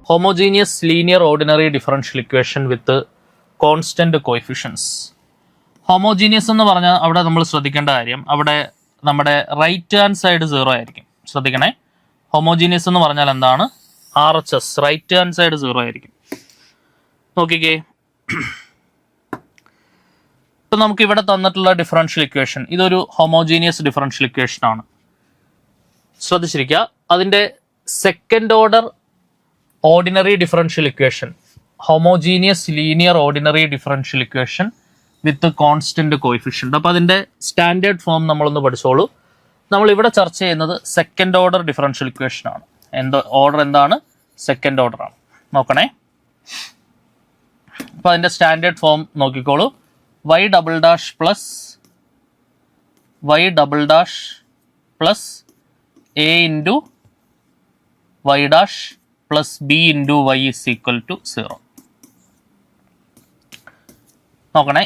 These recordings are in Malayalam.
Homogeneous linear ordinary differential equation with constant coefficients. Homogeneous എന്ന് പറഞ്ഞാൽ അവിടെ നമ്മൾ ശ്രദ്ധിക്കേണ്ട കാര്യം, അവിടെ നമ്മുടെ റൈറ്റ് ഹാൻഡ് സൈഡ് 0 ആയിരിക്കും. ശ്രദ്ധിക്കണേ, ഹോമോജീനിയസ് എന്ന് പറഞ്ഞാൽ എന്താണ്? RHS, റൈറ്റ് ഹാൻഡ് സൈഡ് 0 ആയിരിക്കും. നോക്കിക്കേ, ഇപ്പം നമുക്ക് ഇവിടെ തന്നിട്ടുള്ള ഡിഫറൻഷ്യൽ ഇക്വേഷൻ ഇതൊരു ഹോമോജീനിയസ് ഡിഫറൻഷ്യൽ ഇക്വേഷൻ ആണ്. ശ്രദ്ധിച്ചിരിക്കുക, അതിൻ്റെ second order ordinary differential equation, homogeneous linear ordinary differential equation with constant coefficient. അപ്പോൾ അതിൻ്റെ സ്റ്റാൻഡേർഡ് ഫോം നമ്മളൊന്ന് പഠിച്ചോളൂ. നമ്മൾ ഇവിടെ ചർച്ച ചെയ്യുന്നത് സെക്കൻഡ് ഓർഡർ ഡിഫറൻഷ്യൽ ഇക്വേഷൻ ആണ്. ഓർഡർ എന്താണ്? സെക്കൻഡ് ഓർഡർ ആണ്. നോക്കണേ, അപ്പോൾ അതിൻ്റെ സ്റ്റാൻഡേർഡ് ഫോം നോക്കിക്കോളൂ. y double dash plus a into y dash plus b into y is equal to 0. നോക്കണേ,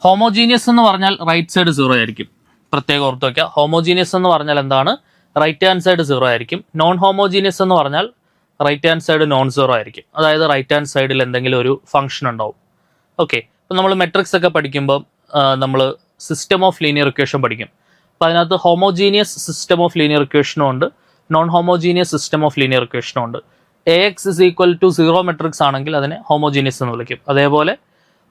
ഹോമോജീനിയസ് എന്ന് പറഞ്ഞാൽ റൈറ്റ് സൈഡ് 0 ആയിരിക്കും. പ്രത്യേകം ഓർത്ത് വയ്ക്കുക, ഹോമോജീനിയസ് എന്ന് പറഞ്ഞാൽ എന്താണ്? റൈറ്റ് ഹാൻഡ് സൈഡ് 0 ആയിരിക്കും. നോൺ ഹോമോജീനിയസ് എന്ന് പറഞ്ഞാൽ റൈറ്റ് ഹാൻഡ് സൈഡ് നോൺ 0 ആയിരിക്കും. അതായത് റൈറ്റ് ഹാൻഡ് സൈഡിൽ എന്തെങ്കിലും ഒരു ഫംഗ്ഷൻ ഉണ്ടാവും. ഓക്കെ, ഇപ്പം നമ്മൾ മെട്രിക്സ് ഒക്കെ പഠിക്കുമ്പോൾ നമ്മൾ സിസ്റ്റം ഓഫ് ലീനിയർ ഇക്വേഷൻ പഠിക്കും. അപ്പോൾ അതിനകത്ത് ഹോമോജീനിയസ് സിസ്റ്റം ഓഫ് ലീനിയർ ഇക്വേഷനും ഉണ്ട്, non homogeneous system of linear ഇക്വേഷനും ഉണ്ട്. AX is equal to 0 matrix ആണെങ്കിൽ അതിനെ ഹോമോജീനിയസ് എന്ന് വിളിക്കും. അതേപോലെ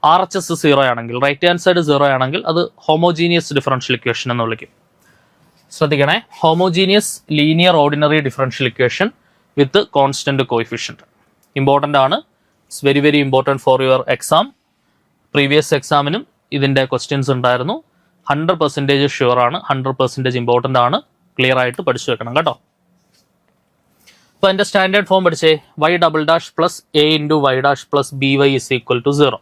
RHS 0 ആണെങ്കിൽ, റൈറ്റ് ഹാൻഡ് സൈഡ് 0 ആണെങ്കിൽ അത് ഹോമോജീനിയസ് ഡിഫറൻഷ്യൽ ഇക്വേഷൻ എന്ന് വിളിക്കും. ശ്രദ്ധിക്കണേ, homogeneous linear ordinary differential equation with constant coefficient important ആണ്. It's very very important for your exam. Previous എക്സാമിനും ഇതിൻ്റെ ക്വസ്റ്റ്യൻസ് ഉണ്ടായിരുന്നു. 100% ഷുവർ ആണ്, 100% ഇമ്പോർട്ടൻ്റ് ആണ്. ക്ലിയർ ആയിട്ട് പഠിച്ചു വെക്കണം കേട്ടോ. അപ്പോൾ അതിൻ്റെ സ്റ്റാൻഡേർഡ് ഫോം പഠിച്ചേ, y double dash plus a into y dash plus by is equal to 0.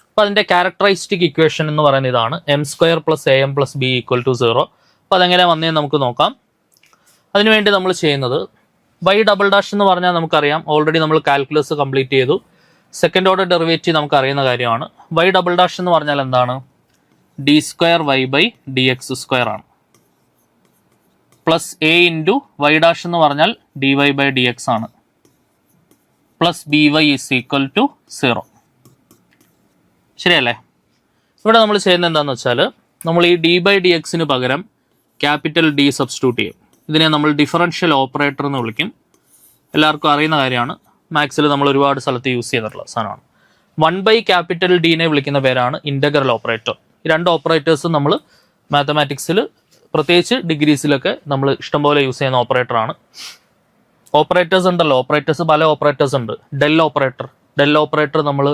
അപ്പോൾ അതിൻ്റെ ക്യാരക്ടറിസ്റ്റിക് ഇക്വേഷൻ എന്ന് പറയുന്നത് ഇതാണ്, m² plus am plus b equal to 0. അപ്പോൾ അതെങ്ങനെ വന്നേന്ന് നമുക്ക് നോക്കാം. അതിനുവേണ്ടി നമ്മൾ ചെയ്യുന്നത്, y ഡബിൾ ഡാഷ് എന്ന് പറഞ്ഞാൽ നമുക്കറിയാം, ഓൾറെഡി നമ്മൾ കാൽക്കുലസ് കംപ്ലീറ്റ് ചെയ്തു. സെക്കൻഡ് ഓർഡർ ഡെറിവേറ്റീവ് നമുക്ക് അറിയുന്ന കാര്യമാണ്. y ഡബിൾ ഡാഷ് എന്ന് പറഞ്ഞാൽ എന്താണ്? d²y/dx² ആണ്. Plus a into y dash എന്ന് പറഞ്ഞാൽ dy/dx ആണ്. Plus by is equal to 0. ശരിയല്ലേ? ഇവിടെ നമ്മൾ ചെയ്യുന്നത് എന്താണെന്ന് വെച്ചാൽ, നമ്മൾ ഈ d/dxന് പകരം ക്യാപിറ്റൽ D സബ്സ്റ്റിറ്റ്യൂട്ട് ചെയ്യും. ഇതിനെ നമ്മൾ ഡിഫറൻഷ്യൽ ഓപ്പറേറ്റർ എന്ന് വിളിക്കും. എല്ലാവർക്കും അറിയുന്ന കാര്യമാണ്, മാത്സിൽ നമ്മൾ ഒരുപാട് സ്ഥലത്ത് യൂസ് ചെയ്തിട്ടുള്ള സാധനമാണ്. 1/D വിളിക്കുന്ന പേരാണ് ഇൻ്റഗ്രൽ ഓപ്പറേറ്റർ. ഈ രണ്ട് ഓപ്പറേറ്റേഴ്സും നമ്മൾ മാത്തമാറ്റിക്സിൽ പ്രത്യേകിച്ച് ഡിഗ്രീസിലൊക്കെ നമ്മൾ ഇഷ്ടംപോലെ യൂസ് ചെയ്യുന്ന ഓപ്പറേറ്ററാണ്. ഓപ്പറേറ്റേഴ്സ് ഉണ്ടല്ലോ, ഓപ്പറേറ്റേഴ്സ് പല ഓപ്പറേറ്റേഴ്സ് ഉണ്ട്. ഡെൽ ഓപ്പറേറ്റർ നമ്മൾ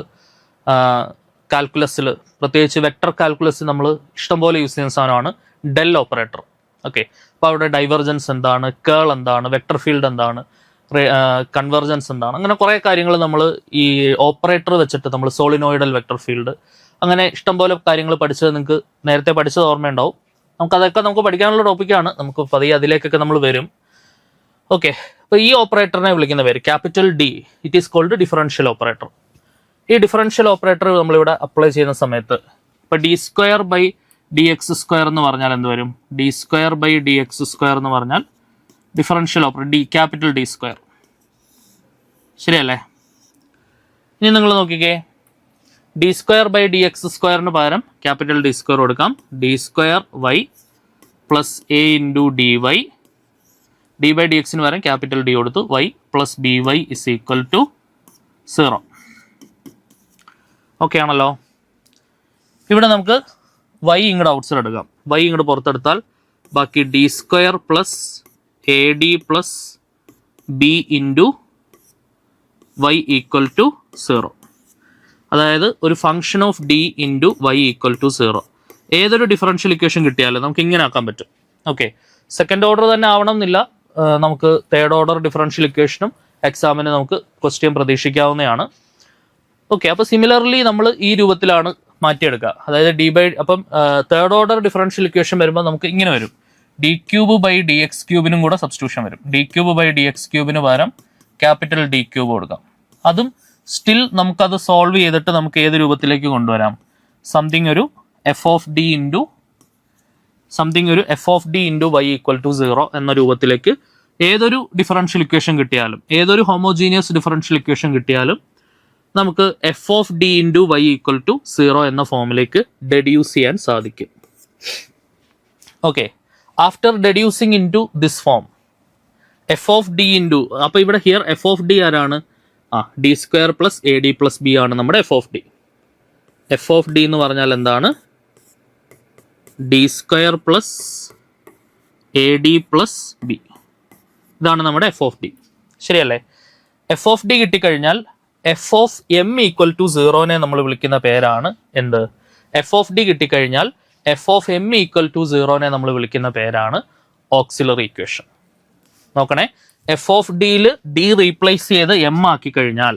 കാൽക്കുലസിൽ, പ്രത്യേകിച്ച് വെക്ടർ കാൽക്കുലസ് നമ്മൾ ഇഷ്ടംപോലെ യൂസ് ചെയ്യുന്ന സാധനമാണ് ഡെൽ ഓപ്പറേറ്റർ. ഓക്കെ, അപ്പോൾ അവിടെ ഡൈവർജൻസ് എന്താണ്, കേൾ എന്താണ്, വെക്ടർ ഫീൽഡ് എന്താണ്, കൺവെർജൻസ് എന്താണ്, അങ്ങനെ കുറേ കാര്യങ്ങൾ നമ്മൾ ഈ ഓപ്പറേറ്റർ വെച്ചിട്ട് നമ്മൾ സോളിനോയിഡൽ വെക്ടർ ഫീൽഡ്, അങ്ങനെ ഇഷ്ടംപോലെ കാര്യങ്ങൾ പഠിച്ചത് നിങ്ങൾക്ക് നേരത്തെ പഠിച്ചത് ഓർമ്മയുണ്ടാവും. നമുക്ക് പഠിക്കാനുള്ള ടോപ്പിക്കാണ്, നമുക്ക് പതിയെ അതിലേക്കൊക്കെ നമ്മൾ വരും. ഓക്കെ, അപ്പോൾ ഈ ഓപ്പറേറ്ററിനെ വിളിക്കുന്ന പേര് capital D. It is called differential operator. ഈ ഡിഫറൻഷ്യൽ ഓപ്പറേറ്റർ നമ്മളിവിടെ അപ്ലൈ ചെയ്യുന്ന സമയത്ത്, ഇപ്പോൾ d²/dx² എന്ന് പറഞ്ഞാൽ എന്ത് വരും? d²/dx² എന്ന് പറഞ്ഞാൽ ഡിഫറൻഷ്യൽ ഓപ്പറേറ്റർ ക്യാപിറ്റൽ D². ശരിയല്ലേ? ഇനി നിങ്ങൾ നോക്കിക്കേ, d²/dx² പകരം ക്യാപിറ്റൽ D² കൊടുക്കാം. d²y plus a into dy, d/dxന് പകരം ക്യാപിറ്റൽ D കൊടുത്തു, y plus by is equal to 0. Okay ആണല്ലോ? ഇവിടെ നമുക്ക് y ഇങ്ങോട്ട് ഔട്ട്സൈഡ് എടുക്കാം. y ഇങ്ങോട്ട് പുറത്തെടുത്താൽ ബാക്കി d² plus ad plus b into y equal to 0. അതായത് ഒരു function of d into y equal to 0. ഏതൊരു ഡിഫറൻഷ്യൽ ഇക്വേഷൻ കിട്ടിയാലും നമുക്ക് ഇങ്ങനെ ആക്കാൻ പറ്റും. ഓക്കെ, സെക്കൻഡ് ഓർഡർ തന്നെ ആവണം എന്നില്ല, നമുക്ക് തേർഡ് ഓർഡർ ഡിഫറൻഷ്യൽ ഇക്വേഷനും എക്സാമിന് നമുക്ക് ക്വസ്റ്റ്യൻ പ്രതീക്ഷിക്കാവുന്നതാണ്. ഓക്കെ, അപ്പോൾ സിമിലർലി നമ്മൾ ഈ രൂപത്തിലാണ് മാറ്റിയെടുക്കുക. അതായത് അപ്പം തേർഡ് ഓർഡർ ഡിഫറൻഷ്യൽ ഇക്വേഷൻ വരുമ്പോൾ നമുക്ക് ഇങ്ങനെ വരും, d³/dx³ കൂടെ സബ്സ്റ്റിറ്റ്യൂഷൻ വരും. d³/dx³ പകരം ക്യാപിറ്റൽ D³ കൊടുക്കാം. അതും സ്റ്റിൽ നമുക്കത് സോൾവ് ചെയ്തിട്ട് നമുക്ക് ഏത് രൂപത്തിലേക്ക് കൊണ്ടുവരാം? സംതിങ് ഒരു f of D into y equal to 0 എന്ന രൂപത്തിലേക്ക് ഏതൊരു ഡിഫറൻഷ്യൽ ഇക്വേഷൻ കിട്ടിയാലും, ഏതൊരു ഹോമോജീനിയസ് ഡിഫറൻഷ്യൽ ഇക്വേഷൻ കിട്ടിയാലും നമുക്ക് F of D into y equal to 0 എന്ന ഫോമിലേക്ക് ഡെഡ്യൂസ് ചെയ്യാൻ സാധിക്കും. Okay, after deducing into this form F of D into, അപ്പോൾ ഇവിടെ ഹിയർ എഫ് ഓഫ് ഡി ആരാണ്? D square plus A D plus B ആണ് നമ്മുടെ F of D. F of D എന്ന് പറഞ്ഞാൽ എന്താണ്? D square plus A D plus B. ഇതാണ് നമ്മുടെ എഫ് ഓഫ് ഡി. ശരിയല്ലേ? എഫ് ഓഫ് ഡി കിട്ടിക്കഴിഞ്ഞാൽ F of M equal to 0നെ നമ്മൾ വിളിക്കുന്ന പേരാണ് എന്ത്? എഫ് ഓഫ് ഡി കിട്ടിക്കഴിഞ്ഞാൽ F of M equal to 0നെ നമ്മൾ വിളിക്കുന്ന പേരാണ് ഓക്സിലറി ഇക്വേഷൻ. നോക്കണേ, എഫ് ഓഫ് ഡിയിൽ ഡി റീപ്ലേസ് ചെയ്ത് എം ആക്കി കഴിഞ്ഞാൽ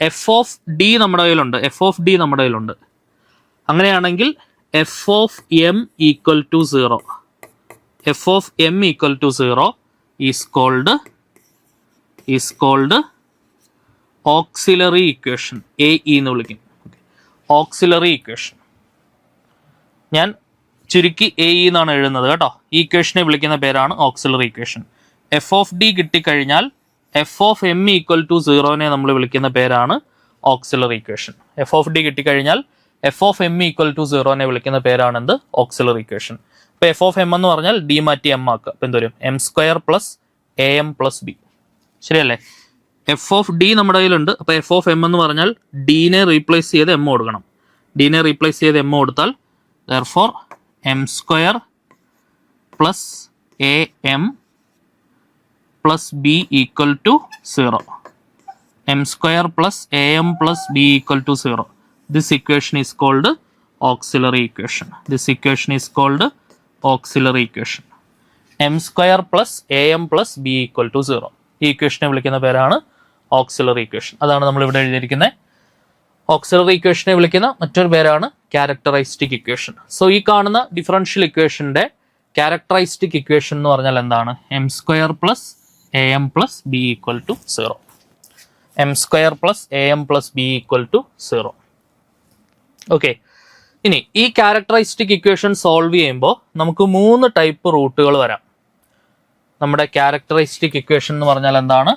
എഫ് ഓഫ് ഡി നമ്മുടെ കയ്യിലുണ്ട്, എഫ് ഓഫ് ഡി നമ്മുടെ കയ്യിലുണ്ട്. അങ്ങനെയാണെങ്കിൽ f of M equal to 0, F of M equal to 0 is called auxiliary equation. A E എന്ന് വിളിക്കും. ഓക്സിലറി ഇക്വേഷൻ ഞാൻ ചുരുക്കി എ ഇ എന്നാണ് എഴുതുന്നത് കേട്ടോ. ഈ ഇക്വേഷനെ വിളിക്കുന്ന പേരാണ് auxiliary equation. F of D കിട്ടിക്കഴിഞ്ഞാൽ F of M equal to 0നെ നമ്മൾ വിളിക്കുന്ന പേരാണ് auxiliary equation. F of D കിട്ടിക്കഴിഞ്ഞാൽ F of M equal to 0നെ വിളിക്കുന്ന പേരാണ് എന്ത്? Auxiliary equation. ഇപ്പോൾ എഫ് ഓഫ് എം എന്ന് പറഞ്ഞാൽ ഡി മാറ്റി എം ആക്കുക. അപ്പോൾ എന്തൊരും? M square plus A M plus B. ശരിയല്ലേ? എഫ് ഓഫ് ഡി നമ്മുടെ കയ്യിലുണ്ട്. അപ്പോൾ എഫ് ഓഫ് എം എന്ന് പറഞ്ഞാൽ ഡീനെ റീപ്ലേസ് ചെയ്ത് എം കൊടുക്കണം. ഡീനെ റീപ്ലേസ് ചെയ്ത് എം കൊടുത്താൽ therefore m square plus A M plus B equal to 0. M square plus A M plus B equal to 0. This equation is called auxiliary equation. This equation is called auxiliary equation. M square plus AM plus B equal to 0. ഈ ഇക്വേഷനെ വിളിക്കുന്ന പേരാണ് ഓക്സിലറി ഇക്വേഷൻ. അതാണ് നമ്മൾ ഇവിടെ എഴുതിയിരിക്കുന്നത്. ഓക്സിലറി ഇക്വേഷനെ വിളിക്കുന്ന മറ്റൊരു പേരാണ് ക്യാരക്ടറൈസ്റ്റിക് ഇക്വേഷൻ. സോ ഈ കാണുന്ന ഡിഫറൻഷ്യൽ ഇക്വേഷന്റെ ക്യാരക്ടറൈസ്റ്റിക് ഇക്വേഷൻ എന്ന് പറഞ്ഞാൽ എന്താണ്? M square plus A M plus B equal to 0. M square plus A M plus B equal to 0. Okay, ഇനി ഈ ക്യാരക്ടറൈസ്റ്റിക് ഇക്വേഷൻ സോൾവ് ചെയ്യുമ്പോൾ നമുക്ക് 3 ടൈപ്പ് റൂട്ടുകൾ വരാം. നമ്മുടെ ക്യാരക്ടറൈസ്റ്റിക് ഇക്വേഷൻ എന്ന് പറഞ്ഞാൽ എന്താണ്?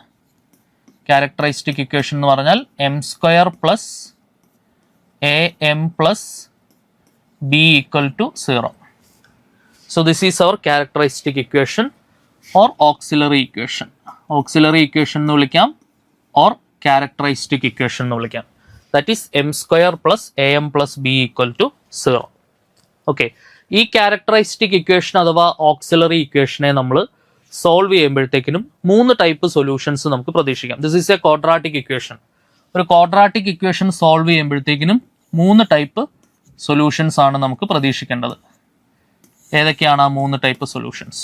ക്യാരക്ടറൈസ്റ്റിക് ഇക്വേഷൻ എന്ന് പറഞ്ഞാൽ M square plus A M plus B equal to 0. So this is our characteristic equation or auxiliary equation. Auxiliary equation എന്ന് വിളിക്കാം ഓർ ക്യാരക്ടറൈസ്റ്റിക് ഇക്വേഷൻ എന്ന് വിളിക്കാം. That is m square plus am plus b equal to 0. Okay, ഈ ക്യാരക്ടറൈസ്റ്റിക് ഇക്വേഷൻ അഥവാ ഓക്സിലറി ഇക്വേഷനെ നമ്മൾ സോൾവ് ചെയ്യുമ്പോഴത്തേക്കിനും 3 ടൈപ്പ് സൊല്യൂഷൻസ് നമുക്ക് പ്രതീക്ഷിക്കാം. This is a quadratic equation. ഒരു ക്വാഡ്രാറ്റിക് ഇക്വേഷൻ സോൾവ് ചെയ്യുമ്പോഴത്തേക്കിനും 3 ടൈപ്പ് സൊല്യൂഷൻസ് ആണ് നമുക്ക് പ്രതീക്ഷിക്കേണ്ടത്. ഏതൊക്കെയാണ് ആ 3 ടൈപ്പ് സൊല്യൂഷൻസ്?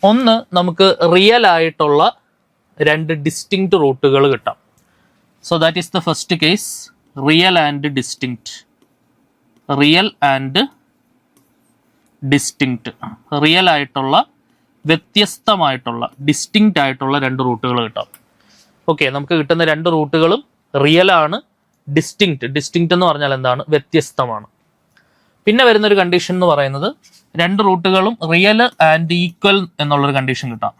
ഒന്ന്, നമുക്ക് റിയൽ ആയിട്ടുള്ള 2 ഡിസ്റ്റിങ്ക്റ്റ് റൂട്ടുകൾ കിട്ടാം. So that is the first case, real and distinct. Real and distinct. Real ആയിട്ടുള്ള, വ്യത്യസ്തമായിട്ടുള്ള, ഡിസ്റ്റിങ്ക്റ്റ് ആയിട്ടുള്ള 2 റൂട്ടുകൾ കിട്ടാം. ഓക്കെ, നമുക്ക് കിട്ടുന്ന 2 റൂട്ടുകളും റിയൽ ആണ്, ഡിസ്റ്റിങ്ക്റ്റ് എന്ന് പറഞ്ഞാൽ എന്താണ്? വ്യത്യസ്തമാണ്. പിന്നെ വരുന്നൊരു കണ്ടീഷൻ എന്ന് പറയുന്നത് 2 റൂട്ടുകളും റിയൽ ആൻഡ് ഈക്വൽ എന്നുള്ളൊരു കണ്ടീഷൻ കിട്ടാം.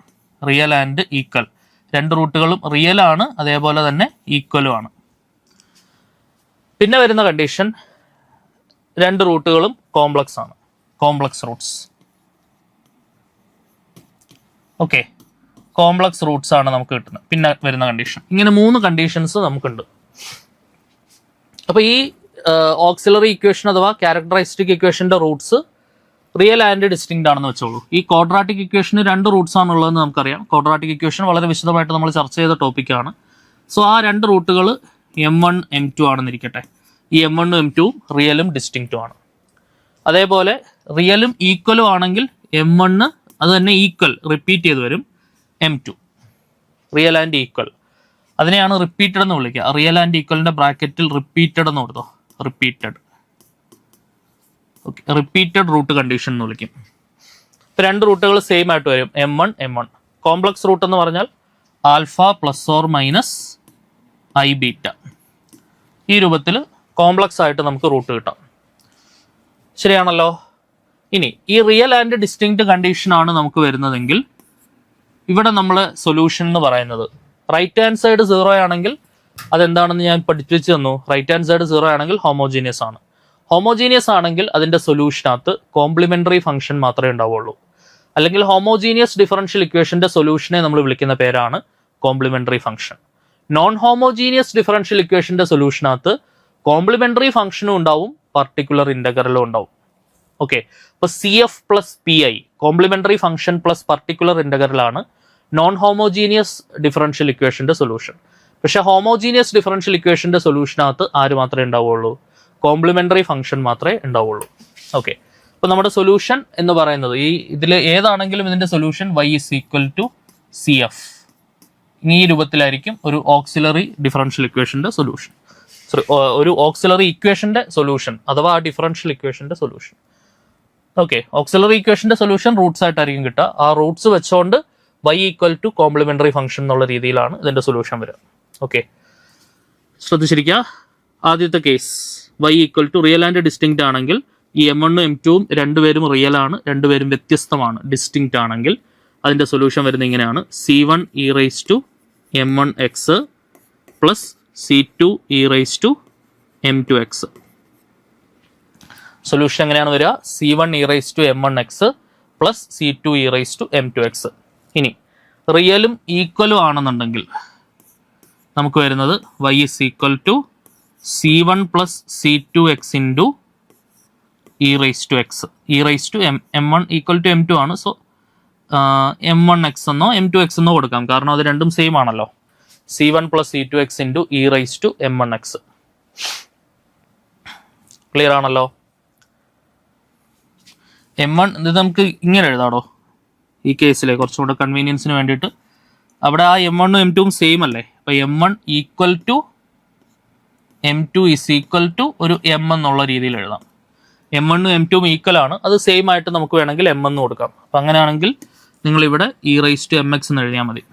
റിയൽ ആൻഡ് ഈക്വൽ, 2 റൂട്ടുകളും റിയൽ ആണ്, അതേപോലെ തന്നെ ഈക്വലും ആണ്. പിന്നെ വരുന്ന കണ്ടീഷൻ 2 റൂട്ടുകളും കോംപ്ലക്സ് ആണ്, complex Roots. Okay, complex Roots ആണ് നമുക്ക് കിട്ടുന്നത്. പിന്നെ വരുന്ന കണ്ടീഷൻ, ഇങ്ങനെ 3 കണ്ടീഷൻസ് നമുക്കുണ്ട്. അപ്പോൾ ഈ ഓക്സിലറി ഇക്വേഷൻ അഥവാ ക്യാരക്ടറൈസ്റ്റിക് ഇക്വേഷന്റെ റൂട്ട്സ് റിയൽ ആൻഡ് ഡിസ്റ്റിങ്ക്റ്റ് ആണെന്ന് വെച്ചോളൂ. ഈ ക്വാഡ്രാറ്റിക് ഇക്വേഷന് 2 റൂട്ട്സ് ആണുള്ളതെന്ന് നമുക്കറിയാം. ക്വാഡ്രാറ്റിക് ഇക്വേഷൻ വളരെ വിശദമായിട്ട് നമ്മൾ ചർച്ച ചെയ്ത ടോപ്പിക്കാണ്. സോ ആ 2 റൂട്ടുകൾ M1 M2 ആണെന്നിരിക്കട്ടെ. ഈ M1 M2 റിയലും ഡിസ്റ്റിങ്ക്റ്റും ആണ്. അതേപോലെ റിയലും ഈക്വലും ആണെങ്കിൽ M1 അത് തന്നെ ഈക്വൽ റിപ്പീറ്റ് ചെയ്ത് വരും. M2 റിയൽ ആൻഡ് ഈക്വൽ, അതിനെയാണ് റിപ്പീറ്റഡ് എന്ന് വിളിക്കുക. റിയൽ ആൻഡ് ഈക്വലിന്റെ ബ്രാക്കറ്റിൽ റിപ്പീറ്റഡ് എന്ന് കൊടുത്തോ, repeated. Okay, repeated root condition എന്ന് വിളിക്കും. ഇപ്പോൾ 2 റൂട്ടുകൾ സെയിം ആയിട്ട് വരും, M1 M1. കോംപ്ലക്സ് റൂട്ട് എന്ന് പറഞ്ഞാൽ alpha plus or minus i beta. ഈ രൂപത്തിൽ കോംപ്ലക്സ് ആയിട്ട് നമുക്ക് റൂട്ട് കിട്ടാം. ശരിയാണല്ലോ. ഇനി ഈ റിയൽ ആൻഡ് ഡിസ്റ്റിങ്ക്റ്റ് കണ്ടീഷൻ ആണ് നമുക്ക് വരുന്നതെങ്കിൽ ഇവിടെ നമ്മൾ സൊല്യൂഷൻ എന്ന് പറയുന്നത് റൈറ്റ് ഹാൻഡ് സൈഡ് 0 ആണെങ്കിൽ അതെന്താണെന്ന് ഞാൻ പഠിപ്പിച്ചു തന്നു. റൈറ്റ് ഹാൻഡ് സൈഡ് 0 ആണെങ്കിൽ ഹോമോജീനിയസ് ആണ്. ഹോമോജീനിയസ് ആണെങ്കിൽ അതിന്റെ സൊല്യൂഷനകത്ത് കോംപ്ലിമെന്ററി ഫംഗ്ഷൻ മാത്രമേ ഉണ്ടാവുള്ളൂ. അല്ലെങ്കിൽ ഹോമോജീനിയസ് ഡിഫറൻഷ്യൽ ഇക്വേഷന്റെ സൊല്യൂഷനെ നമ്മൾ വിളിക്കുന്ന പേരാണ് complementary function. Non homogeneous differential ഇക്വേഷന്റെ സൊല്യൂഷനകത്ത് കോംപ്ലിമെന്ററി ഫംഗ്ഷനും ഉണ്ടാവും, പർട്ടിക്കുലർ ഇന്റഗ്രലും ഉണ്ടാവും. ഓക്കെ, അപ്പൊ CF plus PI complementary function plus particular ഇന്റഗ്രലാണ് നോൺ ഹോമോജീനിയസ് ഡിഫറൻഷ്യൽ ഇക്വേഷന്റെ സൊല്യൂഷൻ. പക്ഷെ ഹോമോജീനിയസ് ഡിഫറൻഷ്യൽ ഇക്വേഷന്റെ സൊല്യൂഷനകത്ത് ആര് മാത്രമേ ഉണ്ടാവുള്ളൂ? കോംപ്ലിമെന്ററി ഫംഗ്ഷൻ മാത്രമേ ഉണ്ടാവുള്ളൂ. ഓക്കെ, അപ്പൊ നമ്മുടെ സൊല്യൂഷൻ എന്ന് പറയുന്നത് ഇതിൽ ഏതാണെങ്കിലും ഇതിന്റെ solution y is equal to CF ഈ രൂപത്തിലായിരിക്കും ഒരു ഓക്സിലറി ഡിഫറൻഷ്യൽ ഇക്വേഷന്റെ സൊല്യൂഷൻ. ഒരു ഓക്സിലറി ഇക്വേഷന്റെ സൊല്യൂഷൻ അഥവാ ആ ഡിഫറൻഷ്യൽ ഇക്വേഷന്റെ സൊല്യൂഷൻ. ഓക്കെ, ഓക്സിലറി ഇക്വേഷന്റെ സൊല്യൂഷൻ റൂട്ട്സ് ആയിട്ടായിരിക്കും കിട്ടുക. ആ റൂട്ട്സ് വെച്ചുകൊണ്ട് y equal to complementary function എന്നുള്ള രീതിയിലാണ് ഇതിന്റെ സൊല്യൂഷൻ വരിക. ഓക്കെ, ശ്രദ്ധിച്ചിരിക്കുക. ആദ്യത്തെ case y equal to real and distinct ആണെങ്കിൽ ഈ M1 ഉം M2ഉം രണ്ടുപേരും റിയൽ ആണ്, രണ്ടുപേരും വ്യത്യസ്തമാണ്, ഡിസ്റ്റിങ്ക്റ്റ് ആണെങ്കിൽ അതിന്റെ സൊല്യൂഷൻ വരുന്നത് ഇങ്ങനെയാണ്: C1 e raise to M1x plus C2 e raise to M2x. Solution എങ്ങനെയാണ് വരിക? C1 e raise to M1x plus C2 e raise to M2x. ഇനി റിയലും ഈക്വലും ആണെന്നുണ്ടെങ്കിൽ നമുക്ക് വരുന്നത് y is equal to C1 plus C2x into e raise to x. e raise to M1 equal to M2 ആണ്. സോ M1x എന്നോ M2x എന്നോ കൊടുക്കാം, കാരണം അത് രണ്ടും സെയിം ആണല്ലോ. C1 plus C2x into e raise to M1x. Clear ആണല്ലോ? M1 ഇത് നമുക്ക് ഇങ്ങനെ എഴുതാടോ ഈ കേസിലെ കുറച്ചും കൂടെ കൺവീനിയൻസിന് വേണ്ടിയിട്ട്. അവിടെ ആ M1 ഉം M2 ഉം സെയിം അല്ലേ? അപ്പൊ M1 equal to M2 is equal to ഒരു M എന്നുള്ള രീതിയിൽ എഴുതാം. M1 ഉം M2 ഉം ഈക്വൽ ആണ്, അത് സെയിം ആയിട്ട് നമുക്ക് വേണമെങ്കിൽ M എന്ന് കൊടുക്കാം. അപ്പം അങ്ങനെയാണെങ്കിൽ നിങ്ങൾ ഇവിടെ e റൈസ് ടു mx എന്ന് എഴുതിയാൽ മതി.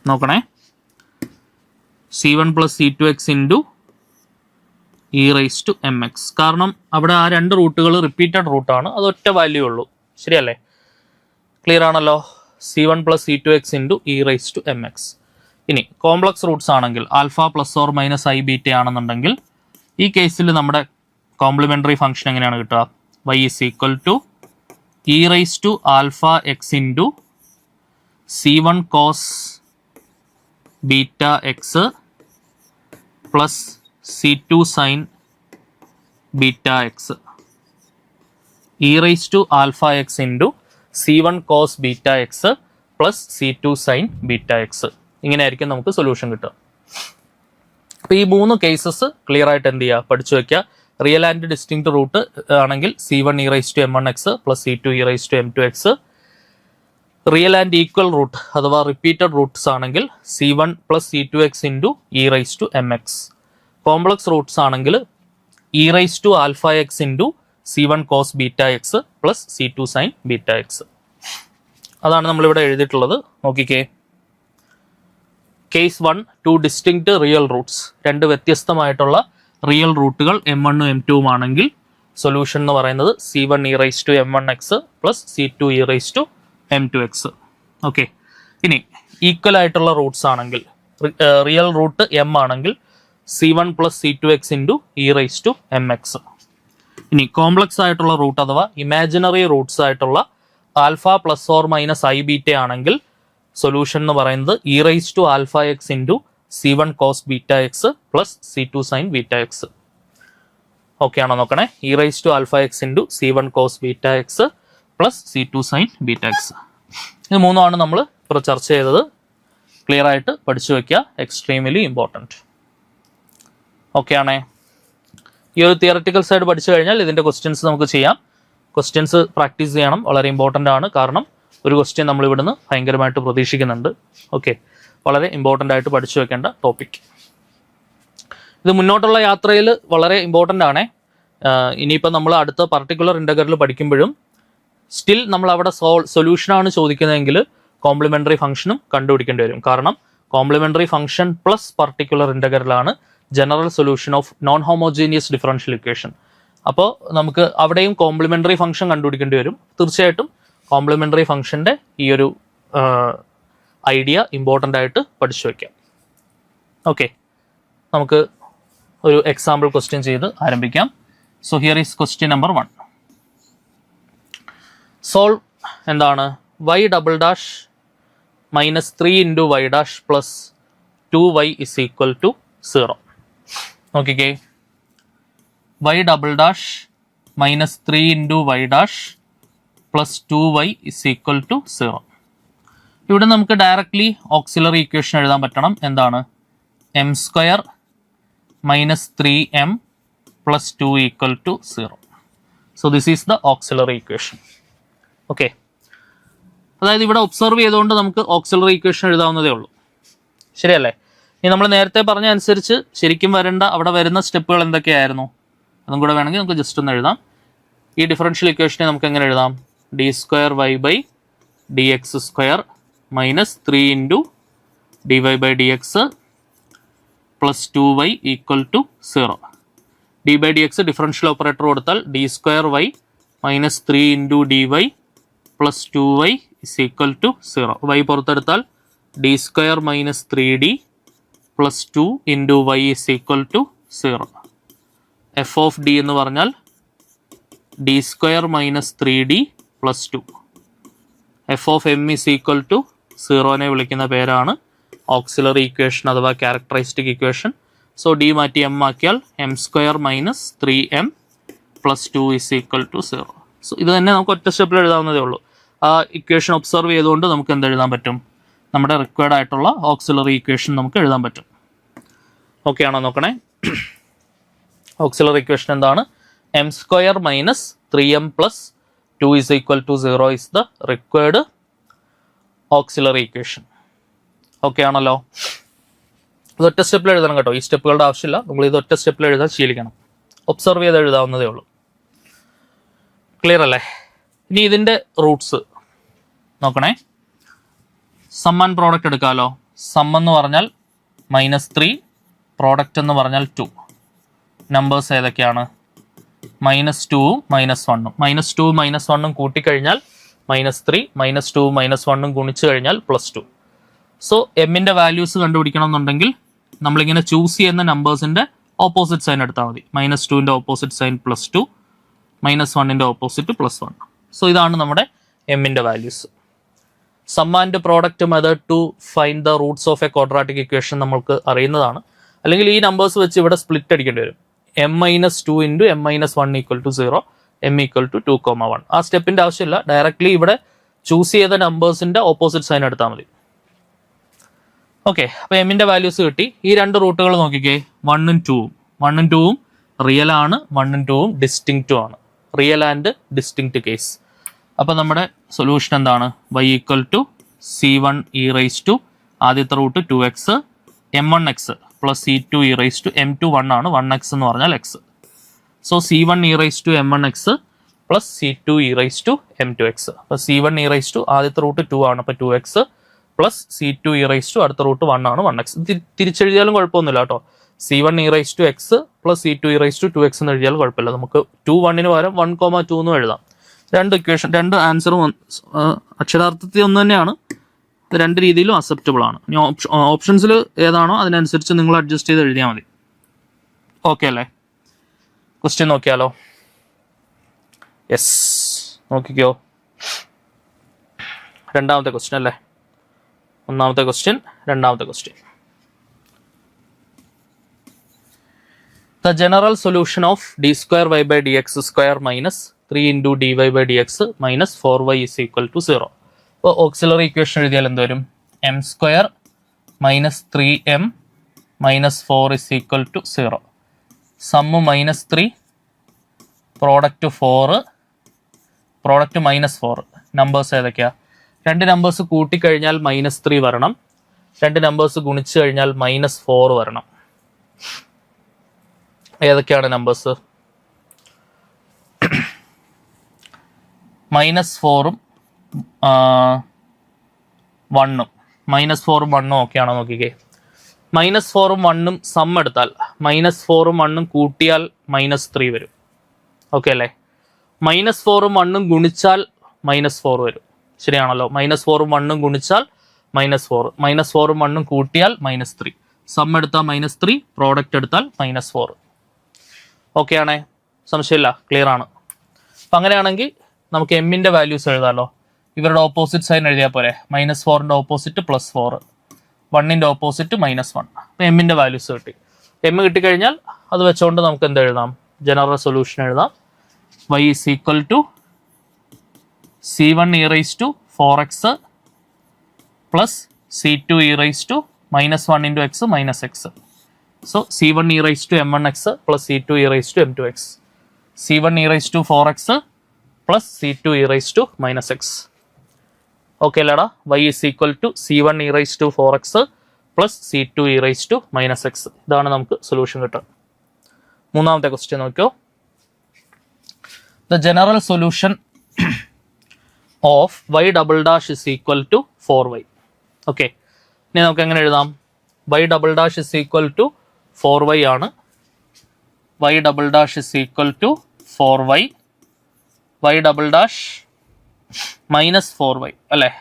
നോക്കണേ, C1 plus C2x into e raise to mx. കാരണം അവിടെ ആ രണ്ട് റൂട്ടുകൾ റിപ്പീറ്റഡ് റൂട്ടാണ്, അത് ഒറ്റ വാല്യൂ ഉള്ളൂ. ശരിയല്ലേ? ക്ലിയർ ആണല്ലോ? C1 plus C2x into e raise to mx. ഇനി കോംപ്ലക്സ് റൂട്ട്സ് ആണെങ്കിൽ alpha plus or minus i beta ആണെന്നുണ്ടെങ്കിൽ ഈ കേസിൽ നമ്മുടെ കോംപ്ലിമെന്ററി ഫംഗ്ഷൻ എങ്ങനെയാണ് കിട്ടുക? y is equal to e raise to alpha x into C1 cos beta x plus C2 sine beta x. e raise to alpha x into C1 cos beta x plus C2 sine beta x. ഇങ്ങനെയായിരിക്കും നമുക്ക് സൊല്യൂഷൻ കിട്ടുക. അപ്പോൾ ഈ മൂന്ന് കേസസ് ക്ലിയർ ആയിട്ട് എന്ത് ചെയ്യുക? പഠിച്ചു വയ്ക്കുക. റിയൽ ആൻഡ് ഡിസ്റ്റിങ്ക്റ്റ് റൂട്ട് ആണെങ്കിൽ C1 e raise to M1x plus C2 e raise to M2x. Real and equal root അഥവാ റിപ്പീറ്റഡ് റൂട്ട്സ് ആണെങ്കിൽ C1 plus C2x into e raise to mx. Complex roots ആണെങ്കിൽ e raise to alpha x into C1 cos beta x plus C2 sine beta x. അതാണ് നമ്മളിവിടെ എഴുതിയിട്ടുള്ളത്. നോക്കിക്കേ, case 1 two distinct real roots, രണ്ട് വ്യത്യസ്തമായിട്ടുള്ള റിയൽ റൂട്ടുകൾ M1 ഉം M2 ഉം ആണെങ്കിൽ സൊല്യൂഷൻ എന്ന് പറയുന്നത് C1 e raise to M1x plus C2 e raise to M2x. Okay, ഇനി ഈക്വൽ ആയിട്ടുള്ള റൂട്ട്സ് ആണെങ്കിൽ റിയൽ റൂട്ട് M ആണെങ്കിൽ C1 plus C2x into e raise to mx. ഇനി കോംപ്ലക്സ് ആയിട്ടുള്ള റൂട്ട് അഥവാ ഇമാജിനറി റൂട്ട്സ് ആയിട്ടുള്ള alpha plus or minus i beta ആണെങ്കിൽ സൊല്യൂഷൻ എന്ന് പറയുന്നത് e raise to alpha x into C1 cos beta x plus C2 sine beta x. Okay ആണോ? നോക്കണേ, e raise to alpha x into C1 cos beta x plus C2 sine beta x. ഇത് മൂന്നുമാണ് നമ്മൾ ഇപ്പോൾ ചർച്ച ചെയ്തത്. ക്ലിയർ ആയിട്ട് പഠിച്ചു വയ്ക്കുക, എക്സ്ട്രീംലി ഇമ്പോർട്ടൻറ്റ്. ഓക്കെ ആണേ? ഈ ഒരു തിയററ്റിക്കൽ സൈഡ് പഠിച്ചു കഴിഞ്ഞാൽ ഇതിൻ്റെ ക്വസ്റ്റ്യൻസ് നമുക്ക് ചെയ്യാം. ക്വസ്റ്റ്യൻസ് പ്രാക്ടീസ് ചെയ്യണം, വളരെ ഇമ്പോർട്ടൻ്റ് ആണ്. കാരണം ഒരു ക്വസ്റ്റ്യൻ നമ്മൾ ഇവിടുന്ന് ഭയങ്കരമായിട്ട് പ്രതീക്ഷിക്കുന്നുണ്ട്. ഓക്കെ, വളരെ ഇമ്പോർട്ടൻ്റ് ആയിട്ട് പഠിച്ചു വെക്കേണ്ട ടോപ്പിക്. ഇത് മുന്നോട്ടുള്ള യാത്രയിൽ വളരെ ഇമ്പോർട്ടൻ്റ് ആണ്. ഇനിയിപ്പോൾ നമ്മൾ അടുത്ത പർട്ടിക്കുലർ ഇൻ്റഗ്രൽ പഠിക്കുമ്പോഴും സ്റ്റിൽ നമ്മൾ അവിടെ സൊല്യൂഷനാണ് ചോദിക്കുന്നതെങ്കിൽ കോംപ്ലിമെൻ്ററി ഫംഗ്ഷനും കണ്ടുപിടിക്കേണ്ടി വരും. കാരണം കോംപ്ലിമെൻ്ററി ഫംഗ്ഷൻ പ്ലസ് പർട്ടിക്കുലർ ഇൻ്റഗ്രലാണ് general solution of non homogeneous differential equation. അപ്പോൾ നമുക്ക് അവിടെയും കോംപ്ലിമെൻ്ററി ഫംഗ്ഷൻ കണ്ടുപിടിക്കേണ്ടി വരും. തീർച്ചയായിട്ടും കോംപ്ലിമെൻ്ററി ഫംഗ്ഷൻ്റെ ഈ ഒരു ഐഡിയ ഇമ്പോർട്ടൻ്റ് ആയിട്ട് പഠിച്ചു വയ്ക്കാം. ഓക്കെ, നമുക്ക് ഒരു എക്സാമ്പിൾ ക്വസ്റ്റ്യൻ ചെയ്ത് ആരംഭിക്കാം. So here is question number 1. Solve എന്താണ് y double dash minus 3 into y dash plus 2y is equal to 0. നോക്കിക്കേ, y double dash minus 3 into y dash plus 2y is equal to 0. ഇവിടെ നമുക്ക് ഡയറക്റ്റ്ലി ഓക്സിലറി ഇക്വേഷൻ എഴുതാൻ പറ്റണം. എന്താണ് m square minus 3m plus 2 equal to 0. So this is the auxiliary equation. Okay, അതായത് ഇവിടെ ഒബ്സർവ് ചെയ്തുകൊണ്ട് നമുക്ക് ഓക്സിലറി ഇക്വേഷൻ എഴുതാവുന്നതേ ഉള്ളൂ. ശരിയല്ലേ? ഇനി നമ്മൾ നേരത്തെ പറഞ്ഞ അനുസരിച്ച് ശരിക്കും അവിടെ വരുന്ന സ്റ്റെപ്പുകൾ എന്തൊക്കെയായിരുന്നു അതും കൂടെ വേണമെങ്കിൽ നമുക്ക് ജസ്റ്റ് ഒന്ന് എഴുതാം. ഈ ഡിഫറൻഷ്യൽ ഇക്വേഷനെ നമുക്ക് എങ്ങനെ എഴുതാം? D square y by D x square minus 3 into D y by D x plus 2y equal to 0. D by D x differential operator കൊടുത്താൽ D square y minus 3 into D y plus 2y is equal to 0. Y പുറത്തെടുത്താൽ D square minus 3d plus 2 into y is equal to 0. F of D എന്ന് പറഞ്ഞാൽ D square minus 3d plus 2. F of M is equal to 0നെ വിളിക്കുന്ന പേരാണ് ഓക്സിലറി ഇക്വേഷൻ അഥവാ ക്യാരക്ടറിസ്റ്റിക് ഇക്വേഷൻ. സോ ഡി മാറ്റി എം ആക്കിയാൽ M square minus 3m plus 2 is equal to 0. So ഇത് തന്നെ നമുക്ക് ഒറ്റ സ്റ്റെപ്പിൽ എഴുതാവുന്നതേ ഉള്ളൂ. ആ ഇക്വേഷൻ ഒബ്സർവ് ചെയ്തുകൊണ്ട് നമുക്ക് എന്ത് എഴുതാൻ പറ്റും? നമ്മുടെ റിക്വയർഡ് ആയിട്ടുള്ള ഓക്സിലറി ഇക്വേഷൻ നമുക്ക് എഴുതാൻ പറ്റും. ഓക്കെ ആണോ നോക്കണേ? ഓക്സിലറി ഇക്വേഷൻ എന്താണ്? M square minus 3m plus 2 is equal to 0 is the required auxiliary equation. Okay ആണല്ലോ? ഇത് ഒറ്റ സ്റ്റെപ്പിൽ എഴുതണം കേട്ടോ. ഈ സ്റ്റെപ്പുകളുടെ ആവശ്യമില്ല. നമ്മൾ ഇത് ഒറ്റ സ്റ്റെപ്പിൽ എഴുതാൻ ശീലിക്കണം. ഒബ്സർവ് ചെയ്ത് എഴുതാവുന്നതേ ഉള്ളൂ. ക്ലിയർ അല്ലേ? ഇനി ഇതിൻ്റെ റൂട്ട്സ് നോക്കണേ. സം ആൻഡ് പ്രോഡക്റ്റ് എടുക്കാമല്ലോ. സം എന്ന് പറഞ്ഞാൽ -3, പ്രോഡക്റ്റ് എന്ന് പറഞ്ഞാൽ 2. നമ്പേഴ്സ് ഏതൊക്കെയാണ്? -2ഉം -1ഉം. -2 -1ഉം കൂട്ടിക്കഴിഞ്ഞാൽ -3, -2 -1ഉം ഗുണിച്ച് കഴിഞ്ഞാൽ +2. സോ എമ്മിൻ്റെ വാല്യൂസ് കണ്ടുപിടിക്കണം എന്നുണ്ടെങ്കിൽ നമ്മളിങ്ങനെ ചൂസ് ചെയ്യുന്ന നമ്പേഴ്സിൻ്റെ ഓപ്പോസിറ്റ് സൈൻ എടുത്താൽ മതി. -2ൻ്റെ ഓപ്പോസിറ്റ് സൈൻ +2, -1ൻ്റെ ഓപ്പോസിറ്റ് +1. സോ ഇതാണ് നമ്മുടെ എമ്മിൻ്റെ values. Sum and product method to find the roots of a quadratic equation നമ്മൾക്ക് അറിയുന്നതാണ്. അല്ലെങ്കിൽ ഈ നമ്പേഴ്സ് വെച്ച് ഇവിടെ സ്പ്ലിറ്റ് അടിക്കേണ്ടി വരും. m-2 into m-1 equal to 0, m equal to 2,1. ആ സ്റ്റെപ്പിൻ്റെ ആവശ്യമില്ല. ഡയറക്റ്റ്ലി ഇവിടെ ചൂസ് ചെയ്ത നമ്പേഴ്സിൻ്റെ ഓപ്പോസിറ്റ് സൈൻ എടുത്താൽ മതി. ഓക്കെ, അപ്പോൾ എമ്മിൻ്റെ വാല്യൂസ് കിട്ടി. ഈ രണ്ട് റൂട്ടുകൾ നോക്കിക്കേ, 1ഉം 2ഉം. 1ഉം 2ഉം റിയൽ ആണ്, 1ഉം 2ഉം ഡിസ്റ്റിങ്ക്റ്റും ആണ്. Real and distinct case. അപ്പോൾ നമ്മുടെ സൊല്യൂഷൻ എന്താണ്? y equal to c1 e raise to ആദ്യത്തെ root 2x m1x plus c2 e raise to m2 1 ആണ്. 1x എന്ന് പറഞ്ഞാൽ x. So c1 e raise to m1x plus c2 e raise to m2x. അപ്പോൾ c1 e റൈസ് ടു ആദ്യത്തെ റൂട്ട് 2 ആണ്, അപ്പോൾ 2x plus c2 e raise to അടുത്ത റൂട്ട് 1 ആണ്, 1x. തിരിച്ചെഴുതിയാലും കുഴപ്പമൊന്നുമില്ല കേട്ടോ. c1 e raise to x plus c2 e raise to 2x എന്ന് എഴുതിയാലും കുഴപ്പമില്ല. നമുക്ക് 2 1ന് പകരം 1,2 എന്നും എഴുതാം. രണ്ട് ഇക്വേഷൻ, രണ്ട് ആൻസറും അക്ഷരാർത്ഥത്തിൽ ഒന്ന് തന്നെയാണ്. രണ്ട് രീതിയിലും അക്സെപ്റ്റബിൾ ആണ്. ഇനി ഓപ്ഷൻസിൽ ഏതാണോ അതിനനുസരിച്ച് നിങ്ങൾ അഡ്ജസ്റ്റ് ചെയ്ത് എഴുതിയാൽ മതി. ഓക്കെ അല്ലേ? ക്വസ്റ്റ്യൻ നോക്കിയാലോ? യെസ്, നോക്കിക്കോ. രണ്ടാമത്തെ ക്വസ്റ്റ്യൻ അല്ലേ? ഒന്നാമത്തെ ക്വസ്റ്റ്യൻ, രണ്ടാമത്തെ question. The general solution of d square y by dx square minus 3 into dy by dx minus 4y is equal to 0. അപ്പോൾ ഓക്സിലറി ഇക്വേഷൻ എഴുതിയാൽ എന്ത് വരും? m square minus 3m minus 4 is equal to 0. Sum -3, product 4, product -4. Numbers ഏതൊക്കെയാണ്? രണ്ട് നമ്പേഴ്സ് കൂട്ടിക്കഴിഞ്ഞാൽ -3 വരണം, രണ്ട് നമ്പേഴ്സ് ഗുണിച്ച് കഴിഞ്ഞാൽ -4 വരണം. ഏതൊക്കെയാണ് നമ്പേഴ്സ്? -4ഉം 1ഉം. -4ഉം 1ഉം ഓക്കെ ആണോ നോക്കിക്കേ. -4ഉം 1ഉം സം എടുത്താൽ -4ഉം 1ഉം കൂട്ടിയാൽ -3 വരും. ഓക്കെ അല്ലേ? -4ഉം 1ഉം ഗുണിച്ചാൽ -4 വരും. ശരിയാണല്ലോ. -4ഉം 1ഉം ഗുണിച്ചാൽ -4, -4ഉം 1ഉം കൂട്ടിയാൽ -3, സം എടുത്താൽ -3, പ്രോഡക്റ്റ് എടുത്താൽ -4. ഓക്കെ ആണേ, സംശയമില്ല, ക്ലിയർ ആണ്. അപ്പം അങ്ങനെയാണെങ്കിൽ നമുക്ക് എമ്മിൻ്റെ വാല്യൂസ് എഴുതാമല്ലോ. ഇവരുടെ ഓപ്പോസിറ്റ് സൈൻ എഴുതിയാൽ പോരെ. -4ൻ്റെ ഓപ്പോസിറ്റ് +4, 1ൻ്റെ ഓപ്പോസിറ്റ് -1. അപ്പം എമ്മിൻ്റെ വാല്യൂസ് കിട്ടി. എം കിട്ടിക്കഴിഞ്ഞാൽ അത് വെച്ചുകൊണ്ട് നമുക്ക് എന്ത് എഴുതാം? ജനറൽ സൊല്യൂഷൻ എഴുതാം. y is equal to c1 e raised to 4x plus c2 e raised to -1 into x minus x. So c1 e raised to m1x plus c2 e raised to m2x. c1 e raised to 4x plus c2 e raised to minus x. Okay lada, y is equal to c1 e raised to 4x plus c2 e raised to minus x. ഇതാണ് നമുക്ക് സൊല്യൂഷൻ കിട്ടുക. മൂന്നാമത്തെ ക്വസ്റ്റ്യൻ നോക്കിയോ. The general solution of y double dash is equal to 4y. Okay, ഇനി നമുക്ക് എങ്ങനെ എഴുതാം? y double dash is equal to 4y ആണ്. y double dash is equal to 4y, y double dash minus 4y അല്ലേ?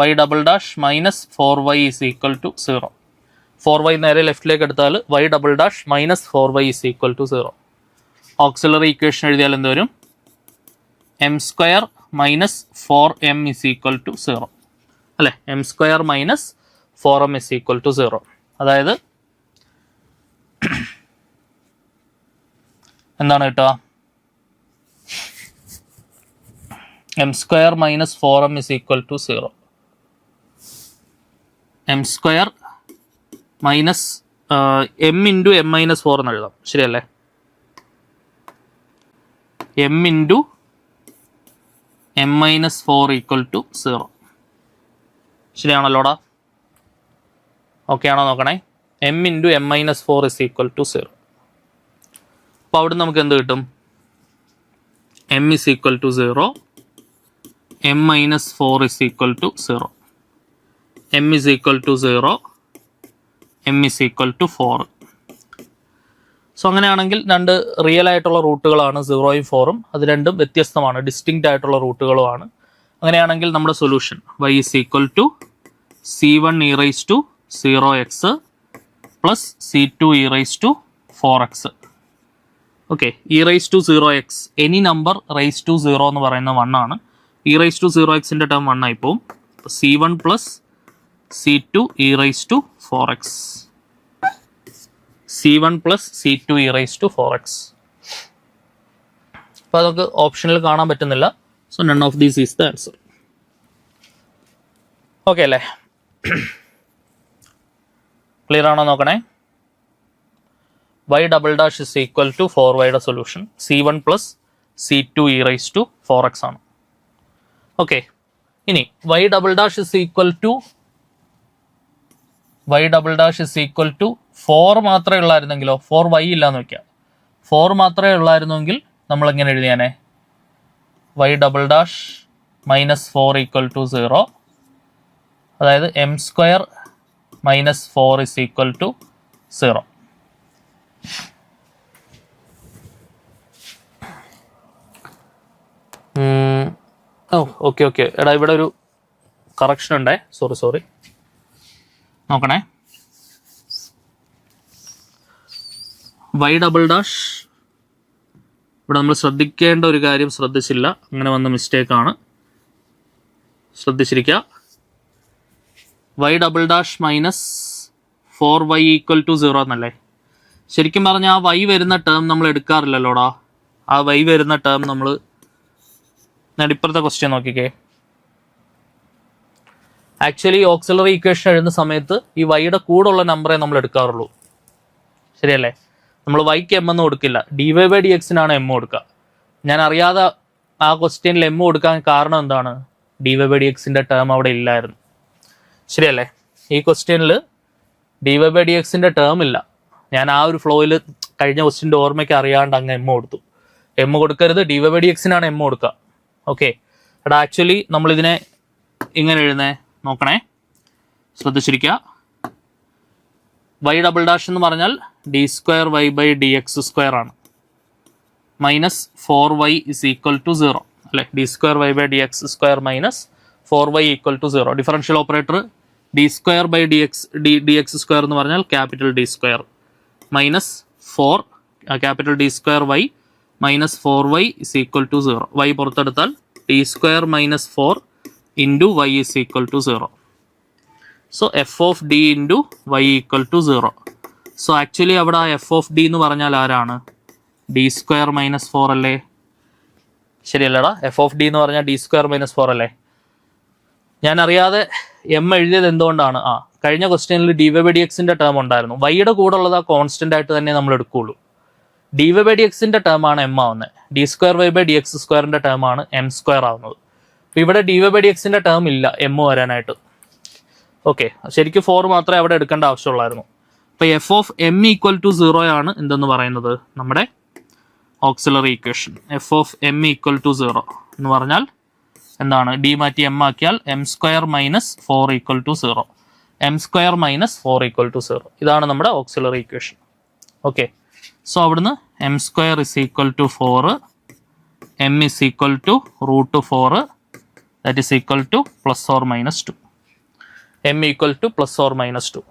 y double dash minus 4y is equal to 0. 4y നേരെ ലെഫ്റ്റിലേക്ക് എടുത്താൽ y double dash minus 4y is equal to 0. Auxiliary equation എഴുതിയാൽ എന്ത് വരും? m square minus 4m is equal to 0 അല്ലേ? m square minus 4m is equal to 0. അതായത് എന്താണ് കിട്ടുക? m square minus 4m is equal to 0. m square minus m into m minus 4 എന്ന് എഴുതാം, ശരിയല്ലേ? m into m minus 4 equal to 0. ശരിയാണല്ലോടാ? ഓക്കെ ആണോ നോക്കണേ. m into m minus 4 is equal to 0. അപ്പോൾ അവിടെ നമുക്ക് എന്ത് കിട്ടും? m is equal to 0, m minus 4 is equal to 0, m is equal to 0, m is equal to 4. So അങ്ങനെയാണെങ്കിൽ രണ്ട് റിയൽ ആയിട്ടുള്ള റൂട്ടുകളാണ് 0ഉം 4ഉം. അത് രണ്ടും വ്യത്യസ്തമാണ്, ഡിസ്റ്റിങ്ക്റ്റ് ആയിട്ടുള്ള റൂട്ടുകളുമാണ്. അങ്ങനെയാണെങ്കിൽ നമ്മുടെ solution y is equal to c1 e raised to 0x plus c2 e raised to 4x. Okay, e raised to 0x, any number raised to 0 എന്ന് പറയുന്ന 1 ആണ്. e raised to 0xൻ്റെ ടേം 1 ആയി പോവും. c1 plus c2 e raised to 4x, c1 plus c2 e raised to 4x. അപ്പോൾ അതൊക്കെ ഓപ്ഷനിൽ കാണാൻ പറ്റുന്നില്ല. So none of these is the answer. Okay അല്ലേ? ക്ലിയർ ആണോ നോക്കണേ. y double dash is equal to 4yയുടെ solution c1 plus c2 e raised to 4x ആണ്. ഓക്കെ, ഇനി y double dash is equal to 4 മാത്രമേ ഉള്ളായിരുന്നെങ്കിലോ, 4y ഇല്ലാന്ന് വെക്കാം. 4 മാത്രമേ ഉള്ളായിരുന്നെങ്കിൽ നമ്മൾ എങ്ങനെ എഴുതിയാനെ? y double dash minus 4 equal to 0. അതായത് m square minus 4 is equal to 0. Okay എടാ, ഇവിടെ ഒരു കറക്ഷൻ ഉണ്ടേ. സോറി നോക്കണേ. y ഡബിൾ ഡാഷ് ഇവിടെ നമ്മൾ ശ്രദ്ധിക്കേണ്ട ഒരു കാര്യം ശ്രദ്ധിച്ചില്ല, അങ്ങനെ വന്ന മിസ്റ്റേക്കാണ്, ശ്രദ്ധിച്ചിരിക്കുക. y double dash minus 4y equal to 0 എന്നല്ലേ? ശരിക്കും പറഞ്ഞാൽ ആ y വരുന്ന ടേം നമ്മൾ എടുക്കാറില്ലല്ലോടാ. ആ y വരുന്ന ടേം നമ്മൾ ഇപ്പുറത്തെ ക്വസ്റ്റ്യൻ നോക്കിക്കേ. ആക്ച്വലി ഓക്സിലറി ഇക്വേഷൻ എഴുതുന്ന സമയത്ത് ഈ വൈയുടെ കൂടെ ഉള്ള നമ്പറേ നമ്മൾ എടുക്കാറുള്ളൂ, ശരിയല്ലേ? നമ്മൾ വൈക്ക് എം എന്ന് കൊടുക്കില്ല, dy/dx-നാണ് എം കൊടുക്കുക. ഞാൻ അറിയാതെ ആ ക്വസ്റ്റ്യനിൽ എം കൊടുക്കാൻ കാരണം എന്താണ്? dy/dx-ൻ്റെ ടേം അവിടെ ഇല്ലായിരുന്നു, ശരിയല്ലേ? ഈ ക്വസ്റ്റ്യനിൽ dy/dx-ൻ്റെ ടേം ഇല്ല. ഞാൻ ആ ഒരു ഫ്ലോയിൽ കഴിഞ്ഞ ക്വസ്റ്റ്യൻ്റെ ഓർമ്മയ്ക്ക് അറിയാണ്ട് അങ്ങ് എം കൊടുത്തു. എം കൊടുക്കരുത്, dy/dx-നാണ് എം കൊടുക്കുക. ഓക്കെ എടാ, ആക്ച്വലി നമ്മളിതിനെ ഇങ്ങനെ എഴുതുന്നേ, നോക്കണേ, ശ്രദ്ധിച്ചിരിക്കുക. y ഡബിൾ ഡാഷ് എന്ന് പറഞ്ഞാൽ d²y/dx² ആണ്, minus 4y is equal to 0 അല്ലേ, D square y by D x square minus 4y equal to 0. Differential operator D square by D x square എന്ന് പറഞ്ഞാൽ capital D square minus 4 capital D square y minus 4y is equal to 0. Y പുറത്തെടുത്താൽ D square minus 4 into y is equal to 0. So F of D into y equal to 0. So actually അവിടെ എഫ് ഓഫ് ഡി എന്ന് പറഞ്ഞാൽ ആരാണ്? ഡി സ്ക്വയർ മൈനസ് 4 അല്ലേ? ശരിയല്ലടാ, എഫ് ഓഫ് ഡി എന്ന് പറഞ്ഞാൽ ഡി സ്ക്വയർ മൈനസ് 4 അല്ലേ? ഞാൻ അറിയാതെ എം എഴുതിയത് എന്തുകൊണ്ടാണ്? കഴിഞ്ഞ ക്വസ്റ്റ്യനിൽ ഡി വൈ ബൈ ഡി എക്സിൻ്റെ ടേം ഉണ്ടായിരുന്നു. വൈയുടെ കൂടെ ഉള്ളത് ആ കോൺസ്റ്റൻ്റ് ആയിട്ട് തന്നെ നമ്മൾ എടുക്കുകയുള്ളൂ. ഡി വൈ ബൈ ഡി എക്സിൻ്റെ ടേം ആണ് എം ആവുന്നത്. D square y by D x സ്ക്വയറിൻ്റെ ടേം ആണ് എം സ്ക്വയർ ആവുന്നത്. അപ്പോൾ ഇവിടെ ഡി വൈ ബൈ ഡി എക്സിൻ്റെ ടേം ഇല്ല എം വരാനായിട്ട്. ഓക്കെ, ശരിക്കും 4 മാത്രമേ അവിടെ എടുക്കേണ്ട ആവശ്യമുള്ളായിരുന്നു. അപ്പോൾ F of M equal to 0 ആണ് എന്തെന്ന് പറയുന്നത്? നമ്മുടെ auxiliary equation. F of M equal to 0 എന്ന് പറഞ്ഞാൽ എന്താണ്? ഡി മാറ്റി എം ആക്കിയാൽ M square minus 4 equal to 0. M square minus 4 equal to 0. ഇതാണ് നമ്മുടെ ഓക്സിലറി ഇക്വേഷൻ. ഓക്കെ, സോ അവിടുന്ന് m square is equal to 4, m is equal to root 4, that is equal to plus or minus 2. M equal to plus or minus 2.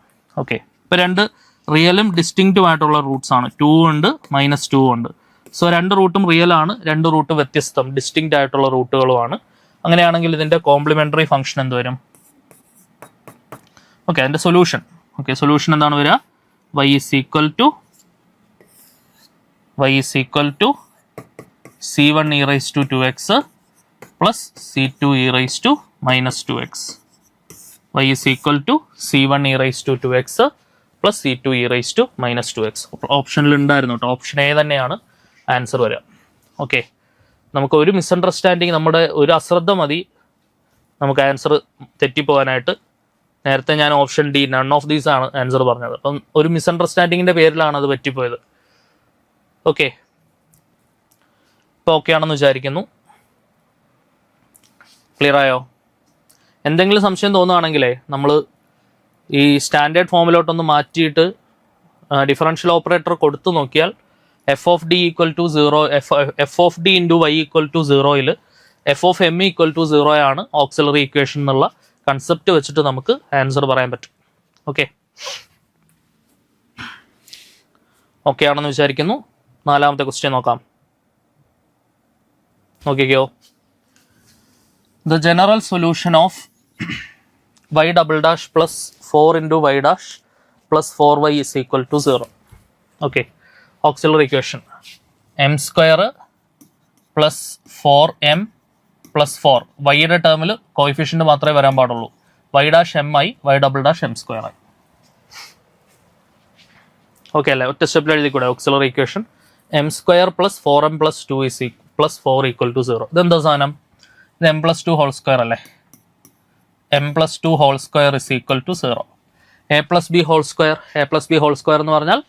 Okay, ഇപ്പോൾ രണ്ട് റിയലും ഡിസ്റ്റിങ്ക്റ്റും ആയിട്ടുള്ള റൂട്ട്സ് ആണ്. 2 ഉണ്ട്, മൈനസ് 2 ഉണ്ട്. സോ രണ്ട് റൂട്ടും റിയൽ ആണ്, രണ്ട് റൂട്ട് വ്യത്യസ്തം ഡിസ്റ്റിങ്ക്റ്റ് ആയിട്ടുള്ള റൂട്ടുകളുമാണ്. അങ്ങനെയാണെങ്കിൽ ഇതിൻ്റെ കോംപ്ലിമെൻ്ററി ഫംഗ്ഷൻ എന്ത് വരും? ഓക്കെ, അതിൻ്റെ സൊല്യൂഷൻ. ഓക്കെ, സൊല്യൂഷൻ എന്താണ് വരിക? y is equal to c1 e raised to 2x plus c2 e raised to minus 2x. y is equal to c1 e raised to 2x plus c2 e raised to minus 2x. ഓപ്ഷനിൽ ഉണ്ടായിരുന്നു കേട്ടോ. ഓപ്ഷൻ എ തന്നെയാണ് ആൻസർ വരിക. ഓക്കെ, നമുക്ക് ഒരു മിസ്അണ്ടർസ്റ്റാൻഡിങ്, നമ്മുടെ ഒരു അശ്രദ്ധ മതി നമുക്ക് ആൻസർ തെറ്റിപ്പോകാനായിട്ട്. നേരത്തെ ഞാൻ option D none of these ആണ് ആൻസർ പറഞ്ഞത്. അപ്പം ഒരു മിസ്അണ്ടർസ്റ്റാൻഡിങ്ങിൻ്റെ പേരിലാണ് അത് പറ്റിപ്പോയത്. ഓക്കെ, ഇപ്പോൾ ഓക്കെ ആണെന്ന് വിചാരിക്കുന്നു. ക്ലിയർ ആയോ? എന്തെങ്കിലും സംശയം തോന്നുകയാണെങ്കിലേ നമ്മൾ ഈ സ്റ്റാൻഡേർഡ് ഫോമിലോട്ടൊന്ന് മാറ്റിയിട്ട് ഡിഫറൻഷ്യൽ ഓപ്പറേറ്റർ കൊടുത്തു നോക്കിയാൽ F of D equal to 0, F of D into y equal to 0യിൽ F of M equal to 0 ആണ് ഓക്സിലറി ഇക്വേഷൻ എന്നുള്ള കൺസെപ്റ്റ് വെച്ചിട്ട് നമുക്ക് ആൻസർ പറയാൻ പറ്റും. ഓക്കെ, ഓക്കെ ആണെന്ന് വിചാരിക്കുന്നു. നാലാമത്തെ ക്വസ്റ്റ്യൻ നോക്കാം. നോക്കിക്കോ. The general solution of y double dash plus 4 into y dash plus 4y is equal to 0. Okay, auxiliary equation m square plus 4m plus 4. y യുടെ ടേമിൽ കോയിഫിഷ്യൻ്റ് മാത്രമേ വരാൻ പാടുള്ളൂ. y dash m ആയി, y double dash m square ആയി. ഓക്കെ അല്ലേ? ഒറ്റ സ്റ്റെപ്പിൽ എഴുതി കൂടെ. Auxiliary equation m square plus 4m plus 2 is plus 4 equal to 0. ഇതെന്താ സാധനം? ഇത് m plus 2 ഹോൾ സ്ക്വയർ അല്ലേ? m plus 2 whole square is equal to 0. a plus b whole square, a plus b whole square എന്ന് പറഞ്ഞാൽ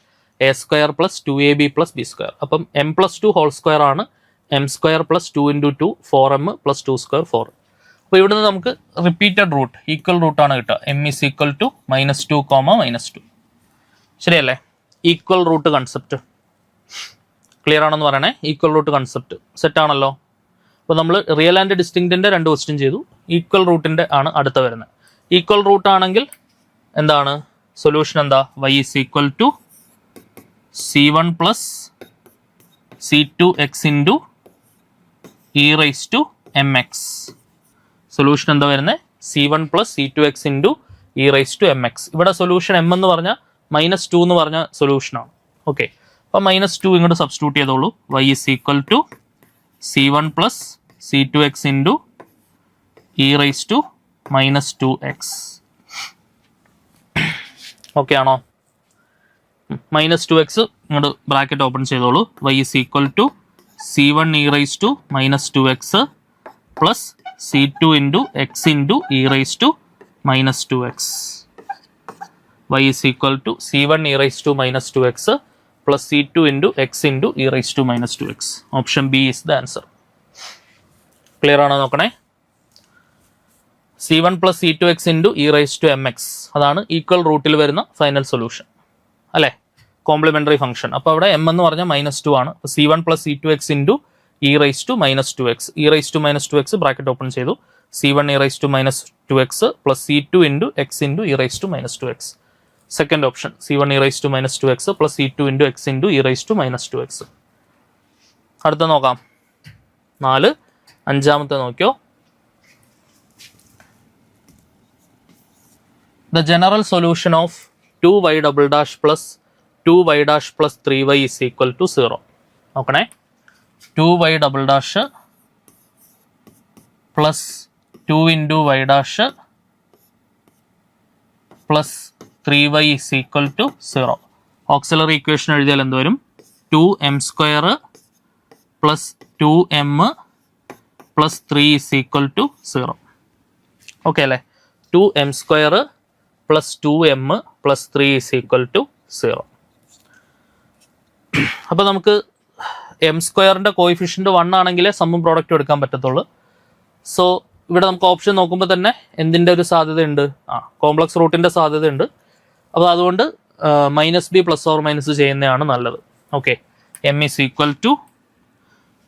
a square plus 2ab plus b square. അപ്പം m plus 2 ഹോൾ സ്ക്വയർ ആണ് m square plus 2 into 2 4m plus 2 square 4. അപ്പോൾ ഇവിടുന്ന് നമുക്ക് റിപ്പീറ്റഡ് റൂട്ട്, ഈക്വൽ റൂട്ടാണ് കിട്ടുക. m is equal to -2, -2. ശരിയല്ലേ? ഈക്വൽ റൂട്ട് കൺസെപ്റ്റ് ക്ലിയർ ആണെന്ന് പറയണേ. ഈക്വൽ റൂട്ട് കൺസെപ്റ്റ് സെറ്റ് ആണല്ലോ. അപ്പോൾ നമ്മൾ റിയൽ ആൻഡ് ഡിസ്റ്റിങ്ക്റ്റിൻ്റെ 2 ക്വസ്റ്റ്യൻ ചെയ്തു. ഈക്വൽ റൂട്ടിൻ്റെ ആണ് അടുത്ത വരുന്നത്. ഈക്വൽ റൂട്ട് ആണെങ്കിൽ എന്താണ് സൊല്യൂഷൻ? എന്താ? y is equal to c1 plus c2x into e raised to mx. Solution എന്താ വരുന്നത്? c1 plus c2x into e raised to mx. ഇവിടെ സൊല്യൂഷൻ m എന്ന് പറഞ്ഞാൽ -2 എന്ന് പറഞ്ഞ സൊല്യൂഷനാണ്. ഓക്കെ, അപ്പോൾ -2 ഇങ്ങോട്ട് സബ്സ്റ്റിറ്റ്യൂട്ട് ചെയ്തോളൂ. y is equal to c1 plus c2x into e raised to -2x. Okay ആണോ? -2x ഇങ്ങോട്ട് ബ്രാക്കറ്റ് ഓപ്പൺ ചെയ്തോളൂ. y is equal to c1 e raised to -2x plus c2 into x into e raised to -2x. y is equal to c1 e raised to -2x plus c2 into x into e raised to -2x. Option B is the answer. Clear ആണോ നോക്കണേ? c1 plus c2x into e raised to mx അതാണ് ഈക്വൽ റൂട്ടിൽ വരുന്ന ഫൈനൽ സൊല്യൂഷൻ അല്ലേ? Complimentary function. അപ്പോൾ അവിടെ m എന്ന് പറഞ്ഞാൽ -2 ആണ്. അപ്പോൾ c1 plus c2x into e raise to minus 2x. E raise to minus 2x bracket open ചെയ്തു. C1 E raise to minus 2x plus C2 into x into E raise to minus 2x. Second option C1 E raise to minus 2x plus C2 into x into E raise to minus 2x. അടുത്ത നോക്കാം 4. അഞ്ചാമത്തെ നോക്കിയോ. The general solution of 2y double dash plus 2y dash plus 3y is equal to 0. നോക്കണേ, 2y double dash plus 2 into y dash plus 3y is equal to 0. Auxiliary equation എഴുതിയാൽ എന്ത് വരും? 2m square plus 2m plus 3 is equal to 0. Okay അല്ലേ? 2m square plus 2m plus 3 is equal to 0. അപ്പോൾ നമുക്ക് എം സ്ക്വയറിൻ്റെ കോയിഫിഷ്യൻ്റ് 1 ആണെങ്കിലേ സമ്മും പ്രോഡക്റ്റും എടുക്കാൻ പറ്റത്തുള്ളൂ. സോ ഇവിടെ നമുക്ക് ഓപ്ഷൻ നോക്കുമ്പോൾ തന്നെ എന്തിൻ്റെ ഒരു സാധ്യതയുണ്ട്? കോംപ്ലക്സ് റൂട്ടിൻ്റെ സാധ്യതയുണ്ട്. അപ്പോൾ അതുകൊണ്ട് -b പ്ലസ് ഓർ മൈനസ് ചെയ്യുന്നതാണ് നല്ലത്. Okay, M is equal to,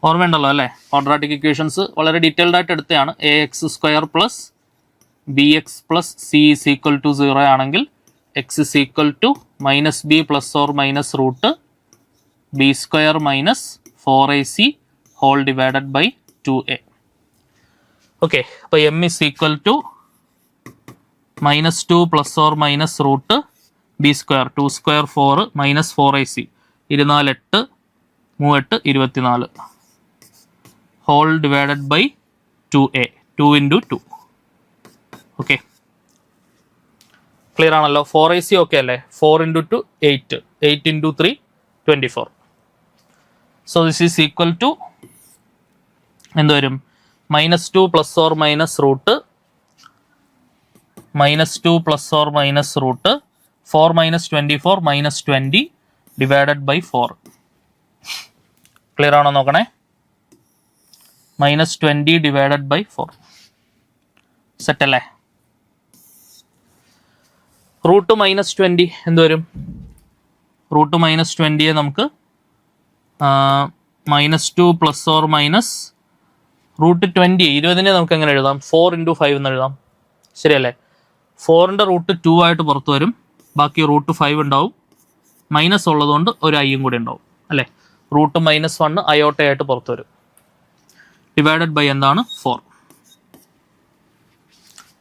ഓർമ്മയുണ്ടല്ലോ അല്ലേ? ക്വാഡ്രാറ്റിക് ഇക്വേഷൻസ് വളരെ ഡീറ്റെയിൽഡ് ആയിട്ട് എടുത്തതാണ്. ax square plus bx plus c is equal to 0 ആണെങ്കിൽ x is equal to -b plus or minus root b square minus 4ac whole divided by 2a. Okay, അപ്പോൾ M is equal to -2 plus or minus root B square 2 square 4 minus 4ac 24 8 3 24 whole divided by 2a 2 into 2. Okay, clear ആണല്ലോ? 4ac ഓക്കെ അല്ലേ? 4 into 2 8 8 into 3 24. So this is equal to എന്ത് വരും? -2 plus or minus root -2 plus or minus root 4 minus 24 minus 20 divided by 4. Clear ആണോ നോക്കണേ? -20 ഡിവൈഡഡ് ബൈ 4. സെറ്റ് അല്ലേ? റൂട്ട് -20 എന്ത് വരും? റൂട്ട് -20യെ നമുക്ക് -2 പ്ലസ് ഓർ മൈനസ് റൂട്ട് 20 നമുക്ക് എങ്ങനെ എഴുതാം? 4 ഇൻറ്റു 5 എന്ന് എഴുതാം. ശരിയല്ലേ? 4ൻ്റെ റൂട്ട് 2 ആയിട്ട് പുറത്ത് വരും. ബാക്കി റൂട്ട് 5 ഉണ്ടാവും. മൈനസ് ഉള്ളതുകൊണ്ട് ഒരു ഐയും കൂടി ഉണ്ടാവും അല്ലേ? റൂട്ട് -1 അയോട്ടയായിട്ട് പുറത്ത് വരും. ഡിവൈഡഡ് ബൈ എന്താണ്? 4.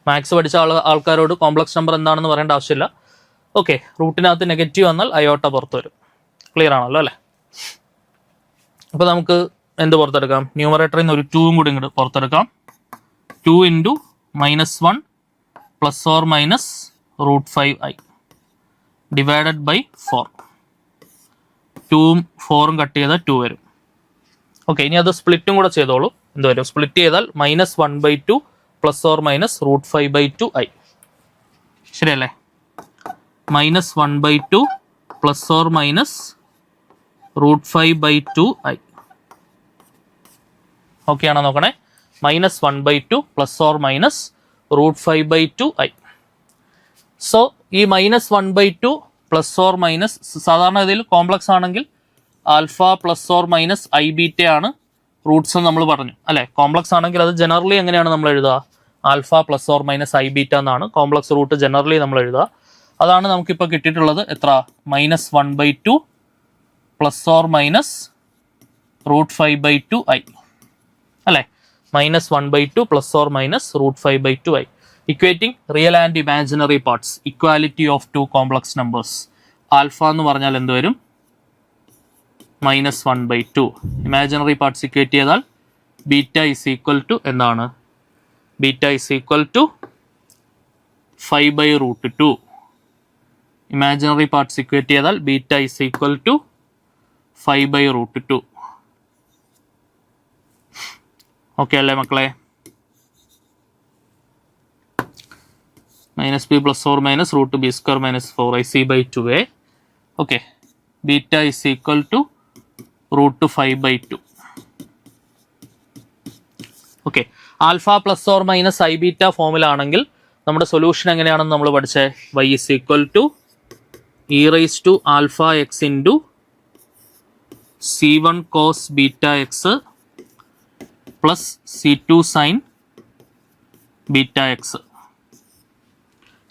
മാത്സ് പഠിച്ച ആൾക്കാരോട് കോംപ്ലക്സ് നമ്പർ എന്താണെന്ന് പറയേണ്ട ആവശ്യമില്ല. ഓക്കെ, റൂട്ടിനകത്ത് നെഗറ്റീവ് വന്നാൽ അയോട്ട പുറത്ത് വരും. ക്ലിയർ ആണല്ലോ അല്ലേ? അപ്പോൾ നമുക്ക് എന്ത് പുറത്തെടുക്കാം? ന്യൂമറേറ്ററിൽ നിന്ന് ഒരു 2 കൂടി ഇങ്ങോട്ട് പുറത്തെടുക്കാം. 2 into -1 plus or minus root 5i divided by 4. 2ഉം 4ഉം കട്ട് ചെയ്താൽ 2 വരും. ഓക്കെ, ഇനി അത് സ്പ്ലിറ്റും കൂടെ ചെയ്തോളൂ. എന്ത് വരും? സ്പ്ലിറ്റ് ചെയ്താൽ -1/2 plus or minus root 5/2i. ശരിയല്ലേ? -1/2 plus or minus root 5/2i. Okay ആണോ നോക്കണേ? -1/2 plus or minus root 5/2i. So ഈ -1/2 പ്ലസ് ഓർ മൈനസ്, സാധാരണ ഇതിൽ കോംപ്ലക്സ് ആണെങ്കിൽ alpha plus or minus i beta ആണ് റൂട്ട്സ് നമ്മൾ പറഞ്ഞു അല്ലേ? കോംപ്ലക്സ് ആണെങ്കിൽ അത് ജനറലി എങ്ങനെയാണ് നമ്മൾ എഴുതുക? Alpha plus or minus i beta എന്നാണ് കോംപ്ലക്സ് റൂട്ട് ജനറലി നമ്മൾ എഴുതുക. അതാണ് നമുക്കിപ്പോൾ കിട്ടിയിട്ടുള്ളത്. എത്ര? -1/2 plus or minus root 5/2i അല്ലേ? -1/2 plus or minus root 5/2i. Equating real and imaginary parts, equality of 2 complex numbers. Alpha എന്ന് പറഞ്ഞാൽ എന്ത് വരും? -1/2. ഇമാജിനറി പാർട്സ് ഇക്വേറ്റ് ചെയ്താൽ ബീറ്റ ഇസ് ഈക്വൽ ടു എന്താണ്? Beta is equal to 5/√2. Imaginary parts equate ചെയ്താൽ beta is equal to 5/√2. Okay അല്ലേ മക്കളെ? -b plus or minus root B square minus 4ac/2a. Okay, beta is equal to root 5/2. Okay, alpha plus or minus i beta ഫോമിലാണെങ്കിൽ നമ്മുടെ സൊല്യൂഷൻ എങ്ങനെയാണെന്ന് നമ്മൾ പഠിച്ചത്? y is equal to e raise to alpha x into c1 cos beta x plus C2 sine beta x.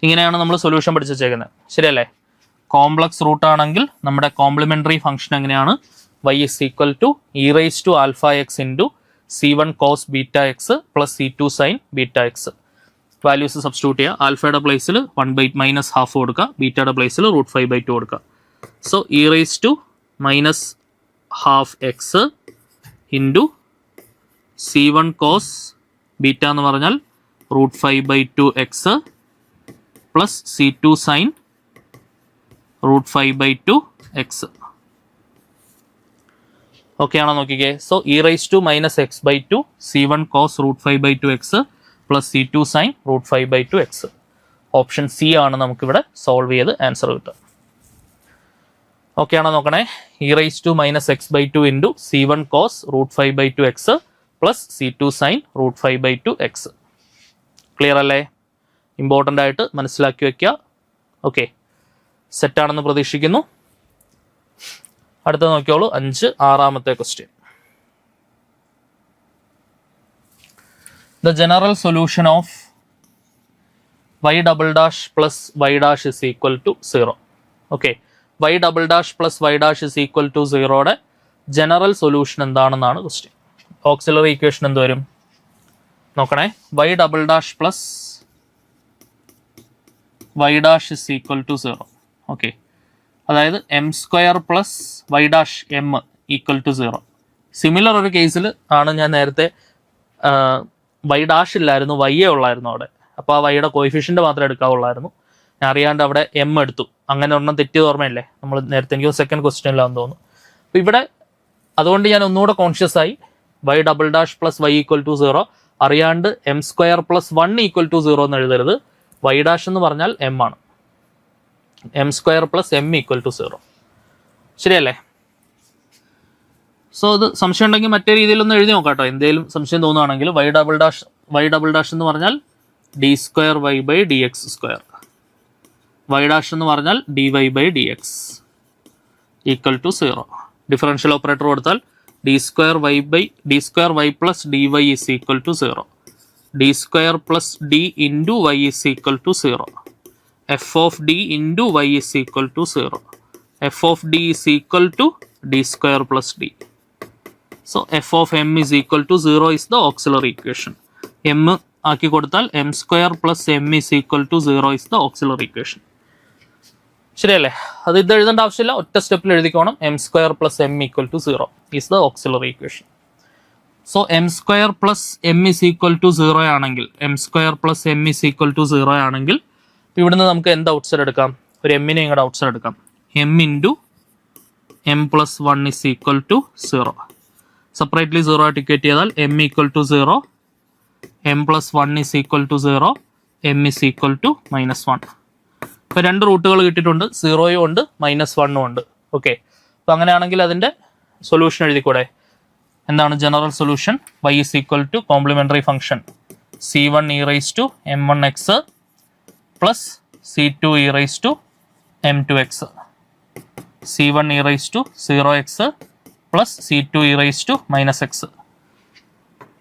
ഇങ്ങനെയാണ് നമ്മൾ സൊല്യൂഷൻ പഠിച്ചു വെച്ചേക്കുന്നത്, ശരിയല്ലേ? കോംപ്ലക്സ് റൂട്ട് ആണെങ്കിൽ നമ്മുടെ കോംപ്ലിമെന്ററി ഫംഗ്ഷൻ എങ്ങനെയാണ്? y is equal to e raised to alpha x into c1 cos beta x plus c2 sin beta x. Values substitute ചെയ്യുക. ആൽഫയുടെ പ്ലേസിൽ 1/-12 കൊടുക്കുക, ബീറ്റയുടെ പ്ലേസിൽ √5/2 കൊടുക്കുക. So e raised to -12 x into c1 cos beta എന്ന് പറഞ്ഞാൽ √5/2 x plus c2 sine √5/2 x. Okay ആണോ നോക്കിക്കേ. So e raised to -x/2 c1 cos √5/2 x plus c2 sine √5/2 x. Option C ആണ് നമുക്കിവിടെ സോൾവ് ചെയ്ത് ആൻസർ കിട്ടുക. ഓക്കെ ആണോ നോക്കണേ. e raised to -x/2 into c1 cos √5/2 x plus c2 sine √5/2 x. Clear അല്ലേ? ഇമ്പോർട്ടൻ്റ് ആയിട്ട് മനസ്സിലാക്കി വയ്ക്കുക. ഓക്കെ, സെറ്റാണെന്ന് പ്രതീക്ഷിക്കുന്നു. അടുത്ത നോക്കിയോളൂ, 6ാമത്തെ question. The general solution of y double dash plus y dash is equal to 0. Okay, y double dash plus y dash is equal to 0യുടെ ജനറൽ സൊല്യൂഷൻ എന്താണെന്നാണ് ക്വസ്റ്റ്യൻ. ഓക്സിലറി ഇക്വേഷൻ എന്ത് വരും നോക്കണേ. y double dash plus y dash is equal to 0. Okay, അതായത് m² plus y dash m equal to 0. Similar ഒരു കേസിൽ ആണ് ഞാൻ നേരത്തെ y ഡാഷ് ഇല്ലായിരുന്നു, y ഉള്ളായിരുന്നു അവിടെ. അപ്പോൾ ആ വൈയുടെ കോയിഫിഷ്യൻ്റ് മാത്രമേ എടുക്കാവുള്ളായിരുന്നു. ഞാൻ അറിയാണ്ട് അവിടെ m എടുത്തു. അങ്ങനെ ഒരെണ്ണം തെറ്റിയത് ഓർമ്മയില്ലേ? നമ്മൾ നേരത്തെ എനിക്ക് സെക്കൻഡ് ക്വസ്റ്റ്യനിലാണെന്ന് തോന്നുന്നു. അപ്പോൾ ഇവിടെ അതുകൊണ്ട് ഞാൻ ഒന്നുകൂടെ കോൺഷ്യസ് ആയി y double dash plus y equal to 0 അറിയാണ്ട് m² പ്ലസ് 1 ഈക്വൽ ടു 0 എന്ന് എഴുതരുത്. y ഡാഷ് എന്ന് പറഞ്ഞാൽ m ആണ്. m² plus m equal to 0. ശരിയല്ലേ? സോ ഇത് സംശയം ഉണ്ടെങ്കിൽ മറ്റേ രീതിയിലൊന്ന് എഴുതി നോക്കാം കേട്ടോ. എന്തെങ്കിലും സംശയം തോന്നുകയാണെങ്കിൽ y ഡബിൾ ഡാഷ് എന്ന് പറഞ്ഞാൽ d²y/dx². y ഡാഷ് എന്ന് പറഞ്ഞാൽ dy/dx equal to 0. Differential operator കൊടുത്താൽ d²y plus dy is equal to 0. d² plus d into y is equal to 0. f of d into y is equal to 0. f of d is equal to d² plus d. So f of m is equal to 0 is the auxiliary equation. m ആക്കി കൊടുത്താൽ m² plus m is equal to 0 is the auxiliary equation. ശരിയല്ലേ? അത് ഇത് എഴുതേണ്ട ആവശ്യമില്ല, ഒറ്റ സ്റ്റെപ്പിൽ എഴുതിക്കോണം. m² plus m equal to 0 is the auxiliary equation. So m² plus m is equal to 0 ആണെങ്കിൽ m² plus m is equal to 0 ആണെങ്കിൽ ഇവിടുന്ന് നമുക്ക് എന്ത് ഔട്ട്സൈഡ് എടുക്കാം? ഒരു എമ്മിനെ ഇങ്ങോട്ട് ഔട്ട്സൈഡ് എടുക്കാം. m into m plus 1 is equal to 0. Separately 0 ആയിട്ട് ഇക്വേറ്റ് ചെയ്താൽ m equal to 0, m plus 1 is equal to 0, m is equal to -1. ഇപ്പോൾ രണ്ട് റൂട്ടുകൾ കിട്ടിയിട്ടുണ്ട്, 0യും ഉണ്ട് -1ഉം ഉണ്ട്. ഓക്കെ, അപ്പോൾ അങ്ങനെയാണെങ്കിൽ അതിൻ്റെ സൊല്യൂഷൻ എഴുതിക്കൂടെ? എന്താണ് general solution? y is equal to complementary function c1 e raised to m1x plus c2 e raised to m2x. c1 e raised to 0x plus c2 e raised to -x.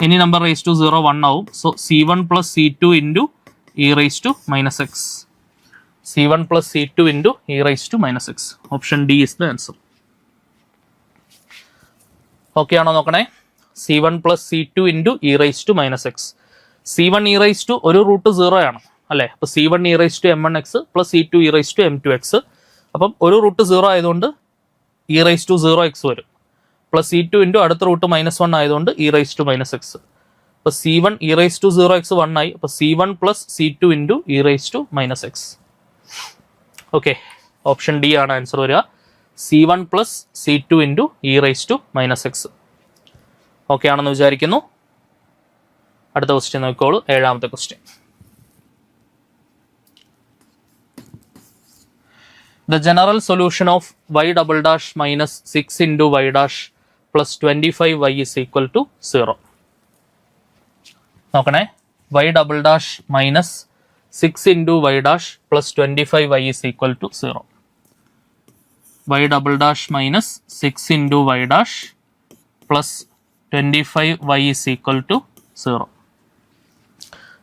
Any number raised to 0 1 ആവും. So c1 plus c2 into e raised to -x. c1 plus c2 into e raised to -x. Option D is the answer. Okay ആണോ നോക്കണേ. c1 plus c2 into e raised to -x. c1 e raised to ഒരു റൂട്ട് 0 ആണ് അല്ലേ? അപ്പോൾ c1 e raised to m1x plus c2 e raised to m2x. അപ്പം ഒരു റൂട്ട് 0 ആയതുകൊണ്ട് e raised to 0x വരും. പ്ലസ് c2 ഇൻറ്റു അടുത്ത റൂട്ട് -1 ആയതുകൊണ്ട് e raised to -x. അപ്പോൾ c1 e raised to 0x 1 ആയി. അപ്പോൾ c1 plus c2 into e raised to -x. Okay, option D ആണ് ആൻസർ വരിക. c1 plus c2 into e raised to -x. Okay ആണെന്ന് വിചാരിക്കുന്നു. അടുത്ത ക്വസ്റ്റ്യൻ നോക്കിക്കോളൂ, 7ാമത്തെ question. The general solution of y double dash minus 6 into y dash plus 25y is equal to 0. നോക്കണേ, y double dash minus 6 into y dash plus 25y is equal to 0. y double dash minus 6 into y dash plus 25y is equal to 0.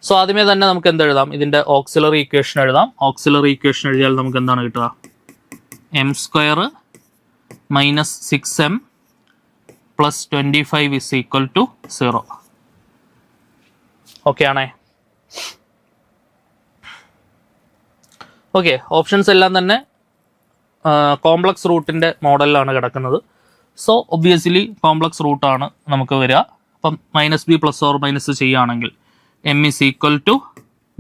So ആദ്യമേ തന്നെ നമുക്ക് എന്ത് എഴുതാം? ഇതിൻ്റെ ഓക്സിലറി ഇക്വേഷൻ എഴുതാം. ഓക്സിലറി ഇക്വേഷൻ എഴുതിയാൽ നമുക്ക് എന്താണ് കിട്ടുക? M square minus 6m plus 25 is equal to 0. Okay ആണേ? ഓക്കെ, ഓപ്ഷൻസ് എല്ലാം തന്നെ കോംപ്ലക്സ് റൂട്ടിൻ്റെ മോഡലിലാണ് കിടക്കുന്നത്. സോ ഒബ്വിയസ്ലി കോംപ്ലക്സ് റൂട്ടാണ് നമുക്ക് വരിക. അപ്പം -b പ്ലസ് ഓർ മൈനസ് ചെയ്യുകയാണെങ്കിൽ m is equal to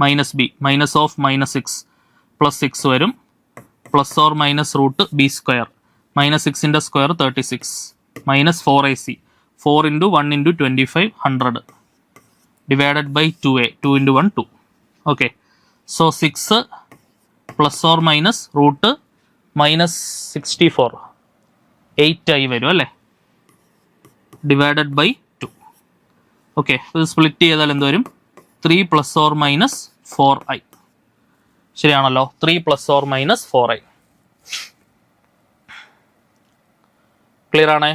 -b, minus of -6 plus 6 വരും, plus or minus root b square, -6ൻ്റെ square 36, minus 4ac, 4 × 1 × 25 100 divided by 2a, 2 × 1 2. Okay, so 6 plus or minus root -64 8 ആയി വരും അല്ലേ, ഡിവൈഡഡ് ബൈ 2. ഓക്കെ, ഇത് സ്പ്ലിറ്റ് ചെയ്താൽ എന്ത് വരും? 3 പ്ലസ് ഓർ മൈനസ് 4i. ശരിയാണല്ലോ, 3 plus or minus 4i. Clear ആണേ?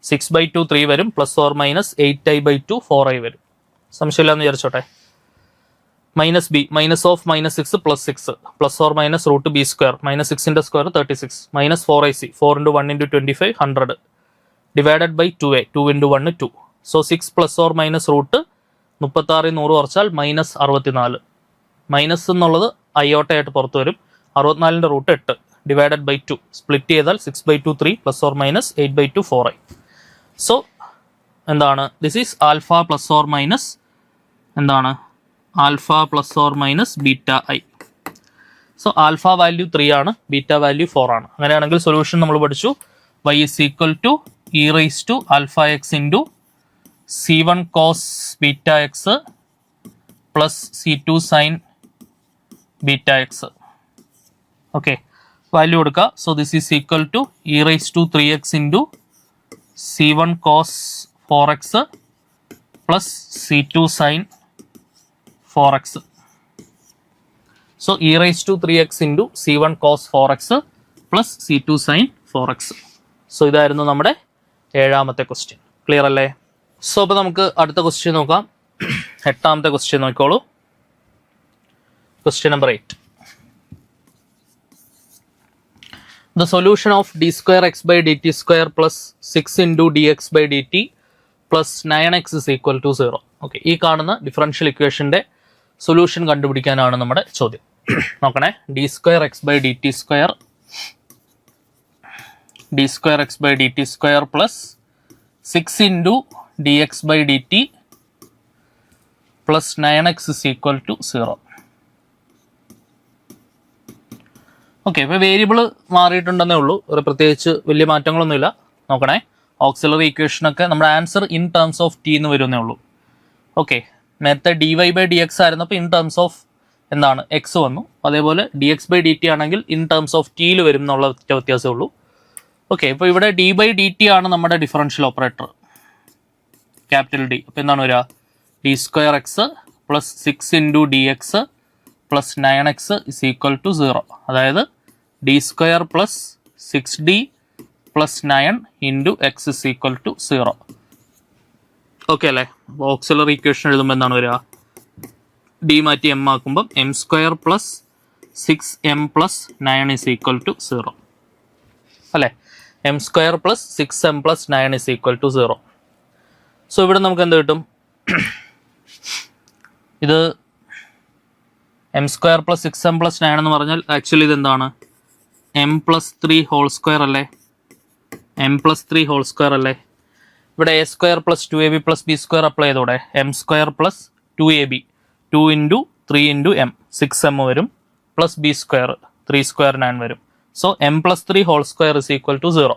6/2 3 വരും, plus or minus 8i/2 4i വരും. സംശയമില്ലാന്ന് വിചാരിച്ചോട്ടെ. -b, minus of -6 plus 6 plus or minus root b square, -6ൻ്റെ square 36, minus 4ac, 4 × 1 × 25 100 divided by 2a, 2 × 1 2. So 6 plus or minus root 36 100 കുറച്ചാൽ -64. മൈനസ് എന്നുള്ളത് അയോട്ടയായിട്ട് പുറത്ത് വരും. 64ൻ്റെ റൂട്ട് 8 ഡിവൈഡഡ് ബൈ 2. സ്പ്ലിറ്റ് ചെയ്താൽ 6/2 3 plus or minus 8/2 4i. So എന്താണ്? This is alpha plus or minus എന്താണ്? Alpha plus or minus beta I. So alpha value 3 ആണ്, ബീറ്റ വാല്യൂ 4 ആണ്. അങ്ങനെയാണെങ്കിൽ സൊല്യൂഷൻ നമ്മൾ പഠിച്ചു. y is equal to e raised to alpha x into c1 cos beta x plus c2 sin beta x. Okay, value കൊടുക്കുക. So this is equal to e raised to 3x into c1 cos 4x plus c2 sin 4x. So e raised to 3x into c1 cos 4x plus c2 sin 4x. So ഇതായിരുന്നു നമ്മുടെ 7ാമത്തെ ക്വസ്റ്റ്യൻ. ക്ലിയർ അല്ലേ? സോ അപ്പോൾ നമുക്ക് അടുത്ത ക്വസ്റ്റ്യൻ നോക്കാം. 8ാമത്തെ ക്വസ്റ്റ്യൻ നോക്കിക്കോളൂ. Question number 8. The solution of d square x by dt square plus 6 into dx by dt plus 9x is equal to 0. Okay, ഈ കാണുന്ന ഡിഫറൻഷ്യൽ ഇക്വേഷൻ്റെ സൊല്യൂഷൻ കണ്ടുപിടിക്കാനാണ് നമ്മുടെ ചോദ്യം. നോക്കണേ, d square x by dt square x by dt square plus 6 into dx by dt plus 9x is equal to 0. Okay, ഇപ്പോൾ വേരിയബിൾ മാറിയിട്ടുണ്ടെന്നേ ഉള്ളൂ, ഒരു പ്രത്യേകിച്ച് വലിയ മാറ്റങ്ങളൊന്നുമില്ല. നോക്കണേ, ഓക്സിലറി ഇക്വേഷനൊക്കെ നമ്മുടെ answer in terms of T എന്ന് വരുന്നേ ഉള്ളൂ. ഓക്കെ, നേരത്തെ dy/dx ആയിരുന്നപ്പോൾ ഇൻ ടേംസ് ഓഫ് എന്താണ് എക്സ് വന്നു. അതേപോലെ dx/dt ആണെങ്കിൽ ഇൻ ടേംസ് ഓഫ് ടിയിൽ വരും എന്നുള്ള വ്യത്യാസമേ ഉള്ളൂ. ഓക്കെ, ഇപ്പോൾ ഇവിടെ d/dt ആണ് നമ്മുടെ ഡിഫറൻഷ്യൽ ഓപ്പറേറ്റർ, ക്യാപിറ്റൽ ഡി. അപ്പോൾ എന്താണ് വരിക? d square x plus 6 into dx plus 9x is equal to 0. അതായത് d square plus 6d plus 9 into x is equal to 0. Okay അല്ലേ? അപ്പോൾ ഓക്സിലറി ഇക്വേഷൻ എഴുതുമ്പോൾ എന്താണ് വരിക? d മാറ്റി m ആക്കുമ്പം m square plus 6m plus 9 is equal to 0 അല്ലേ? m square plus 6m plus 9 is equal to 0. So ഇവിടെ നമുക്ക് എന്ത് കിട്ടും? ഇത് M square plus 6m plus 9 എന്ന് പറഞ്ഞാൽ ആക്ച്വലി ഇതെന്താണ്? m പ്ലസ് 3 ഹോൾ സ്ക്വയർ അല്ലേ? m പ്ലസ് 3 ഹോൾ സ്ക്വയർ അല്ലേ? ഇവിടെ a square plus 2ab plus b square apply ചെയ്തോടെ m square plus 2ab 2 into 3 into m 6m വരും, പ്ലസ് ബി സ്ക്വയർ 3 സ്ക്വയർ 9 വരും. So m plus 3 whole square is equal to 0.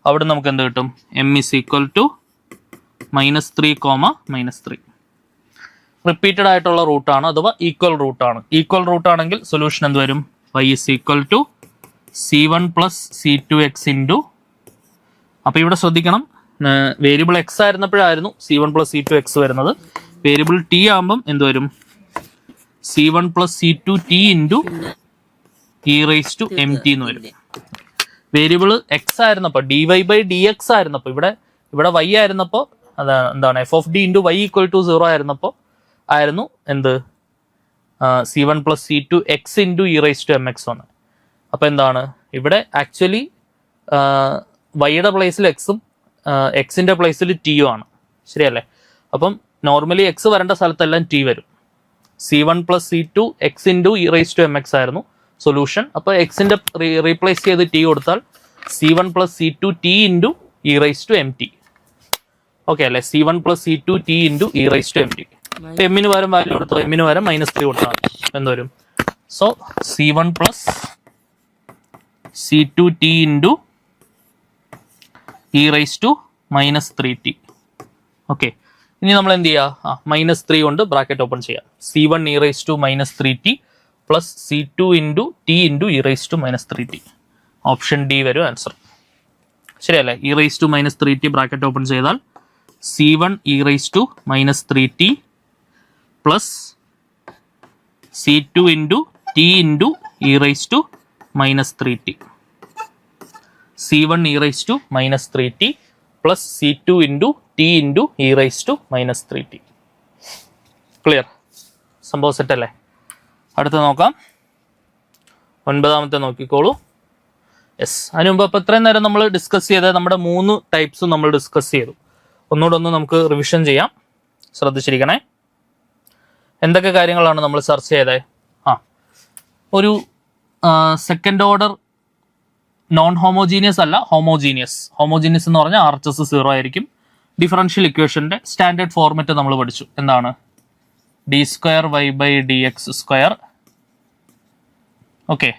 അവിടെ നമുക്ക് എന്ത് കിട്ടും? m is equal to -3, -3. Repeated ആയിട്ടുള്ള റൂട്ടാണ് അഥവാ ഈക്വൽ റൂട്ടാണ്. ഈക്വൽ റൂട്ടാണെങ്കിൽ സൊല്യൂഷൻ എന്ത് വരും? y is equal to c1 plus c2x into, അപ്പോൾ ഇവിടെ ശ്രദ്ധിക്കണം, variable X ആയിരുന്നപ്പോഴായിരുന്നു c1 plus c2x വരുന്നത്. വേരിയബിൾ ടി ആകുമ്പം എന്ത് വരും? c1 plus c2t into e raise to mt എന്ന് വരും. വേരിയബിൾ എക്സ് ആയിരുന്നപ്പോൾ dy/dx ആയിരുന്നപ്പോൾ ഇവിടെ ഇവിടെ y ആയിരുന്നപ്പോൾ എന്താണ് f of D into y equal to 0 ആയിരുന്നപ്പോൾ ആയിരുന്നു എന്ത് C1 plus C2 x into E raise to m x 1. അപ്പോൾ എന്താണ് ഇവിടെ ആക്ച്വലി വൈയുടെ പ്ലേസിൽ എക്സും എക്സിൻ്റെ പ്ലേസിൽ ടിയും ആണ്, ശരിയല്ലേ? അപ്പം നോർമലി എക്സ് വരേണ്ട സ്ഥലത്തെല്ലാം ടി വരും. C1 plus C2 x into E raise to m x ആയിരുന്നു സൊല്യൂഷൻ. അപ്പോൾ എക്സിൻ്റെ റീപ്ലേസ് ചെയ്ത് ടി കൊടുത്താൽ C1 plus C2 t into E raise to m t. Okay അല്ലേ? C1 plus C2 t into E raise to m t. എമ്മിന് പകരം വാല്യൂ കൊടുത്തോ, എമ്മിന് പകരം -3 കൊടുത്താൽ എന്തുവരും? So C1 plus C2 t into E raise to -3t. Okay, ഇനി നമ്മൾ എന്ത് ചെയ്യുക? -3 കൊണ്ട് ബ്രാക്കറ്റ് ഓപ്പൺ ചെയ്യാം. C1 E raise to -3t plus C2 into t into E raise to -3t. Option D വരും ആൻസർ, ശരിയല്ലേ? E raise to -3t bracket open ചെയ്താൽ C1 E raise to -3t plus C2 into t into E raise to -3t. C1 E raise to -3t plus C2 into t into E raise to -3t. Clear? സംഭവം സെറ്റ് അല്ലേ? അടുത്ത് നോക്കാം, 9ാമത്തെ നോക്കിക്കോളൂ. യെസ്, അതിന് മുമ്പ് അപ്പോൾ ഇത്രയും നേരം നമ്മൾ ഡിസ്കസ് ചെയ്ത നമ്മുടെ 3 ടൈപ്സും നമ്മൾ ഡിസ്കസ് ചെയ്തു. ഒന്നുകൂടെ ഒന്ന് നമുക്ക് റിവിഷൻ ചെയ്യാം, ശ്രദ്ധിച്ചിരിക്കണേ. എന്തൊക്കെ കാര്യങ്ങളാണ് നമ്മൾ ചർച്ച ചെയ്തത്? ഒരു സെക്കൻഡ് ഓർഡർ നോൺ ഹോമോജീനിയസ് അല്ല, ഹോമോജീനിയസ്. ഹോമോജീനിയസ് എന്ന് പറഞ്ഞാൽ RHS 0 ആയിരിക്കും. ഡിഫറൻഷ്യൽ ഇക്വേഷൻ്റെ സ്റ്റാൻഡേർഡ് ഫോർമാറ്റ് നമ്മൾ പഠിച്ചു. എന്താണ്? d²y/dx². Okay,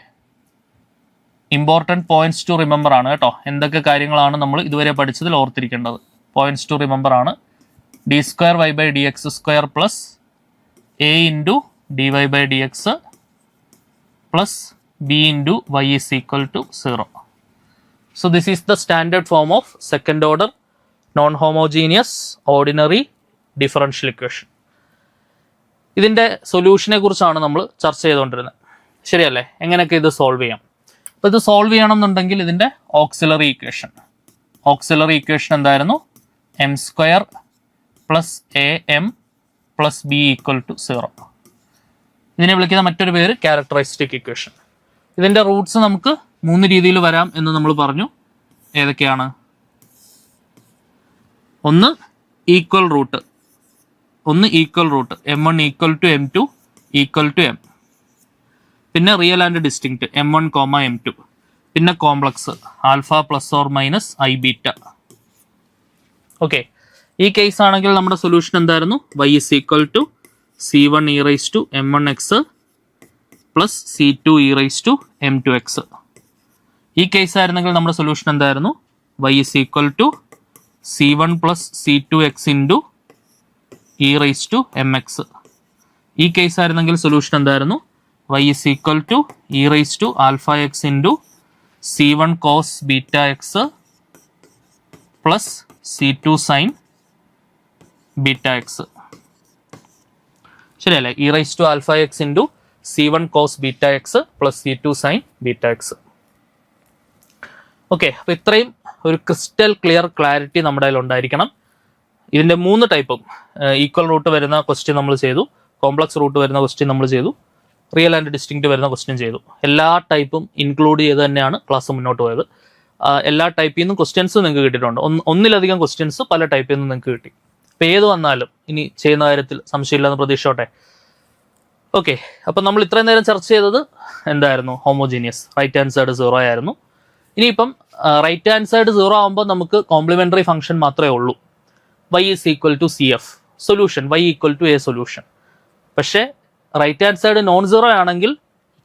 important points to remember ആണ് കേട്ടോ. എന്തൊക്കെ കാര്യങ്ങളാണ് നമ്മൾ ഇതുവരെ പഠിച്ചതിൽ ഓർത്തിരിക്കേണ്ടത്? പോയിന്റ്സ് ടു റിമെമ്പർ ആണ്. d²y/dx² plus a into dy/dx plus b into y is equal to 0. So this is the standard form of second order non homogeneous ordinary differential equation. ഇതിൻ്റെ സൊല്യൂഷനെ കുറിച്ചാണ് നമ്മൾ ചർച്ച ചെയ്തുകൊണ്ടിരുന്നത്, ശരിയല്ലേ? എങ്ങനെയൊക്കെ ഇത് സോൾവ് ചെയ്യാം? അപ്പോൾ ഇത് സോൾവ് ചെയ്യണമെന്നുണ്ടെങ്കിൽ ഇതിൻ്റെ ഓക്സിലറി ഇക്വേഷൻ എന്തായിരുന്നു? m² plus am plus b equal to 0. ഇതിനെ വിളിക്കുന്ന മറ്റൊരു പേര് ക്യാരക്ടറിസ്റ്റിക് ഇക്വേഷൻ. ഇതിൻ്റെ റൂട്ട്സ് നമുക്ക് 3 രീതിയിൽ വരാം എന്ന് നമ്മൾ പറഞ്ഞു. ഏതൊക്കെയാണ്? ഒന്ന് equal root, m1 equal to m2 equal to m. പിന്നെ real and distinct m1, m2. പിന്നെ complex alpha plus or minus i beta. Okay, ഈ കേസ് ആണെങ്കിൽ നമ്മുടെ സൊല്യൂഷൻ എന്തായിരുന്നു? y is equal to C1 E raise to m1x plus C2 e raise to m2x. ഈ കേസ് ആയിരുന്നെങ്കിൽ നമ്മുടെ സൊല്യൂഷൻ എന്തായിരുന്നു? y is equal to C1 plus C2x into E raise to mx. ഈ കേസ് ആയിരുന്നെങ്കിൽ സൊല്യൂഷൻ എന്തായിരുന്നു? y is equal to e raise to alpha x into C1 cos beta x plus C2 sine beta x. ശരിയല്ലേ? E raise to alpha x into C1 cos beta x plus C2 sine beta x. Okay, അപ്പോൾ ഇത്രയും ഒരു ക്രിസ്റ്റൽ ക്ലിയർ ക്ലാരിറ്റി നമ്മുടെ കയ്യിൽ ഉണ്ടായിരിക്കണം. ഇതിൻ്റെ 3 ടൈപ്പും ഈക്വൽ റൂട്ട് വരുന്ന ക്വസ്റ്റ്യൻ നമ്മൾ ചെയ്തു, കോംപ്ലക്സ് റൂട്ട് വരുന്ന ക്വസ്റ്റ്യൻ നമ്മൾ ചെയ്തു, റിയൽ ആൻഡ് ഡിസ്റ്റിങ്ക്റ്റ് വരുന്ന ക്വസ്റ്റ്യൻ ചെയ്തു. എല്ലാ ടൈപ്പും ഇൻക്ലൂഡ് ചെയ്ത് തന്നെയാണ് ക്ലാസ് മുന്നോട്ട് പോയത്. എല്ലാ ടൈപ്പിൽ നിന്നും ക്വസ്റ്റ്യൻസ് നിങ്ങൾക്ക് കിട്ടിയിട്ടുണ്ട്. ഒന്നിലധികം ക്വസ്റ്റ്യൻസ് പല ടൈപ്പിൽ നിന്നും നിങ്ങൾക്ക് കിട്ടി. അപ്പോൾ ഏത് വന്നാലും ഇനി ചെയ്യുന്ന കാര്യത്തിൽ സംശയമില്ലെന്ന് പ്രതീക്ഷയോട്ടെ. ഓക്കെ, അപ്പോൾ നമ്മൾ ഇത്രയും നേരം ചർച്ച ചെയ്തത് എന്തായിരുന്നു? ഹോമോജീനിയസ്, റൈറ്റ് ഹാൻഡ് സൈഡ് 0 ആയിരുന്നു. ഇനിയിപ്പം റൈറ്റ് ഹാൻഡ് സൈഡ് 0 ആകുമ്പോൾ നമുക്ക് കോംപ്ലിമെൻ്ററി ഫംഗ്ഷൻ മാത്രമേ ഉള്ളൂ. y is equal to CF solution, y equal to a solution. പക്ഷേ റൈറ്റ് ഹാൻഡ് സൈഡ് നോൺ 0 ആണെങ്കിൽ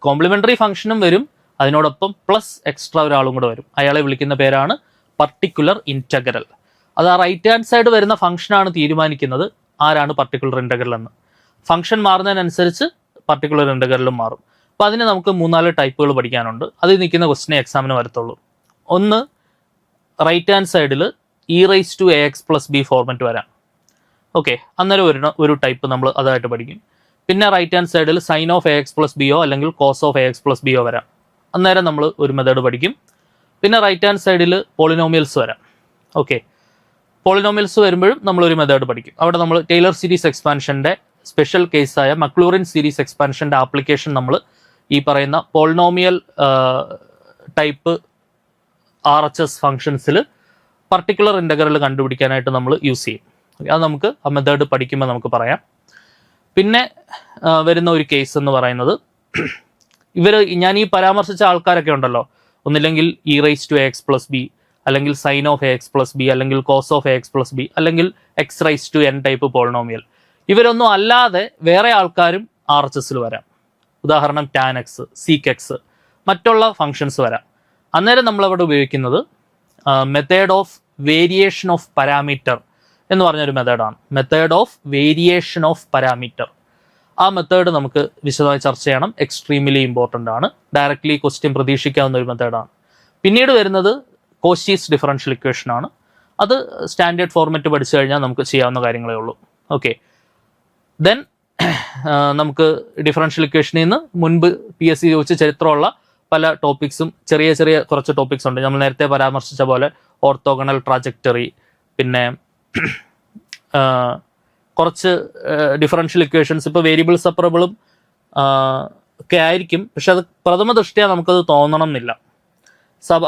കോംപ്ലിമെൻ്ററി ഫംഗ്ഷനും വരും, അതിനോടൊപ്പം പ്ലസ് എക്സ്ട്രാ ഒരാളും കൂടെ വരും. അയാളെ വിളിക്കുന്ന പേരാണ് പർട്ടിക്കുലർ ഇൻറ്റഗ്രൽ. അത് ആ റൈറ്റ് ഹാൻഡ് സൈഡ് വരുന്ന ഫംഗ്ഷനാണ് തീരുമാനിക്കുന്നത് ആരാണ് പർട്ടിക്കുലർ ഇൻറ്റഗ്രൽ എന്ന്. ഫംഗ്ഷൻ മാറുന്നതിനനുസരിച്ച് പർട്ടിക്കുലർ ഇൻറ്റഗ്രലും മാറും. അപ്പോൾ അതിന് നമുക്ക് 3-4 ടൈപ്പുകൾ പഠിക്കാനുണ്ട്. അതിൽ നിൽക്കുന്ന ക്വസ്റ്റിനെ എക്സാമിന് വരത്തുള്ളൂ. ഒന്ന്, റൈറ്റ് ഹാൻഡ് സൈഡിൽ e raise to AX plus B format വരാം. ഓക്കെ, അന്നേരം ഒരു ടൈപ്പ് നമ്മൾ അതായിട്ട് പഠിക്കും. പിന്നെ റൈറ്റ് ഹാൻഡ് സൈഡിൽ സൈൻ ഓഫ് AX പ്ലസ് ബിയോ അല്ലെങ്കിൽ കോസ് ഓഫ് AX പ്ലസ് ബിയോ വരാം. അന്നേരം നമ്മൾ ഒരു മെത്തേഡ് പഠിക്കും. പിന്നെ റൈറ്റ് ഹാൻഡ് സൈഡിൽ പോളിനോമിയൽസ് വരാം. ഓക്കെ, പോളിനോമിയൽസ് വരുമ്പോഴും നമ്മളൊരു മെത്തേഡ് പഠിക്കും. അവിടെ നമ്മൾ ടൈലർ സീരീസ് എക്സ്പാൻഷൻ്റെ സ്പെഷ്യൽ കേസായ മക്ലൂറിൻ സീരീസ് എക്സ്പാൻഷൻ്റെ ആപ്ലിക്കേഷൻ നമ്മൾ ഈ പറയുന്ന polynomial type RHS ഫങ്ഷൻസിൽ particular integral കണ്ടുപിടിക്കാനായിട്ട് നമ്മൾ യൂസ് ചെയ്യും. അത് നമുക്ക് ആ മെത്തേഡ് പഠിക്കുമ്പോൾ നമുക്ക് പറയാം. പിന്നെ വരുന്ന ഒരു കേസ് എന്ന് പറയുന്നത്, ഞാൻ ഈ പരാമർശിച്ച ആൾക്കാരൊക്കെ ഉണ്ടല്ലോ, ഒന്നില്ലെങ്കിൽ e⁻⁴ അല്ലെങ്കിൽ sin of ax+b അല്ലെങ്കിൽ cos of ax+b അല്ലെങ്കിൽ x⁻n ടൈപ്പ് പോളിനോമിയൽ. ഇവരൊന്നും അല്ലാതെ വേറെ ആൾക്കാരും RHSൽ വരാം. ഉദാഹരണം tan x, sec x, മറ്റുള്ള ഫങ്ഷൻസ് വരാം. അന്നേരം നമ്മളവിടെ ഉപയോഗിക്കുന്നത് method of variation of parameter എന്ന് പറഞ്ഞൊരു മെത്തേഡാണ്. Method of variation of parameter. ആ മെത്തേഡ് നമുക്ക് വിശദമായി ചർച്ച ചെയ്യണം. എക്സ്ട്രീംലി ഇമ്പോർട്ടൻ്റ് ആണ്. ഡയറക്റ്റ്ലി ക്വസ്റ്റ്യൻ പ്രതീക്ഷിക്കാവുന്ന ഒരു മെത്തേഡാണ്. പിന്നീട് വരുന്നത് കോഷീസ് ഡിഫറൻഷ്യൽ ഇക്വേഷൻ ആണ്. അത് സ്റ്റാൻഡേർഡ് ഫോർമാറ്റ് പഠിച്ചു കഴിഞ്ഞാൽ നമുക്ക് ചെയ്യാവുന്ന കാര്യങ്ങളേ ഉള്ളൂ. ഓക്കെ, ദെൻ നമുക്ക് ഡിഫറൻഷ്യൽ ഇക്വേഷനിൽ നിന്ന് മുൻപ് PSC ചോദിച്ച ചരിത്രമുള്ള പല ടോപ്പിക്സും ചെറിയ ചെറിയ കുറച്ച് ടോപ്പിക്സ് ഉണ്ട്. നമ്മൾ നേരത്തെ പരാമർശിച്ച പോലെ ഓർത്തോഗണൽ ട്രാജക്ടറി, പിന്നെ കുറച്ച് ഡിഫറൻഷ്യൽ ഇക്വേഷൻസ്. ഇപ്പോൾ വേരിയബിൾ സെപ്പറബിളും ഒക്കെ ആയിരിക്കും, പക്ഷെ അത് പ്രഥമ ദൃഷ്ടിയ നമുക്കത് തോന്നണം എന്നില്ല.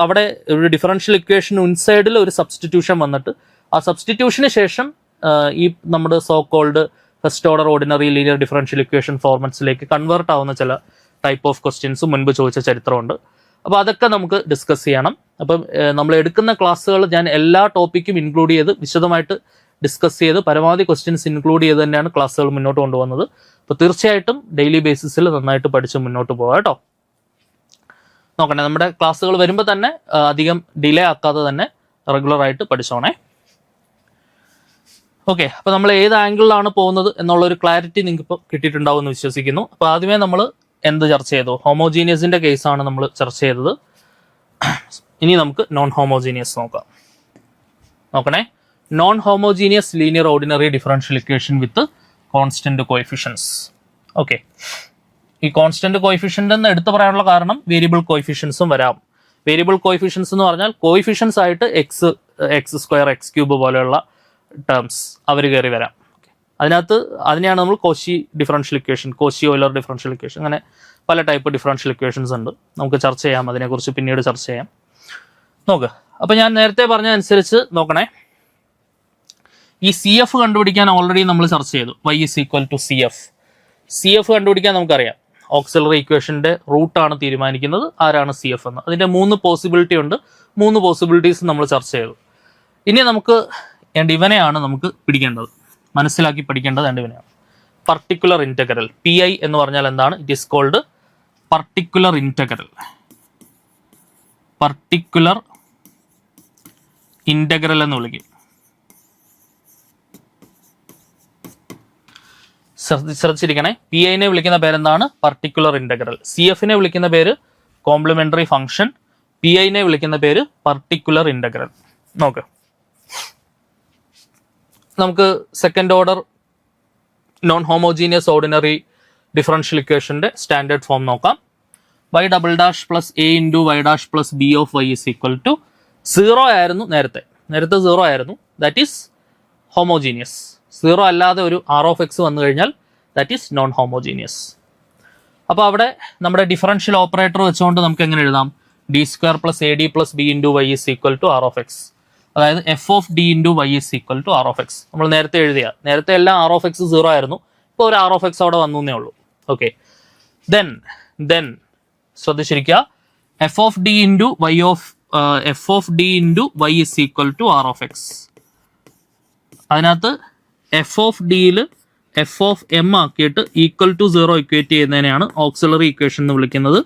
അവിടെ ഒരു ഡിഫറൻഷ്യൽ ഇക്വേഷൻ ഇൻസൈഡിൽ ഒരു സബ്സ്റ്റിറ്റ്യൂഷൻ വന്നിട്ട് ആ സബ്സ്റ്റിറ്റ്യൂഷന് ശേഷം ഈ നമ്മുടെ so called first order ordinary linear differential equation ഫോർമാറ്റ്സിലേക്ക് കൺവേർട്ട് ആവുന്ന ചില ടൈപ്പ് ഓഫ് ക്വസ്റ്റ്യൻസ് മുൻപ് ചോദിച്ച ചരിത്രമുണ്ട്. അപ്പോൾ അതൊക്കെ നമുക്ക് ഡിസ്കസ് ചെയ്യണം. അപ്പം നമ്മൾ എടുക്കുന്ന ക്ലാസ്സുകൾ ഞാൻ എല്ലാ ടോപ്പിക്കും ഇൻക്ലൂഡ് ചെയ്ത് വിശദമായിട്ട് ഡിസ്കസ് ചെയ്ത് പരമാവധി ക്വസ്റ്റ്യൻസ് ഇൻക്ലൂഡ് ചെയ്ത് തന്നെയാണ് ക്ലാസ്സുകൾ മുന്നോട്ട് കൊണ്ടുപോകുന്നത്. അപ്പോൾ തീർച്ചയായിട്ടും ഡെയിലി ബേസിസിൽ നന്നായിട്ട് പഠിച്ച് മുന്നോട്ട് പോകാം കേട്ടോ. നോക്കണേ, നമ്മുടെ ക്ലാസ്സുകൾ വരുമ്പോൾ തന്നെ അധികം ഡിലേ ആക്കാതെ തന്നെ റെഗുലറായിട്ട് പഠിച്ചോണേ. ഓക്കെ, അപ്പോൾ നമ്മൾ ഏത് ആംഗിളിലാണ് പോകുന്നത് എന്നുള്ളൊരു ക്ലാരിറ്റി നിങ്ങൾക്ക് ഇപ്പോൾ കിട്ടിയിട്ടുണ്ടാവും എന്ന് വിശ്വസിക്കുന്നു. അപ്പോൾ ആദ്യമേ നമ്മൾ എന്ത് ചർച്ച ചെയ്തു? ഹോമോജീനിയസിൻ്റെ കേസാണ് നമ്മൾ ചർച്ച ചെയ്തത്. ഇനി നമുക്ക് നോൺ ഹോമോജീനിയസ് നോക്കാം. നോക്കണേ, non homogeneous linear ordinary differential equation with constant coefficients. Okay, ഈ കോൺസ്റ്റന്റ് കോഎഫിഷ്യൻ്റ് എന്ന് എടുത്തു പറയാനുള്ള കാരണം വേരിയബിൾ കോഎഫിഷ്യൻസും വരാം. വേരിയബിൾ കോഎഫിഷ്യൻസ് എന്ന് പറഞ്ഞാൽ കോഎഫിഷ്യൻസ് ആയിട്ട് x², x³ പോലെയുള്ള ടേംസ് അവർ കയറി വരാം. അതിനെയാണ് നമ്മൾ Cauchy differential equation, Cauchy Euler differential equation, അങ്ങനെ പല ടൈപ്പ് ഡിഫറൻഷ്യൽ ഇക്വേഷൻസ് ഉണ്ട്. നമുക്ക് ചർച്ച ചെയ്യാം, അതിനെക്കുറിച്ച് പിന്നീട് ചർച്ച ചെയ്യാം. നോക്ക്, അപ്പോൾ ഞാൻ നേരത്തെ പറഞ്ഞ അനുസരിച്ച് നോക്കണേ, ഈ CF കണ്ടുപിടിക്കാൻ ഓൾറെഡി നമ്മൾ ചർച്ച ചെയ്തു. y = CF. CF കണ്ടുപിടിക്കാൻ നമുക്കറിയാം, ഓക്സിലറി ഇക്വേഷൻ്റെ റൂട്ടാണ് തീരുമാനിക്കുന്നത് ആരാണ് CF എന്ന്. അതിൻ്റെ 3 പോസിബിലിറ്റി ഉണ്ട്. 3 പോസിബിലിറ്റീസ് നമ്മൾ ചർച്ച ചെയ്തു. ഇനി നമുക്ക് ഇവനെയാണ് നമുക്ക് പിടിക്കേണ്ടത്, മനസ്സിലാക്കി പഠിക്കേണ്ടത് ഇവനെയാണ്. പർട്ടിക്കുലർ ഇൻറ്റഗ്രൽ, PI എന്ന് പറഞ്ഞാൽ എന്താണ്? It is called particular integral. Particular integral എന്ന് വിളിക്കും. ശ്രദ്ധിച്ചിരിക്കണേ, PIനെ വിളിക്കുന്ന പേരെന്താണ്? Particular integral. CFനെ വിളിക്കുന്ന പേര് കോംപ്ലിമെന്ററി ഫംഗ്ഷൻ, PIനെ വിളിക്കുന്ന പേര് പർട്ടിക്കുലർ ഇൻറ്റഗ്രൽ. നോക്ക്, നമുക്ക് second order non homogeneous ordinary differential ഇക്വേഷൻ്റെ സ്റ്റാൻഡേർഡ് ഫോം നോക്കാം. y∩ + a × y' + b of y = 0 ആയിരുന്നു നേരത്തെ 0 ആയിരുന്നു. That is homogeneous. 0 അല്ലാതെ ഒരു r(x) വന്നു കഴിഞ്ഞാൽ ദാറ്റ് ഈസ് നോൺ ഹോമോജീനിയസ്. അപ്പോൾ അവിടെ നമ്മുടെ ഡിഫറൻഷ്യൽ ഓപ്പറേറ്റർ വെച്ചുകൊണ്ട് നമുക്ക് എങ്ങനെ എഴുതാം? d² + ad + b × y = r(x). അതായത് f of d × y = r(x). നമ്മൾ നേരത്തെ എഴുതിയ, നേരത്തെ എല്ലാം r(x) 0 ആയിരുന്നു, ഇപ്പോൾ ഒരു r(x) അവിടെ വന്നു എന്നേ ഉള്ളൂ. ഓക്കെ, ദെൻ ശ്രദ്ധിച്ചിരിക്കുക, f of d × y = r(x). അതിനകത്ത് f of d-ൽ f of m ആക്കിയിട്ട് =0 ഇക്വേറ്റ് ചെയ്യുന്നതിനെയാണ് ഓക്സിലറി ഇക്വേഷൻ എന്ന് വിളിക്കുന്നത്.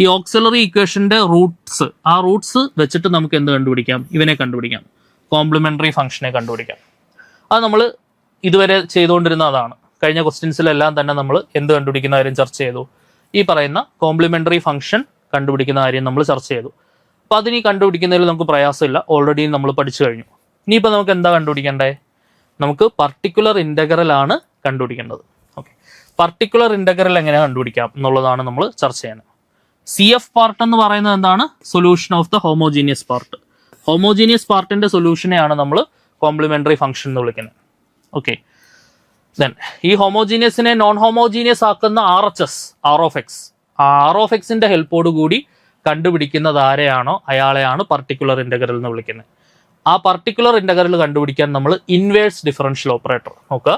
ഈ ഓക്സിലറി ഇക്വേഷൻ്റെ റൂട്ട്സ്, ആ റൂട്ട്സ് വെച്ചിട്ട് നമുക്ക് എന്ത് കണ്ടുപിടിക്കാം? ഇവനെ കണ്ടുപിടിക്കാം, കോംപ്ലിമെന്ററി ഫംഗ്ഷനെ കണ്ടുപിടിക്കാം. അത് നമ്മൾ ഇതുവരെ ചെയ്തുകൊണ്ടിരുന്ന അതാണ്. കഴിഞ്ഞ ക്വസ്റ്റ്യൻസിലെല്ലാം തന്നെ നമ്മൾ എന്ത് കണ്ടുപിടിക്കുന്ന കാര്യം ചർച്ച ചെയ്തു. ഈ പറയുന്ന കോംപ്ലിമെന്ററി ഫംഗ്ഷൻ കണ്ടുപിടിക്കുന്ന കാര്യം നമ്മൾ ചർച്ച ചെയ്തു. അപ്പോൾ അതിനി കണ്ടുപിടിക്കുന്നതിൽ നമുക്ക് പ്രയാസമില്ല, ഓൾറെഡി നമ്മൾ പഠിച്ചു കഴിഞ്ഞു. ഇനിയിപ്പോൾ നമുക്ക് എന്താ കണ്ടുപിടിക്കേണ്ടത്? നമുക്ക് പർട്ടിക്കുലർ ഇൻറ്റഗ്രൽ ആണ് കണ്ടുപിടിക്കേണ്ടത്. ഓക്കെ, പർട്ടിക്കുലർ ഇൻറ്റഗ്രൽ എങ്ങനെ കണ്ടുപിടിക്കാം എന്നുള്ളതാണ് നമ്മൾ ചർച്ച ചെയ്യുന്നത്. CF പാർട്ട് എന്ന് പറയുന്നത് എന്താണ്? Solution of the homogeneous part. Homogeneous പാർട്ടിന്റെ സൊല്യൂഷനെയാണ് നമ്മൾ കോംപ്ലിമെൻ്ററി ഫംഗ്ഷൻ എന്ന് വിളിക്കുന്നത്. ഓക്കെ, ദെൻ ഈ ഹോമോജീനിയസിനെ നോൺ ഹോമോജീനിയസ് ആക്കുന്ന RHS, r of x, r of എക്സിൻ്റെ ഹെൽപ്പോട് കൂടി കണ്ടുപിടിക്കുന്നത് ആരെയാണോ അയാളെയാണ് പർട്ടിക്കുലർ ഇൻ്റഗ്രൽ എന്ന് വിളിക്കുന്നത്. ആ പർട്ടിക്കുലർ ഇൻ്റഗ്രൽ കണ്ടുപിടിക്കാൻ നമ്മൾ ഇൻവേഴ്സ് ഡിഫറൻഷ്യൽ ഓപ്പറേറ്റർ നോക്കുക.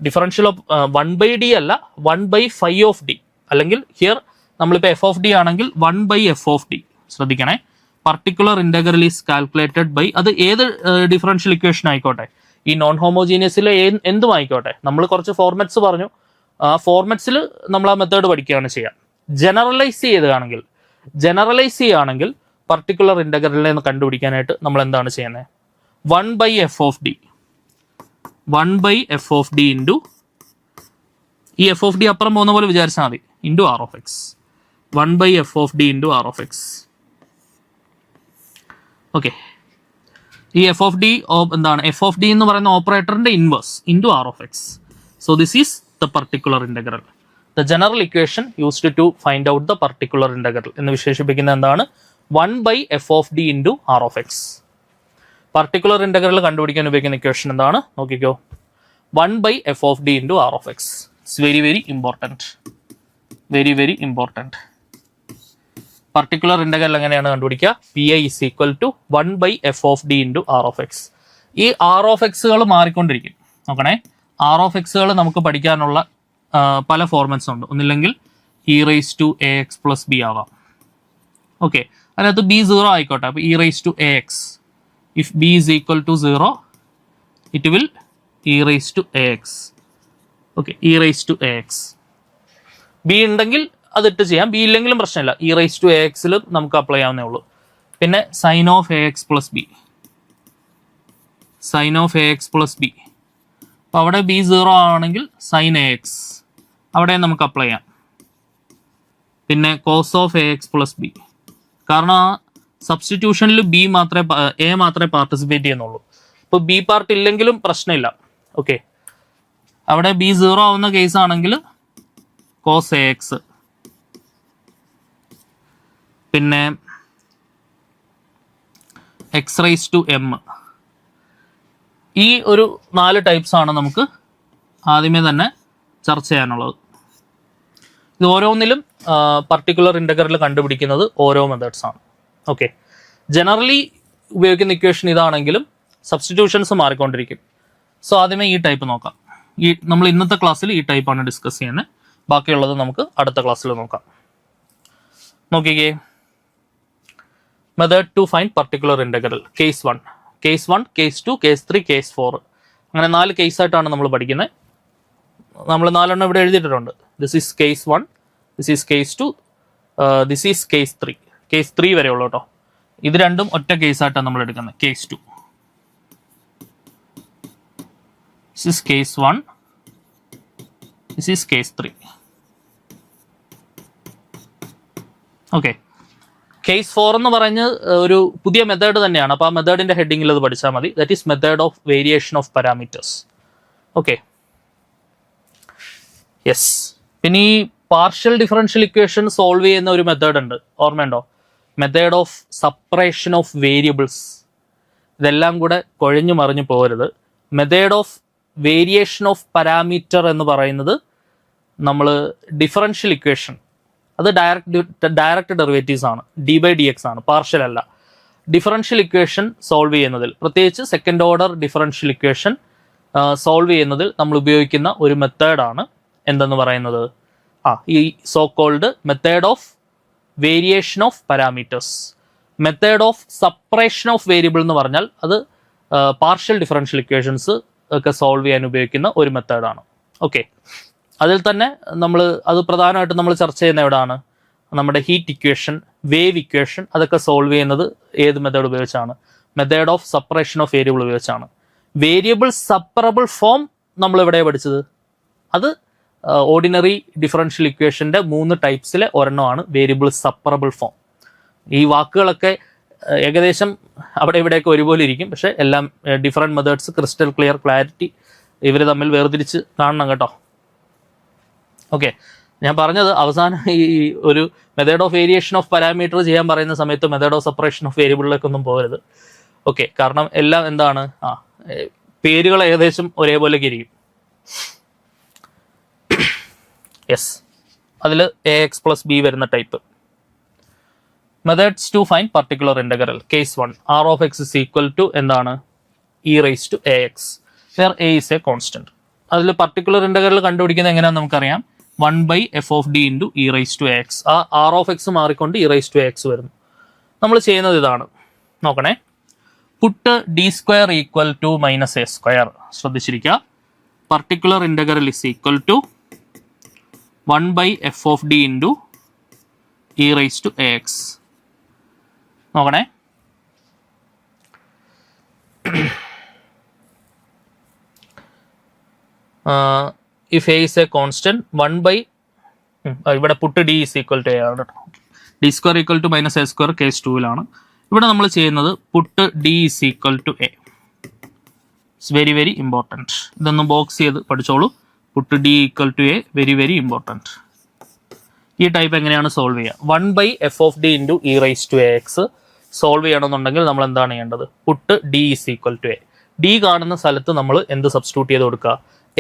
ഡിഫറൻഷ്യൽ ഓഫ് 1/d അല്ല 1/φ(d), അല്ലെങ്കിൽ ഹിയർ നമ്മളിപ്പോൾ f(d) ആണെങ്കിൽ 1/f(d). ശ്രദ്ധിക്കണേ, particular integral is calculated by, അത് ഏത് ഡിഫറൻഷ്യൽ ഇക്വേഷൻ ആയിക്കോട്ടെ, ഈ നോൺ ഹോമോജീനിയസിലെ എന്തും ആയിക്കോട്ടെ, നമ്മൾ കുറച്ച് ഫോർമാറ്റ്സ് പറഞ്ഞു, ആ ഫോർമാറ്റ്സിൽ നമ്മൾ ആ മെത്തേഡ് പഠിക്കുകയാണ് ചെയ്യുക. ജനറലൈസ് ചെയ്യുകയാണെങ്കിൽ പർട്ടിക്കുലർ ഇൻ്റഗ്രലിനെ കണ്ടുപിടിക്കാനായിട്ട് നമ്മൾ എന്താണ് ചെയ്യുന്നത്? 1/f(d) 1/f(d) ഇൻറ്റു ഈ f(d) അപ്പുറം പോകുന്ന പോലെ വിചാരിച്ചാൽ മതി, into R of x. 1/f(d) into R of x. Okay, ഈ f(d) എന്താണ്? f(d) എന്ന് പറയുന്ന ഓപ്പറേറ്ററിന്റെ inverse into R of x. So this is the particular integral. The general equation used to find out the particular integral എന്ന് വിശേഷിപ്പിക്കുന്നത് എന്താണ്? 1/f(d) into R of x. Particular integral കണ്ടുപിടിക്കാൻ ഉപയോഗിക്കുന്ന ഇക്വേഷൻ എന്താണ്? നോക്കിക്കോ, 1/f(d) into R of x. It's very very important, very important. Particular integral എങ്ങനെയാണ് കണ്ടുപിടിക്കുക? Pi is equal to 1/f(d) into R of x. ഈ ആർ ഓഫ് എക്സുകൾ മാറിക്കൊണ്ടിരിക്കും. നോക്കണേ, ആർ ഓഫ് എക്സുകൾ നമുക്ക് പഠിക്കാനുള്ള പല ഫോർമാറ്റ്സ് ഉണ്ട്. ഒന്നില്ലെങ്കിൽ e⁻ax + b ആവാം. ഓക്കെ, അതിനകത്ത് b 0 ആയിക്കോട്ടെ. അപ്പോൾ e⁻ax, if b is equal to 0 it will e⁻ax. Okay, e⁻ax. b ഉണ്ടെങ്കിൽ അതിട്ട് ചെയ്യാം, b ഇല്ലെങ്കിലും പ്രശ്നമില്ല, e⁻ax നമുക്ക് അപ്ലൈ ചെയ്യാവുന്നേ ഉള്ളൂ. പിന്നെ sin of ax + b, sin of ax + b. അപ്പോൾ അവിടെ b 0 ആണെങ്കിൽ sin ax അവിടെ നമുക്ക് അപ്ലൈ ചെയ്യാം. പിന്നെ cos of ax + b, കാരണം ആ സബ്സ്റ്റിറ്റ്യൂഷനിൽ a മാത്രമേ പാർട്ടിസിപ്പേറ്റ് ചെയ്യുന്നുള്ളൂ. ഇപ്പോൾ b പാർട്ട് ഇല്ലെങ്കിലും പ്രശ്നമില്ല. ഓക്കെ, അവിടെ b 0 ആവുന്ന കേസ് ആണെങ്കിൽ cos ax. പിന്നെ x⁻m. ഈ ഒരു 4 ടൈപ്സ് ആണ് നമുക്ക് ആദ്യമേ തന്നെ ചർച്ച ചെയ്യാനുള്ളത്. ഇത് ഓരോന്നിലും പർട്ടിക്കുലർ ഇൻ്റഗ്രൽ കണ്ടുപിടിക്കുന്നത് ഓരോ മെത്തേഡ്സ് ആണ്. ഓക്കെ, ജനറലി ഉപയോഗിക്കുന്ന ഇക്വേഷൻ ഇതാണെങ്കിലും സബ്സ്റ്റിറ്റ്യൂഷൻസ് മാറിക്കൊണ്ടിരിക്കും. സോ ആദ്യമേ ഈ ടൈപ്പ് നോക്കാം. നമ്മൾ ഇന്നത്തെ ക്ലാസ്സിൽ ഈ ടൈപ്പാണ് ഡിസ്കസ് ചെയ്യുന്നത്. ബാക്കിയുള്ളത് നമുക്ക് അടുത്ത ക്ലാസ്സിൽ നോക്കാം. നോക്കിക്കേ, method to find particular integral. Case 1, case 1, case 2, case 3, case 4, അങ്ങനെ 4 കേസായിട്ടാണ് നമ്മൾ പഠിക്കുന്നത്. നമ്മൾ 4 ഇവിടെ എഴുതിയിട്ടുണ്ട്. This is case 1, this is case 2, this is case 3. Case 3 വരെ ഉള്ളൂ കേട്ടോ. ഇത് രണ്ടും ഒറ്റ കേസായിട്ടാണ് നമ്മൾ എടുക്കുന്നത്. Case 2, this is case 1, this is case 3. Okay, case 4 എന്ന് പറഞ്ഞ് ഒരു പുതിയ മെത്തേഡ് തന്നെയാണ്. അപ്പോൾ ആ മെത്തേഡിന്റെ ഹെഡിങ്ങിൽ അത് പഠിച്ചാൽ മതി. That is method of variation of parameters. Okay, yes. പിന്നെ ഈ പാർഷ്യൽ ഡിഫറൻഷ്യൽ ഇക്വേഷൻ സോൾവ് ചെയ്യുന്ന ഒരു മെത്തേഡ് ഉണ്ട്, ഓർമ്മയുണ്ടോ? Method of separation of variables. ഇതെല്ലാം കൂടെ കുഴഞ്ഞു മറിഞ്ഞു പോകരുത്. Method of variation of parameter എന്ന് പറയുന്നത് നമ്മൾ ഡിഫറൻഷ്യൽ ഇക്വേഷൻ, അത് ഡയറക്റ്റ് ഡെറിവേറ്റീവ്സ് ആണ്, d/dx ആണ്, പാർഷ്യൽ അല്ല. ഡിഫറൻഷ്യൽ ഇക്വേഷൻ സോൾവ് ചെയ്യുന്നതിൽ, പ്രത്യേകിച്ച് second order differential equation solve ചെയ്യുന്നതിൽ നമ്മൾ ഉപയോഗിക്കുന്ന ഒരു മെത്തേഡാണ് എന്തെന്ന് പറയുന്നത്, ഈ so called method of variation of parameters. Method of separation of variable എന്ന് പറഞ്ഞാൽ അത് പാർഷ്യൽ ഡിഫറൻഷ്യൽ ഇക്വേഷൻസ് ഒക്കെ സോൾവ് ചെയ്യാൻ ഉപയോഗിക്കുന്ന ഒരു മെത്തേഡാണ്. ഓക്കെ, അതിൽ തന്നെ നമ്മൾ അത് പ്രധാനമായിട്ടും നമ്മൾ ചർച്ച ചെയ്യുന്ന എവിടെയാണ്? നമ്മുടെ ഹീറ്റ് ഇക്വേഷൻ, വേവ് ഇക്വേഷൻ, അതൊക്കെ സോൾവ് ചെയ്യുന്നത് ഏത് മെത്തേഡ് ഉപയോഗിച്ചാണ്? Method of separation of variable ഉപയോഗിച്ചാണ്. വേരിയബിൾ സപ്പറബിൾ ഫോം നമ്മൾ എവിടെ പഠിച്ചത്? അത് ordinary differential ഇക്വേഷൻ്റെ 3 ടൈപ്സിലെ ഒരെണ്ണമാണ് variable separable form. ഈ വാക്കുകളൊക്കെ ഏകദേശം അവിടെ ഇവിടെയൊക്കെ ഒരുപോലെ ഇരിക്കും, പക്ഷേ എല്ലാം different methods, crystal clear, clarity, ഇവർ തമ്മിൽ വേർതിരിച്ച് കാണണം കേട്ടോ. ഓക്കെ, ഞാൻ പറഞ്ഞത് അവസാനം ഈ ഒരു method of variation of parameter ചെയ്യാൻ പറയുന്ന സമയത്ത് മെത്തേഡ് ഓഫ് സെപ്പറേഷൻ ഓഫ് വേരിയബിളിലേക്കൊന്നും പോകരുത്. ഓക്കെ, കാരണം എല്ലാം എന്താണ് പേരുകൾ ഏകദേശം ഒരേപോലെയൊക്കെ ഇരിക്കും. യെസ്, അതിൽ ax+b വരുന്ന type. Methods to find particular integral. Case 1, r of x is equal to എന്താണ് e raised to ax where a is a constant. അതിൽ പർട്ടിക്കുലർ ഇന്റഗ്രൽ കണ്ടുപിടിക്കുന്നത് എങ്ങനെയാണെന്ന് നമുക്കറിയാം. 1/f(d) into e raised to ax. ആ r of x മാറിക്കൊണ്ട് e raised to ax വരുന്നു. നമ്മൾ ചെയ്യുന്നത് ഇതാണ്, നോക്കണേ. Put d² equal to -a². ശ്രദ്ധിച്ചിരിക്കുക. Particular integral is equal to 1/f(d) into e raised to ax. നോക്കണേ, if a is a constant 1 ഇവിടെ puttu d is equal to a ആണ് കേട്ടോ. d² equal to -a² case 2ലാണ്. ഇവിടെ നമ്മൾ ചെയ്യുന്നത് put d is equal to a. It's very very important. ഇതൊന്ന് ബോക്സ് ചെയ്ത് പഠിച്ചോളൂ. Put d equal to a, very very important. ഈ ടൈപ്പ് എങ്ങനെയാണ് സോൾവ് ചെയ്യുക? 1/f(d) into e raised to ax solve ചെയ്യണമെന്നുണ്ടെങ്കിൽ നമ്മൾ എന്താണ് ചെയ്യേണ്ടത്? Puttu d is equal to a. d കാണുന്ന സ്ഥലത്ത് നമ്മൾ എന്ത് സബ്സ്റ്റിറ്റ്യൂട്ട് ചെയ്ത് കൊടുക്കുക?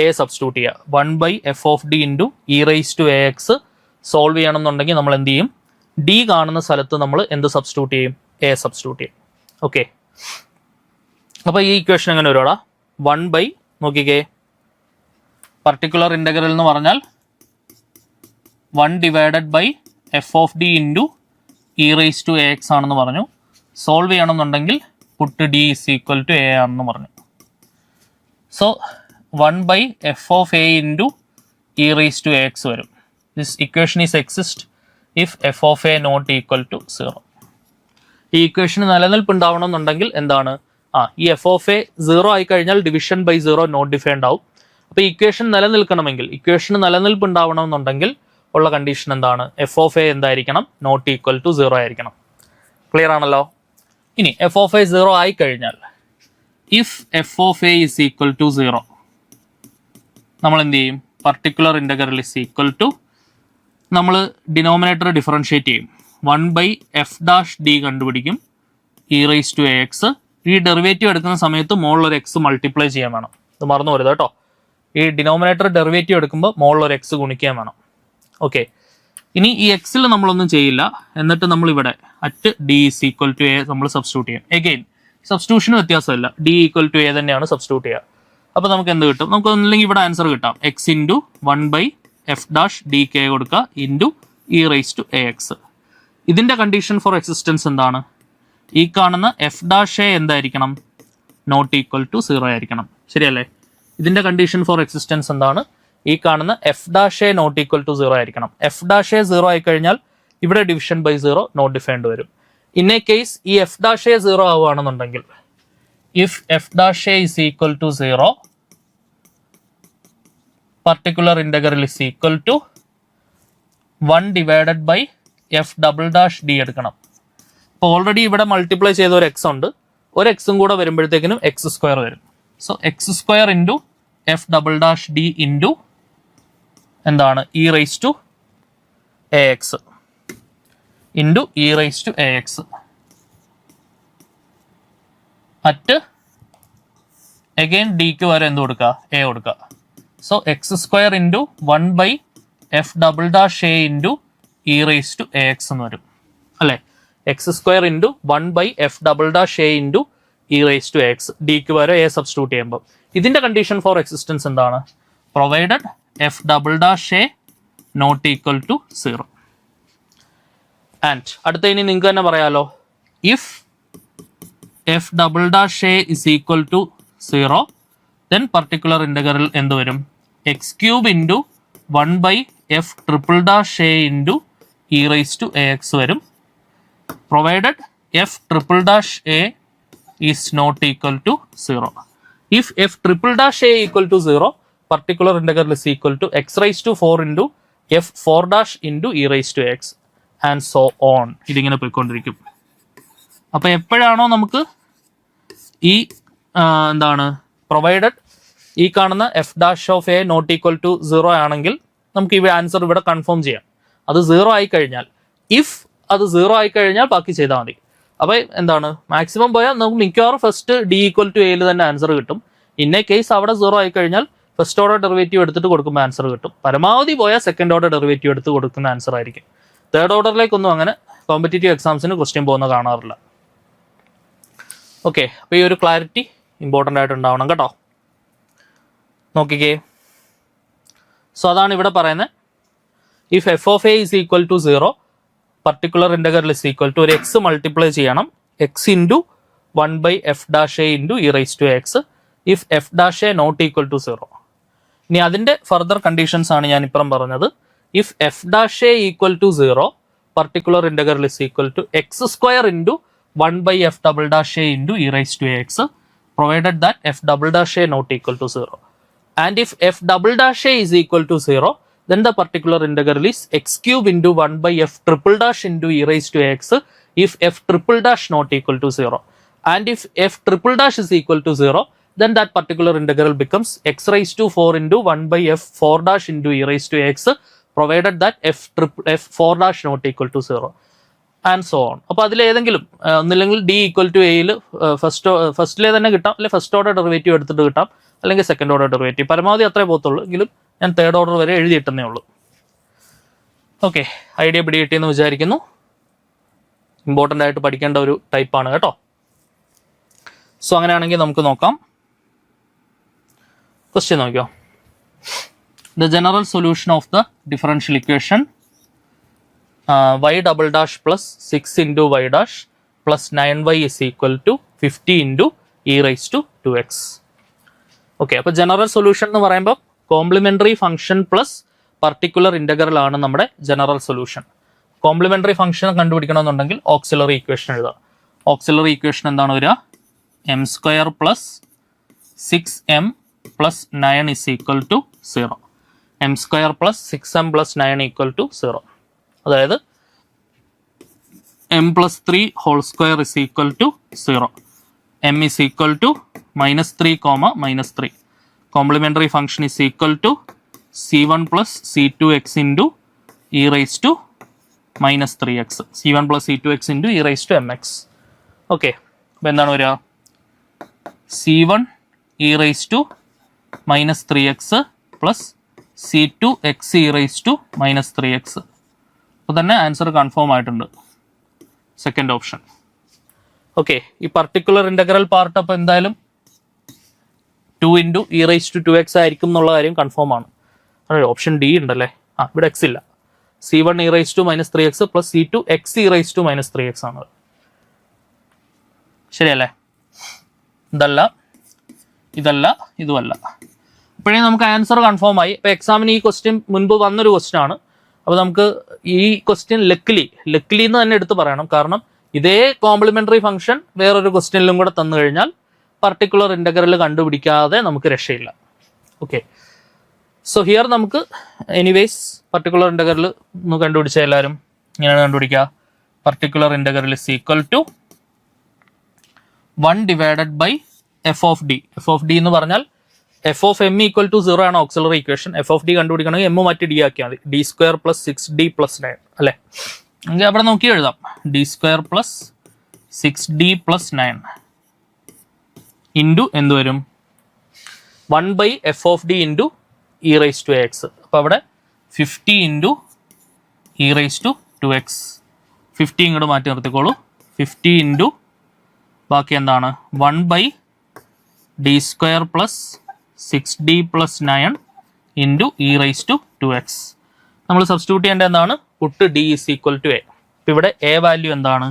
a സബ്സ്റ്റിറ്റ്യൂട്ട് ചെയ്യുക. 1/f(d) into e raised to ax solve ചെയ്യണമെന്നുണ്ടെങ്കിൽ നമ്മൾ എന്ത് ചെയ്യും? d കാണുന്ന സ്ഥലത്ത് നമ്മൾ എന്ത് സബ്സ്റ്റിറ്റ്യൂട്ട് ചെയ്യും? a സബ്സ്റ്റിറ്റ്യൂട്ട് ചെയ്യും. ഓക്കെ, അപ്പോൾ ഈ ഇക്വേഷൻ എങ്ങനെ വരുവാടാ? 1 നോക്കിക്കേ, പർട്ടിക്കുലർ ഇന്റഗ്രൽ എന്ന് പറഞ്ഞാൽ 1/f(d) into e raised to ax ആണെന്ന് പറഞ്ഞു. സോൾവ് ചെയ്യണമെന്നുണ്ടെങ്കിൽ puttu d is equal to a ആണെന്ന് പറഞ്ഞു. So 1/f(a) into e raised to ax വരും. This equation is exist if f(a) not equal to 0. ഈ ഇക്വേഷന് നിലനിൽപ്പ് ഉണ്ടാവണമെന്നുണ്ടെങ്കിൽ എന്താണ്? ഈ f(a) 0 ആയി കഴിഞ്ഞാൽ ഡിവിഷൻ ബൈ 0 നോട്ട് ഡിഫൈൻഡ് ആവും. അപ്പോൾ ഇക്വേഷൻ നിലനിൽക്കണമെങ്കിൽ, ഇക്വേഷന് നിലനിൽപ്പ് ഉണ്ടാവണമെന്നുണ്ടെങ്കിൽ ഉള്ള കണ്ടീഷൻ എന്താണ്? f(a) എന്തായിരിക്കണം? നോട്ട് ഈക്വൽ ടു 0 ആയിരിക്കണം. ക്ലിയർ ആണല്ലോ? ഇനി f(a) 0 ആയി കഴിഞ്ഞാൽ if f(a) is equal to 0 നമ്മൾ എന്ത് ചെയ്യും? Particular integral is equal to, നമ്മൾ ഡിനോമിനേറ്റർ ഡിഫറൻഷിയേറ്റ് ചെയ്യും. 1/f'(d) കണ്ടുപിടിക്കും, e raised to ax. ഈ ഡെറിവേറ്റീവ് എടുക്കുന്ന സമയത്ത് മുകളിലൊരു എക്സ് മൾട്ടിപ്ലൈ ചെയ്യാൻ വേണം. ഇത് മറന്നു പോരുത് കേട്ടോ. ഈ ഡിനോമിനേറ്റർ ഡെറിവേറ്റീവ് എടുക്കുമ്പോൾ മുകളിലൊരു എക്സ് ഗുണിക്കാൻ വേണം. ഓക്കെ, ഇനി ഈ എക്സിൽ നമ്മളൊന്നും ചെയ്യില്ല. എന്നിട്ട് നമ്മൾ ഇവിടെ at d is equal to a നമ്മൾ സബ്സ്റ്റിറ്റ്യൂട്ട് ചെയ്യും. എഗെയിൻ സബ്സ്റ്റിറ്റ്യൂഷന് വ്യത്യാസമില്ല, d equal to a തന്നെയാണ് സബ്സ്റ്റിറ്റ്യൂട്ട് ചെയ്യുക. അപ്പോൾ നമുക്ക് എന്ത് കിട്ടും? നമുക്ക് ഒന്നില്ലെങ്കിൽ ഇവിടെ ആൻസർ കിട്ടാം. x into 1/f'(dk) കൊടുക്കുക into e raised to ax. ഇതിൻ്റെ കണ്ടീഷൻ ഫോർ എക്സിസ്റ്റൻസ് എന്താണ്? ഈ കാണുന്ന f'(a) എന്തായിരിക്കണം? നോട്ട് ഈക്വൽ ടു 0 ആയിരിക്കണം. ശരിയല്ലേ? ഇതിൻ്റെ കണ്ടീഷൻ ഫോർ എക്സിസ്റ്റൻസ് എന്താണ്? ഈ കാണുന്ന f'(a) നോട്ട് ഈക്വൽ ടു 0 ആയിരിക്കണം. f'(a) 0 ആയി കഴിഞ്ഞാൽ ഇവിടെ ഡിവിഷൻ ബൈ 0 നോട്ട് ഡിഫൈൻഡ് വരും. ഇൻ എ കേസ് ഈ f'(a) 0 ആവുകയാണെന്നുണ്ടെങ്കിൽ, if f'(a) is equal to 0, particular integral is equal to 1/f'(d) എടുക്കണം. അപ്പോൾ ഓൾറെഡി ഇവിടെ മൾട്ടിപ്ലൈ ചെയ്ത ഒരു എക്സ് ഉണ്ട്, ഒരു എക്സും കൂടെ വരുമ്പോഴത്തേക്കിനും x² വരും. So x² into f'(d) into എന്താണ്? e raised to ax into e raised to ax at again ഡിക്ക് വരെ എന്ത് കൊടുക്കുക? a കൊടുക്കുക. So x² into 1/f'(a) into e raised to ax എന്ന് വരും അല്ലേ? x² into 1/f'(a) into e raised to ax, ഡിക്ക് വരെ a സബ്സ്റ്റിറ്റ്യൂട്ട് ചെയ്യുമ്പോൾ ഇതിൻ്റെ കണ്ടീഷൻ ഫോർ എക്സിസ്റ്റൻസ് എന്താണ്? Provided f'(a) not equal to 0. And അടുത്ത ഇനി നിങ്ങൾക്ക് തന്നെ പറയാലോ, if f'(a) is equal to 0, then particular integral എന്ത് വരും? x³ into 1/f'(a) into e raised to ax വരും. Provided f'(a) is not equal to 0. If f'(a) equal to 0, particular integral is equal to x raised to 4 into f4' into e raised to x and so on. ഇതിങ്ങനെ പോയിക്കൊണ്ടിരിക്കും. അപ്പോൾ എപ്പോഴാണോ നമുക്ക് ഈ എന്താണ് പ്രൊവൈഡഡ് ഈ കാണുന്ന f'(a) നോട്ട് ഈക്വൽ ടു 0 ആണെങ്കിൽ നമുക്ക് ഈ ആൻസർ ഇവിടെ കൺഫേം ചെയ്യാം. അത് 0 ആയി കഴിഞ്ഞാൽ, ഇഫ് അത് 0 ആയി കഴിഞ്ഞാൽ ബാക്കി ചെയ്താൽ മതി. അപ്പോൾ എന്താണ് മാക്സിമം പോയാൽ നമുക്ക് മിക്കവാറും ഫസ്റ്റ് ഡി ഈക്വൽ ടു എയിൽ തന്നെ ആൻസർ കിട്ടും. ഇന്ന കേസ് അവിടെ 0 ആയി കഴിഞ്ഞാൽ ഫസ്റ്റ് ഓർഡർ ഡെറിവേറ്റീവ് എടുത്തിട്ട് കൊടുക്കുമ്പോൾ ആൻസർ കിട്ടും. പരമാവധി പോയാൽ സെക്കൻഡ് ഓർഡർ ഡെറിവേറ്റീവ് എടുത്ത് കൊടുക്കുന്ന ആൻസർ ആയിരിക്കും. തേർഡ് ഓർഡറിലേക്കൊന്നും അങ്ങനെ കോമ്പറ്റേറ്റീവ് എക്സാംസിന് ക്വസ്റ്റ്യൻ പോകുന്ന കാണാറില്ല. ഓക്കെ, അപ്പോൾ ഈ ഒരു ക്ലാരിറ്റി ഇമ്പോർട്ടൻ്റ് ആയിട്ട് ഉണ്ടാവണം കേട്ടോ. നോക്കിക്കേ, സോ അതാണ് ഇവിടെ പറയുന്നത്. If f of a is equal to 0, particular integral is equal to ഒരു എക്സ് മൾട്ടിപ്ലൈ ചെയ്യണം, x into 1/f' into E raise to x if f' not equal to 0. ഇനി അതിൻ്റെ ഫർദർ കണ്ടീഷൻസ് ആണ് ഞാൻ ഇപ്പം പറഞ്ഞത്. If f' equal to 0, particular integral is equal to x² into 1/f" into E raise to x provided that f" not equal to 0. And if f" is equal to 0, then the particular integral is x³ into 1/f" into e raised to x if f" not equal to 0. And if f" is equal to 0, then that particular integral becomes x raised to 4 into 1/f4' into e raised to x provided that f4' not equal to 0. And so on. അപ്പോൾ അതിലേതെങ്കിലും ഒന്നില്ലെങ്കിൽ ഡി ഈക്വൽ ടു എയിൽ ഫസ്റ്റിലെ തന്നെ കിട്ടാം, അല്ലെങ്കിൽ ഫസ്റ്റ് ഓർഡർ ഡെറിവേറ്റീവ് എടുത്തിട്ട് കിട്ടാം, അല്ലെങ്കിൽ സെക്കൻഡ് ഓർഡർ ഡെറിവേറ്റീവ്. പരമാവധി അത്രേ പോകത്തുള്ളൂ, എങ്കിലും ഞാൻ തേർഡ് ഓർഡർ വരെ എഴുതിയിട്ടേ ഉള്ളൂ. ഓക്കെ, ഐഡിയ പിടികിട്ടിയെന്ന് വിചാരിക്കുന്നു. ഇമ്പോർട്ടൻ്റ് ആയിട്ട് പഠിക്കേണ്ട ഒരു ടൈപ്പാണ് കേട്ടോ. സോ അങ്ങനെയാണെങ്കിൽ നമുക്ക് നോക്കാം. ക്വസ്റ്റ്യൻ നോക്കിയോ. The general solution of the differential equation y" plus 6 into y' plus 9y is equal to 50 into e raised to 2x. Okay, അപ്പോൾ ജനറൽ സൊല്യൂഷൻ എന്ന് പറയുമ്പോൾ complementary function plus particular integral ആണ് നമ്മുടെ ജനറൽ സൊല്യൂഷൻ. കോംപ്ലിമെൻ്ററി ഫംഗ്ഷൻ കണ്ടുപിടിക്കണമെന്നുണ്ടെങ്കിൽ ഓക്സിലറി ഇക്വേഷൻ എഴുതാം. ഓക്സിലറി ഇക്വേഷൻ എന്താണ് വരിക? m² plus 6m plus 9 is equal to 0. m² plus 6m plus 9 equal to 0. അതായത് m plus 3 whole square is equal to 0. m is equal to -3, -3. Complementary function is equal to c1 plus c2x into e raised to -3x. c1 plus c2x into e raised to mx. Okay, അപ്പോൾ എന്താണ് വരിക? c1 e raised to -3x plus c2x e raised to -3x. അപ്പോൾ തന്നെ ആൻസർ കൺഫേം ആയിട്ടുണ്ട്, സെക്കൻഡ് ഓപ്ഷൻ. ഓക്കെ, ഈ പർട്ടിക്കുലർ ഇൻ്റഗ്രൽ പാർട്ട് അപ്പോൾ എന്തായാലും 2 into e raised to 2x ആയിരിക്കും എന്നുള്ള കാര്യം കൺഫേം ആണ്. ഓപ്ഷൻ ഡി ഉണ്ടല്ലേ, ഇവിടെ എക്സ് ഇല്ല. c1 e raised to -3x plus c2 x e raised to -3x ആണ്. ശരിയല്ലേ? ഇതല്ല ഇതുമല്ല. ഇപ്പോഴേ നമുക്ക് ആൻസർ കൺഫേം ആയി. ഇപ്പോൾ എക്സാമിന് ഈ ക്വസ്റ്റ്യൻ മുൻപ് വന്നൊരു ക്വസ്റ്റ്യൻ ആണ്. അപ്പോൾ നമുക്ക് ഈ ക്വസ്റ്റ്യൻ ലക്കിലി എന്ന് തന്നെ എടുത്ത് പറയണം. കാരണം ഇതേ കോംപ്ലിമെൻ്ററി ഫംഗ്ഷൻ വേറൊരു ക്വസ്റ്റ്യനിലും കൂടെ തന്നു കഴിഞ്ഞാൽ പർട്ടിക്കുലർ ഇൻ്റഗ്രൽ കണ്ടുപിടിക്കാതെ നമുക്ക് രക്ഷയില്ല. ഓക്കെ, സോ ഹിയർ നമുക്ക് എനിവേസ് പർട്ടിക്കുലർ ഇൻ്റഗ്രൽ ഒന്ന് കണ്ടുപിടിച്ച എല്ലാവരും ഇങ്ങനെയാണ് കണ്ടുപിടിക്കുക. Particular integral is equal to 1 divided by F of D. F of D എന്ന് പറഞ്ഞാൽ F of M equal to 0 ആണ് auxiliary equation. F of d കണ്ടുപിടിക്കണമെങ്കിൽ എം മാറ്റി ഡി ആക്കിയാൽ മതി. d² plus 6d plus 9 അല്ലേ? എങ്കിൽ അവിടെ നോക്കി എഴുതാം. d² plus 6d plus 9 into എന്ത് വരും? 1/f of d into e raised to x. അപ്പോൾ അവിടെ 50 into e raised to 2x. 50 ഇങ്ങോട്ട് മാറ്റി നിർത്തിക്കോളൂ. 50 ഇൻറ്റു ബാക്കി എന്താണ്? 1/d² plus 6d plus 9 into e raised to 2x. നമ്മൾ സബ്സ്റ്റിറ്റ്യൂട്ട് ചെയ്യേണ്ട എന്താണ്? Puttu d is equal to a. ഇപ്പം ഇവിടെ a വാല്യൂ എന്താണ്?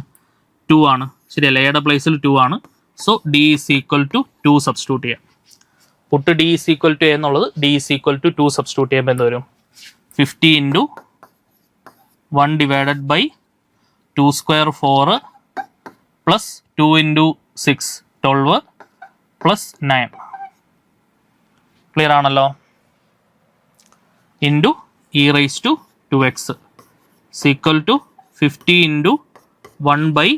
2 ആണ്. ശരിയല്ലേ? എയുടെ പ്ലേസിൽ 2 ആണ്. So d is equal to 2 substitute ചെയ്യാം. Put d is equal to a എന്നുള്ളത് d is equal to 2 substitute ചെയ്യുമ്പോൾ എന്ത് വരും? 50 into 1 divided by 2² 4 plus 2 into 6 12 plus 9. Clear ആണല്ലോ? Into e raised to 2x equal to 50 into 1 by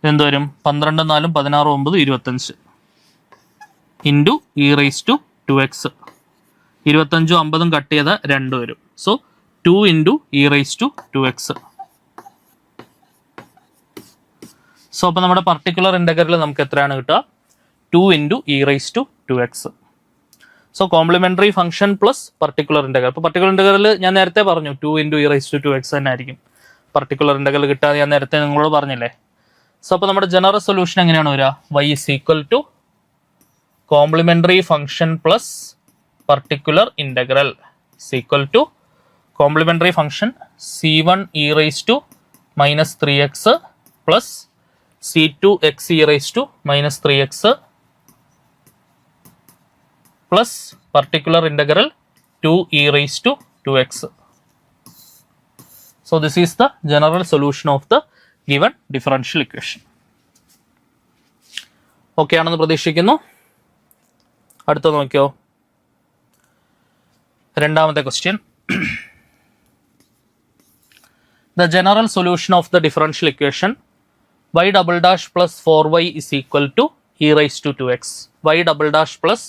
എന്ത് വരും? 12 4 16 9 25 into e raised to 2x. 25 50 cut ചെയ്ത 2 വരും. So 2 into e raised to 2x. So അപ്പോൾ നമ്മുടെ പർട്ടിക്കുലർ ഇൻ്റഗ്രൽ നമുക്ക് എത്രയാണ് കിട്ടുക? 2 into E raise to 2x. So complementary function plus particular integral. അപ്പോൾ പർട്ടിക്കുലർ ഇൻ്റഗ്രൽ ഞാൻ നേരത്തെ പറഞ്ഞു 2 into E raise to 2x തന്നെ ആയിരിക്കും പർട്ടിക്കുലർ ഇൻ്റഗ്രൽ കിട്ടാതെ ഞാൻ നേരത്തെ നിങ്ങളോട് പറഞ്ഞില്ലേ. സോ അപ്പോൾ നമ്മുടെ ജനറൽ സൊല്യൂഷൻ എങ്ങനെയാണ് വരിക? y is equal to complementary function plus particular integral equal to complementary function c1 E raise to minus 3x plus c2 x e raise to minus 3x plus particular integral 2 e raise to 2x. So this is the general solution of the given differential equation. Okay ആണെന്ന് പ്രതീക്ഷിക്കുന്നു. അടുത്ത നോക്കിയോ, രണ്ടാമത്തെ question. The general solution of the differential equation y double dash plus 4y is equal to e raised to 2x. y double dash plus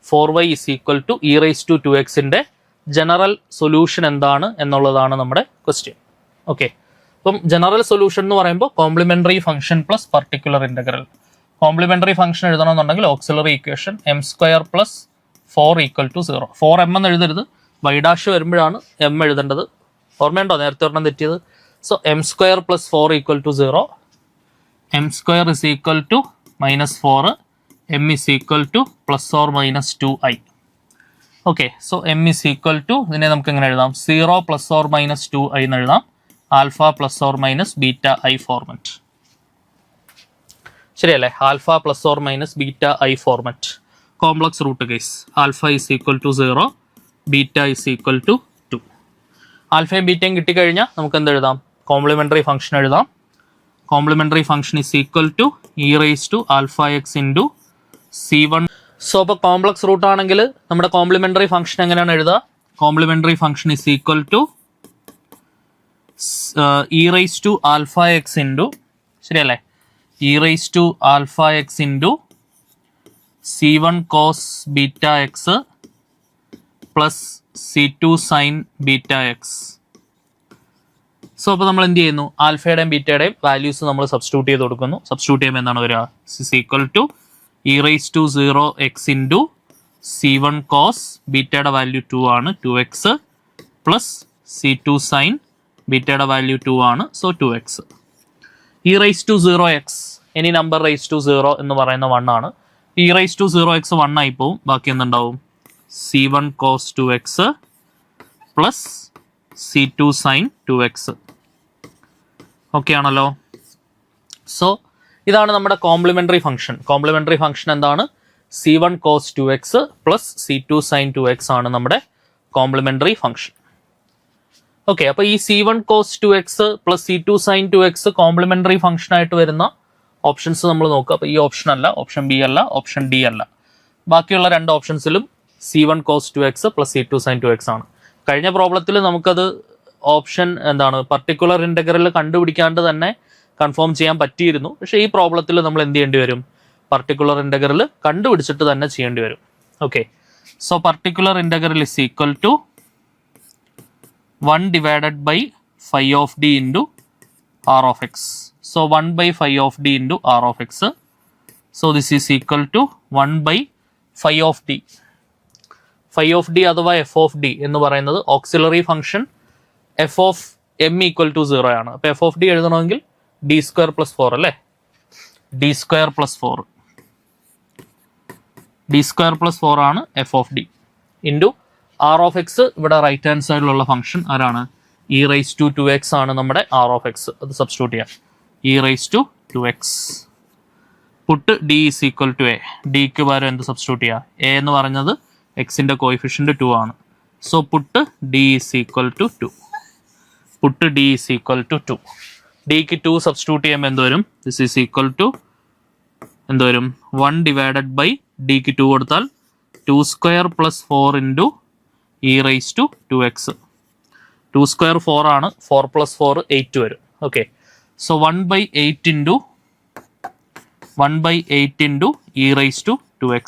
4y is equal to e raised to 2x ന്റെ ജനറൽ സൊല്യൂഷൻ എന്താണ് എന്നുള്ളതാണ് നമ്മുടെ ക്വസ്റ്റ്യൻ. ഓക്കെ, അപ്പം ജനറൽ സൊല്യൂഷൻ എന്ന് പറയുമ്പോൾ complementary function plus particular integral. Complementary function എഴുതണമെന്നുണ്ടെങ്കിൽ auxiliary equation m² plus 4 equal to 0. 4m എന്ന് എഴുതരുത്, y ഡാഷ് വരുമ്പോഴാണ് m എഴുതേണ്ടത്. ഓർമ്മയുണ്ടോ നേരത്തെ ഒരെണ്ണം തെറ്റിയത്? So m² plus 4 equal to 0. m² is equal to minus 4, m is equal to plus or minus 2i. Okay, so m is equal to, ഇതിനെ നമുക്ക് എങ്ങനെ എഴുതാം? 0 പ്ലസ് ഓർ മൈനസ് 2i എന്ന് എഴുതാം. Alpha plus or minus beta i format. ശരിയല്ലേ? Alpha plus or minus beta i format. Complex root case. Alpha is equal to 0, beta is equal to 2. ആൽഫയും ബീറ്റയും കിട്ടിക്കഴിഞ്ഞാൽ നമുക്ക് എന്ത് എഴുതാം? കോംപ്ലിമെൻ്ററി ഫംഗ്ഷൻ എഴുതാം. Complementary function is equal to e raise to alpha x into c1. So അപ്പോൾ കോംപ്ലക്സ് റൂട്ട് ആണെങ്കിൽ നമ്മുടെ കോംപ്ലിമെൻ്ററി ഫംഗ്ഷൻ എങ്ങനെയാണ് എഴുതുക? Complementary function is equal to e raise to alpha x into, ശരിയല്ലേ, e raise to alpha x into c1 cos beta x plus c2 sine beta x. So അപ്പോൾ നമ്മൾ എന്ത് ചെയ്യുന്നു? ആൽഫയുടെയും ബീറ്റയുടെയും വാല്യൂസ് നമ്മൾ സബ്സ്റ്റിറ്റ്യൂട്ട് ചെയ്ത് കൊടുക്കുന്നു. സബ്സ്റ്റിറ്റ്യൂട്ട് ചെയ്യുമ്പോൾ എന്താണ് വരിക? Is equal to e raise to 0x into c1 cos ബീറ്റയുടെ വാല്യൂ 2 ആണ് 2x plus c2 sign ബീറ്റയുടെ value 2 ആണ്, so 2x. E raise to 0x, any number raise to 0 എന്ന് പറയുന്ന 1 ആണ്. ഇ റൈസ് ടു 0x 1 ആയി പോവും. ബാക്കി എന്തുണ്ടാവും? c1 cos 2x plus c2 sine 2x. Okay ആണല്ലോ? സോ ഇതാണ് നമ്മുടെ കോംപ്ലിമെൻ്ററി ഫംഗ്ഷൻ. കോംപ്ലിമെൻ്ററി ഫംഗ്ഷൻ എന്താണ്? c1 cos 2x plus c2 sine 2x ആണ് നമ്മുടെ കോംപ്ലിമെൻ്ററി ഫംഗ്ഷൻ. ഓക്കെ, അപ്പോൾ ഈ c1 cos 2x plus c2 sine 2x complementary function ആയിട്ട് വരുന്ന ഓപ്ഷൻസ് നമ്മൾ നോക്കുക. അപ്പോൾ ഈ ഓപ്ഷൻ അല്ല, ഓപ്ഷൻ ബി അല്ല, ഓപ്ഷൻ ഡി അല്ല. ബാക്കിയുള്ള രണ്ട് ഓപ്ഷൻസിലും c1 cos 2x plus c2 sine 2x ആണ്. കഴിഞ്ഞ പ്രോബ്ലത്തിൽ നമുക്കത് ഓപ്ഷൻ എന്താണ് പർട്ടിക്കുലർ ഇൻ്റഗ്രൽ കണ്ടുപിടിക്കാണ്ട് തന്നെ കൺഫേം ചെയ്യാൻ പറ്റിയിരുന്നു. പക്ഷേ ഈ പ്രോബ്ലത്തിൽ നമ്മൾ എന്ത് ചെയ്യേണ്ടി വരും? പർട്ടിക്കുലർ ഇൻ്റഗ്രൽ കണ്ടുപിടിച്ചിട്ട് തന്നെ ചെയ്യേണ്ടി വരും. Okay, so particular integral is equal to 1 divided by phi of d into r of x. So 1 by phi of d into r of x. So this is equal to 1 by phi of d. Phi of d അഥവാ f of d എന്ന് പറയുന്നത് auxiliary function f of m equal to 0 ആണ്. അപ്പോൾ f of d എഴുതണമെങ്കിൽ d² പ്ലസ് 4 അല്ലേ? d² പ്ലസ് 4, d² പ്ലസ് 4 ആണ് f of d into R of x. ഇവിടെ റൈറ്റ് ഹാൻഡ് സൈഡിലുള്ള ഫംഗ്ഷൻ ആരാണ്? ഇ റൈസ് ടു 2x ആണ് നമ്മുടെ ആർ ഓഫ് എക്സ്. അത് സബ്സ്റ്റിറ്റ്യൂട്ട് ചെയ്യാം. E raise to 2x put d is equal to a. ഡിക്ക് പകരം എന്ത് സബ്സ്റ്റിറ്റ്യൂട്ട് ചെയ്യുക? എ എന്ന് പറഞ്ഞത് എക്സിൻ്റെ കോയിഫിഷ്യൻ്റ് 2 ആണ്. So put d is equal to 2. Put d is equal to 2. ഡിക്ക് 2 സബ്സ്റ്റിറ്റ്യൂട്ട് ചെയ്യുമ്പോൾ എന്ത് വരും? ദിസ് ഈസ് ഈക്വൽ ടു എന്ത് വരും? 1 ഡിവൈഡഡ് ബൈ ഡിക്ക് 2 കൊടുത്താൽ 2² plus 4 into E raise to 2x. 2² 4 ആണ്. 4 പ്ലസ് 4 8 വരും. Okay, so 1/8 into E raise to 2x.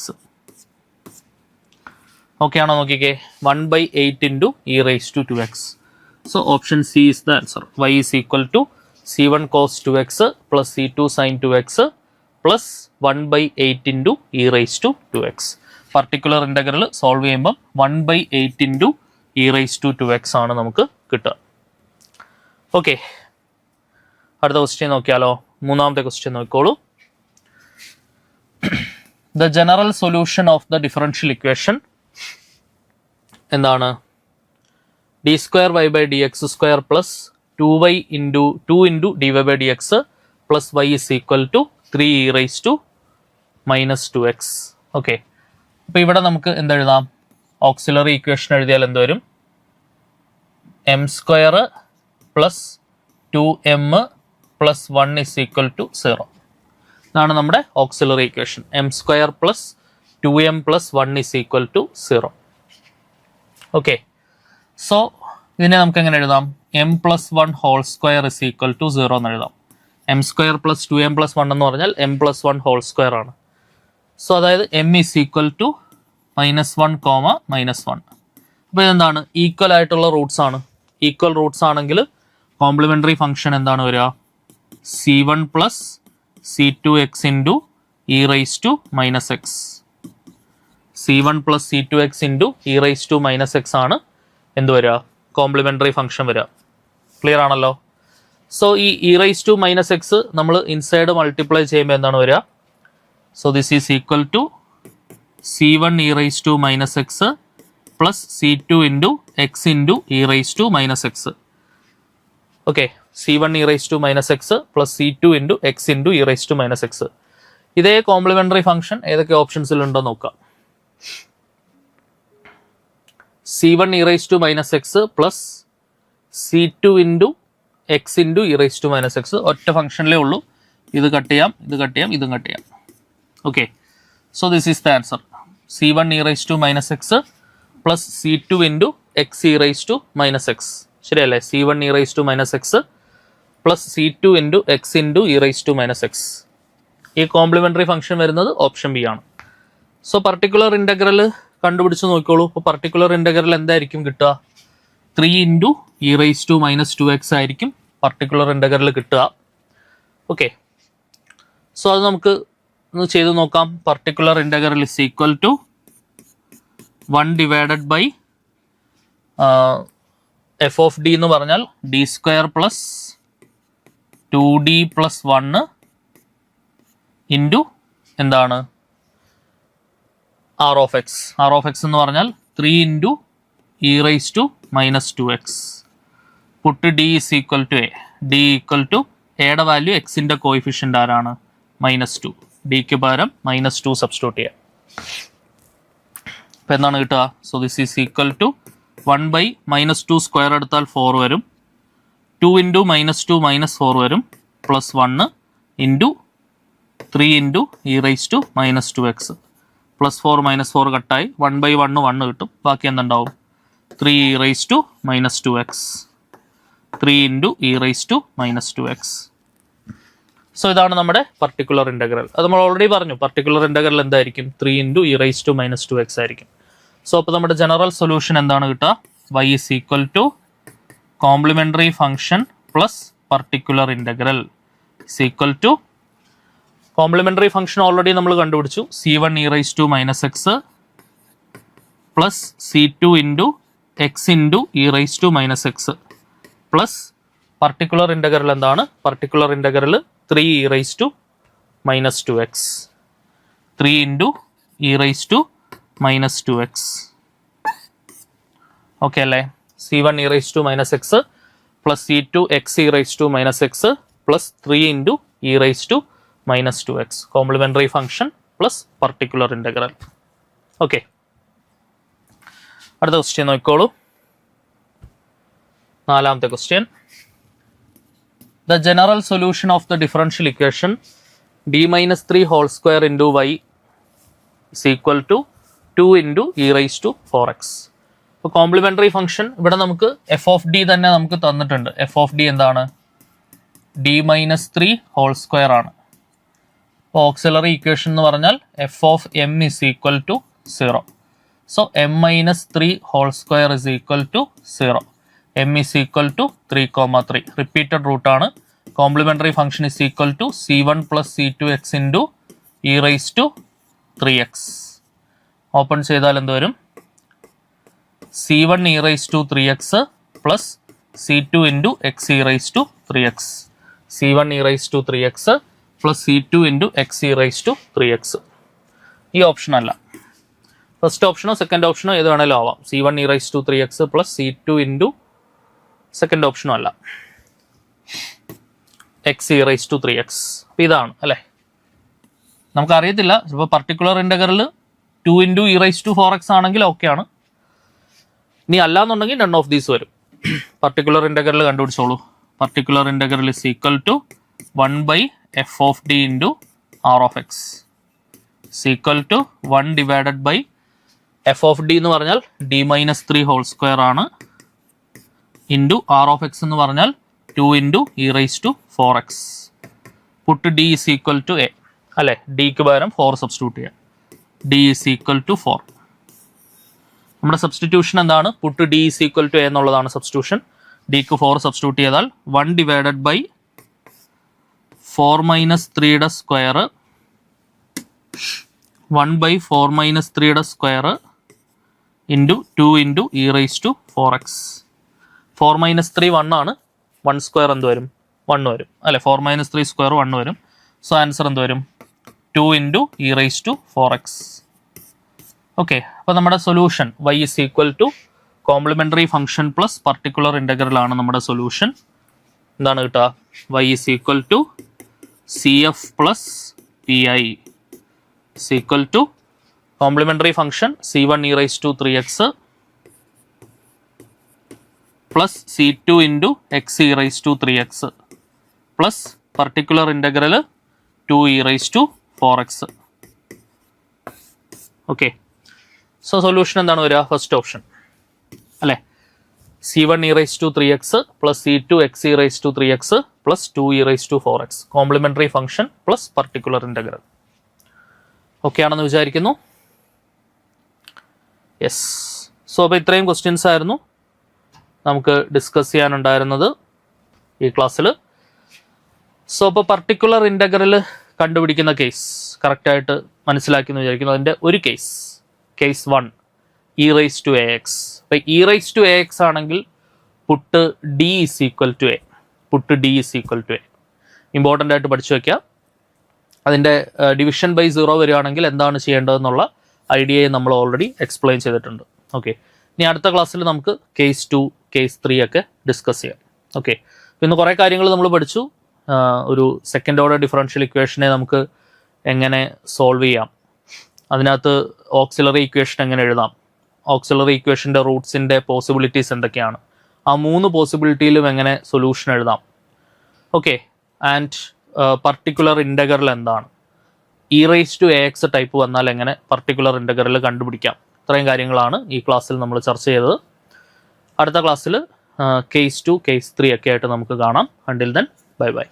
Okay ആണോ? നോക്കിക്കേ, 1/8 into E raise to 2x. So option C is the answer. y is equal to c1 cos 2x plus c2 sin 2x plus 1 by 8 into e raised to 2x. Particular integral solve ചെയ്യുമ്പം 1 by 8 into e raised to 2x ആണ് നമുക്ക് കിട്ടുക. ഓക്കെ, അടുത്ത ക്വസ്റ്റ്യൻ നോക്കിയാലോ. മൂന്നാമത്തെ ക്വസ്റ്റ്യൻ നോക്കിക്കോളൂ. The general solution of the differential equation എന്താണ്? D square y by D x square plus 2y into 2 into dy by dx plus y is equal to 3 e raised to minus 2x. Okay, അപ്പോൾ ഇവിടെ നമുക്ക് എന്തെഴുതാം? ഓക്സിലറി ഇക്വേഷൻ എഴുതിയാൽ എന്ത് വരും? M square plus 2m plus 1 is equal to 0. ഇതാണ് നമ്മുടെ auxiliary equation. M square plus 2m plus 1 is equal to 0. Okay, so ഇതിനെ നമുക്ക് എങ്ങനെ എഴുതാം? M plus 1 whole square is equal to 0 എന്ന് എഴുതാം. M square plus 2m plus 1 എന്ന് പറഞ്ഞാൽ എം പ്ലസ് 1 ഹോൾ സ്ക്വയർ ആണ്. സോ അതായത് m is equal to -1 comma -1. അപ്പോൾ ഇതെന്താണ്? ഈക്വൽ ആയിട്ടുള്ള റൂട്ട്സ് ആണ്. ഈക്വൽ റൂട്ട്സ് ആണെങ്കിൽ കോംപ്ലിമെൻ്ററി ഫംഗ്ഷൻ എന്താണ് വരിക? c1 plus c2x into E raise to minus x. c1 plus c2x into E raise to minus x ആണ് എന്ത് വരിക? കോംപ്ലിമെൻ്ററി ഫംഗ്ഷൻ വരിക. ക്ലിയർ ആണല്ലോ. സോ ഈ e raise to minus x നമ്മൾ ഇൻസൈഡ് മൾട്ടിപ്ലൈ ചെയ്യുമ്പോൾ എന്താണ് വരിക? So this is equal to c1 E raise to minus x plus c2 into x into E raise to minus x. Okay, c1 E raise to minus x plus c2 into x into E raise to minus x. ഇതേ കോംപ്ലിമെൻ്ററി ഫംഗ്ഷൻ ഏതൊക്കെ ഓപ്ഷൻസിലുണ്ടോ നോക്കാം. c1 E raise to minus x plus c2 into x into E raise to minus x ഒറ്റ ഫംഗ്ഷനിലേ ഉള്ളൂ. ഇത് കട്ട് ചെയ്യാം, ഇത് കട്ട് ചെയ്യാം, ഇതും കട്ട് ചെയ്യാം. Okay, so this is the answer. c1 E raise to minus x plus c2 into X E raise to minus x. ശരിയല്ലേ? c1 E raise to minus x plus c2 into x into E raise to minus x. ഈ കോംപ്ലിമെൻ്ററി ഫംഗ്ഷൻ വരുന്നത് ഓപ്ഷൻ ബി ആണ്. സോ പർട്ടിക്കുലർ ഇൻ്റഗ്രൽ കണ്ടുപിടിച്ച് നോക്കിക്കോളൂ. അപ്പോൾ പർട്ടിക്കുലർ ഇൻ്റഗ്രൽ എന്തായിരിക്കും കിട്ടുക? 3 into E raise to minus 2x ആയിരിക്കും പർട്ടിക്കുലർ ഇൻ്റഗ്രൽ കിട്ടുക. ഓക്കെ, സോ അത് നമുക്ക് ഒന്ന് ചെയ്ത് നോക്കാം. Particular integral is equal to 1 divided by F of D എന്ന് പറഞ്ഞാൽ D square plus 2d plus 1 into എന്താണ്? R of x. R of X എന്ന് പറഞ്ഞാൽ 3 into E raise to minus 2x. Put d is equal to a. D equal to എയുടെ വാല്യൂ എക്സിൻ്റെ കോയിഫിഷ്യൻ്റ് ആരാണ്? -2. ഡിക്ക് പകരം -2 സബ്സ്റ്റിറ്റ്യൂട്ട് ചെയ്യാം. അപ്പോൾ എന്താണ് കിട്ടുക? So this is equal to 1 by -2 square എടുത്താൽ 4 വരും. 2 ഇൻറ്റു -2 -4 വരും. Plus 1 into 3 into E raise to -2x. Plus 4 -4 കട്ടായി 1 ബൈ 1 കിട്ടും. ബാക്കി എന്തുണ്ടാവും? 3 e raise to -2x. 3 into E raise to -2x. So ഇതാണ് നമ്മുടെ പർട്ടിക്കുലർ ഇൻ്റഗ്രൽ. അത് നമ്മൾ ഓൾറെഡി പറഞ്ഞു. പർട്ടിക്കുലർ ഇൻ്റഗ്രൽ എന്തായിരിക്കും? 3 into E raise to -2x ആയിരിക്കും. സോ അപ്പോൾ നമ്മുടെ ജനറൽ സൊല്യൂഷൻ എന്താണ് കിട്ടുക? y is equal to complementary function plus particular integral is equal to complementary function already നമ്മൾ കണ്ടുപിടിച്ചു. c1 E raise to minus x plus c2 into x into E raise to minus x plus particular integral എന്താണ്? Particular integral 3 e raise to -2x. 3 into E raise to -2x. Okay അല്ലേ? c1 E raise to minus x plus c2 x E raise to minus x plus 3 into E raise to -2x. Complementary function plus particular integral. Okay, അടുത്ത ക്വസ്റ്റ്യൻ നോക്കിക്കോളൂ. നാലാമത്തെ question. The general solution of the differential equation d-3 whole square into y is equal to 2 into E raise to 4x. അപ്പോൾ കോംപ്ലിമെൻ്ററി ഫംഗ്ഷൻ ഇവിടെ നമുക്ക് എഫ് ഓഫ് ഡി തന്നെ നമുക്ക് തന്നിട്ടുണ്ട്. എഫ് ഓഫ് ഡി എന്താണ്? d-3 ഹോൾ സ്ക്വയർ ആണ്. അപ്പോൾ ഓക്സിലറി ഇക്വേഷൻ എന്ന് പറഞ്ഞാൽ F of M is equal to 0. So m-3 whole square is equal to 0. m is equal to 3,3. Repeated റൂട്ടാണ്. Complementary function is equal to c1 plus c2x into E raise to 3x. Open ചെയ്താൽ എന്ത് വരും? c1 E raise to 3x plus c2 into X E raise to 3x. c1 E raise to 3x plus c2 into X E raise to 3x. ഈ ഓപ്ഷൻ അല്ല. ഫസ്റ്റ് ഓപ്ഷനോ സെക്കൻഡ് ഓപ്ഷനോ ഏത് വേണേലും ആവാം. c1 E raise to 3x plus c2 into second ഓപ്ഷനോ അല്ല, X E raise to 3x. അപ്പോൾ ഇതാണ് അല്ലേ. നമുക്കറിയത്തില്ല, ഇപ്പോൾ particular integral 2 into E raise to 4x ആണെങ്കിൽ ഓക്കെ ആണ്. ഇനി അല്ലാന്നുണ്ടെങ്കിൽ നൺ ഓഫ് ദീസ് വരും. പർട്ടിക്കുലർ ഇൻ്റഗ്രൽ കണ്ടുപിടിച്ചോളൂ. Particular integral is equal to 1 by F of D into R of X equal to 1 divided by F of D എന്ന് പറഞ്ഞാൽ ഡി മൈനസ് 3 ഹോൾ സ്ക്വയർ ആണ്, ഇൻറ്റു ആർ ഓഫ് എക്സ് എന്ന് പറഞ്ഞാൽ 2 into E raise to 4x. Put D is equal to A അല്ലേ. ഡിക്ക് പകരം 4 സബ്സ്റ്റിറ്റ്യൂട്ട് ചെയ്യാം. D is equal to 4. നമ്മുടെ സബ്സ്റ്റിറ്റ്യൂഷൻ എന്താണ്? Put D is equal to A എന്നുള്ളതാണ് സബ്സ്റ്റിറ്റ്യൂഷൻ. ഡിക്ക് 4 സബ്സ്റ്റിറ്റ്യൂട്ട് ചെയ്താൽ 1 ഡിവൈഡഡ് ബൈ 4 മൈനസ് 3യുടെ സ്ക്വയർ 1 ബൈ 4 മൈനസ് 3യുടെ square into 2 into E raise to 4x. 4 minus 3 1 ആണ്. 1 സ്ക്വയർ എന്ത് വരും? 1 വരും അല്ലെ. 4 മൈനസ് 3 സ്ക്വയർ 1 വരും. സോ ആൻസർ എന്ത് വരും? 2 into E raise to 4x. Okay, അപ്പോൾ നമ്മുടെ solution y is equal to complementary function plus particular integral ആണ് നമ്മുടെ സൊല്യൂഷൻ. എന്താണ് കിട്ടുക? y is equal to C F plus P I equal to complementary function c1 E raise to 3x plus c2 into X E raise to 3x plus particular integral 2 e raise to 4x. Okay, so solution എന്താണ് വരിക? ഫസ്റ്റ് ഓപ്ഷൻ അല്ലേ. c1 E raise to 3x plus c2 x E raise to 3x plus 2 e raise to 4x. Complementary function plus particular integral. Okay ആണെന്ന് വിചാരിക്കുന്നു. യെസ്. സോ അപ്പോൾ ഇത്രയും ക്വസ്റ്റ്യൻസ് ആയിരുന്നു നമുക്ക് ഡിസ്കസ് ചെയ്യാനുണ്ടായിരുന്നത് ഈ ക്ലാസ്സിൽ. സോ അപ്പോൾ പർട്ടിക്കുലർ ഇൻ്റഗ്രൽ കണ്ടുപിടിക്കുന്ന കേസ് കറക്റ്റായിട്ട് മനസ്സിലാക്കി എന്ന് വിചാരിക്കുന്നു. അതിൻ്റെ ഒരു case 1 E raise to A X. അപ്പോൾ E raise to A X ആണെങ്കിൽ put D is equal to A. Put D is equal to A important ആയിട്ട് പഠിച്ചു വയ്ക്കുക. അതിൻ്റെ ഡിവിഷൻ ബൈ 0 വരികയാണെങ്കിൽ എന്താണ് ചെയ്യേണ്ടതെന്നുള്ള ഐഡിയയെ നമ്മൾ ഓൾറെഡി എക്സ്പ്ലെയിൻ ചെയ്തിട്ടുണ്ട്. ഓക്കെ, ഇനി അടുത്ത ക്ലാസ്സിൽ നമുക്ക് കേസ് 2 കേസ് 3 ഒക്കെ ഡിസ്കസ് ചെയ്യാം. ഓക്കെ, ഇന്ന് കുറേ കാര്യങ്ങൾ നമ്മൾ പഠിച്ചു. ഒരു സെക്കൻഡ് ഓർഡർ ഡിഫറൻഷ്യൽ ഇക്വേഷനെ നമുക്ക് എങ്ങനെ സോൾവ് ചെയ്യാം, അതിനകത്ത് ഓക്സിലറി ഇക്വേഷൻ എങ്ങനെ എഴുതാം, ഓക്സിലറി ഇക്വേഷൻ്റെ റൂട്ട്സിൻ്റെ പോസിബിലിറ്റീസ് എന്തൊക്കെയാണ്, ആ 3 പോസിബിലിറ്റിയിലും എങ്ങനെ സൊല്യൂഷൻ എഴുതാം. ഓക്കെ, ആൻഡ് പർട്ടിക്കുലർ ഇൻ്റഗ്രൽ എന്താണ്, e raise to A x type വന്നാൽ എങ്ങനെ പർട്ടിക്കുലർ ഇൻ്റഗ്രൽ കണ്ടുപിടിക്കാം. ഇത്രയും കാര്യങ്ങളാണ് ഈ ക്ലാസ്സിൽ നമ്മൾ ചർച്ച ചെയ്തത്. അടുത്ത ക്ലാസ്സിൽ കേസ് 2 കേസ് 3 ഒക്കെ ആയിട്ട് നമുക്ക് കാണാം. Until then bye bye.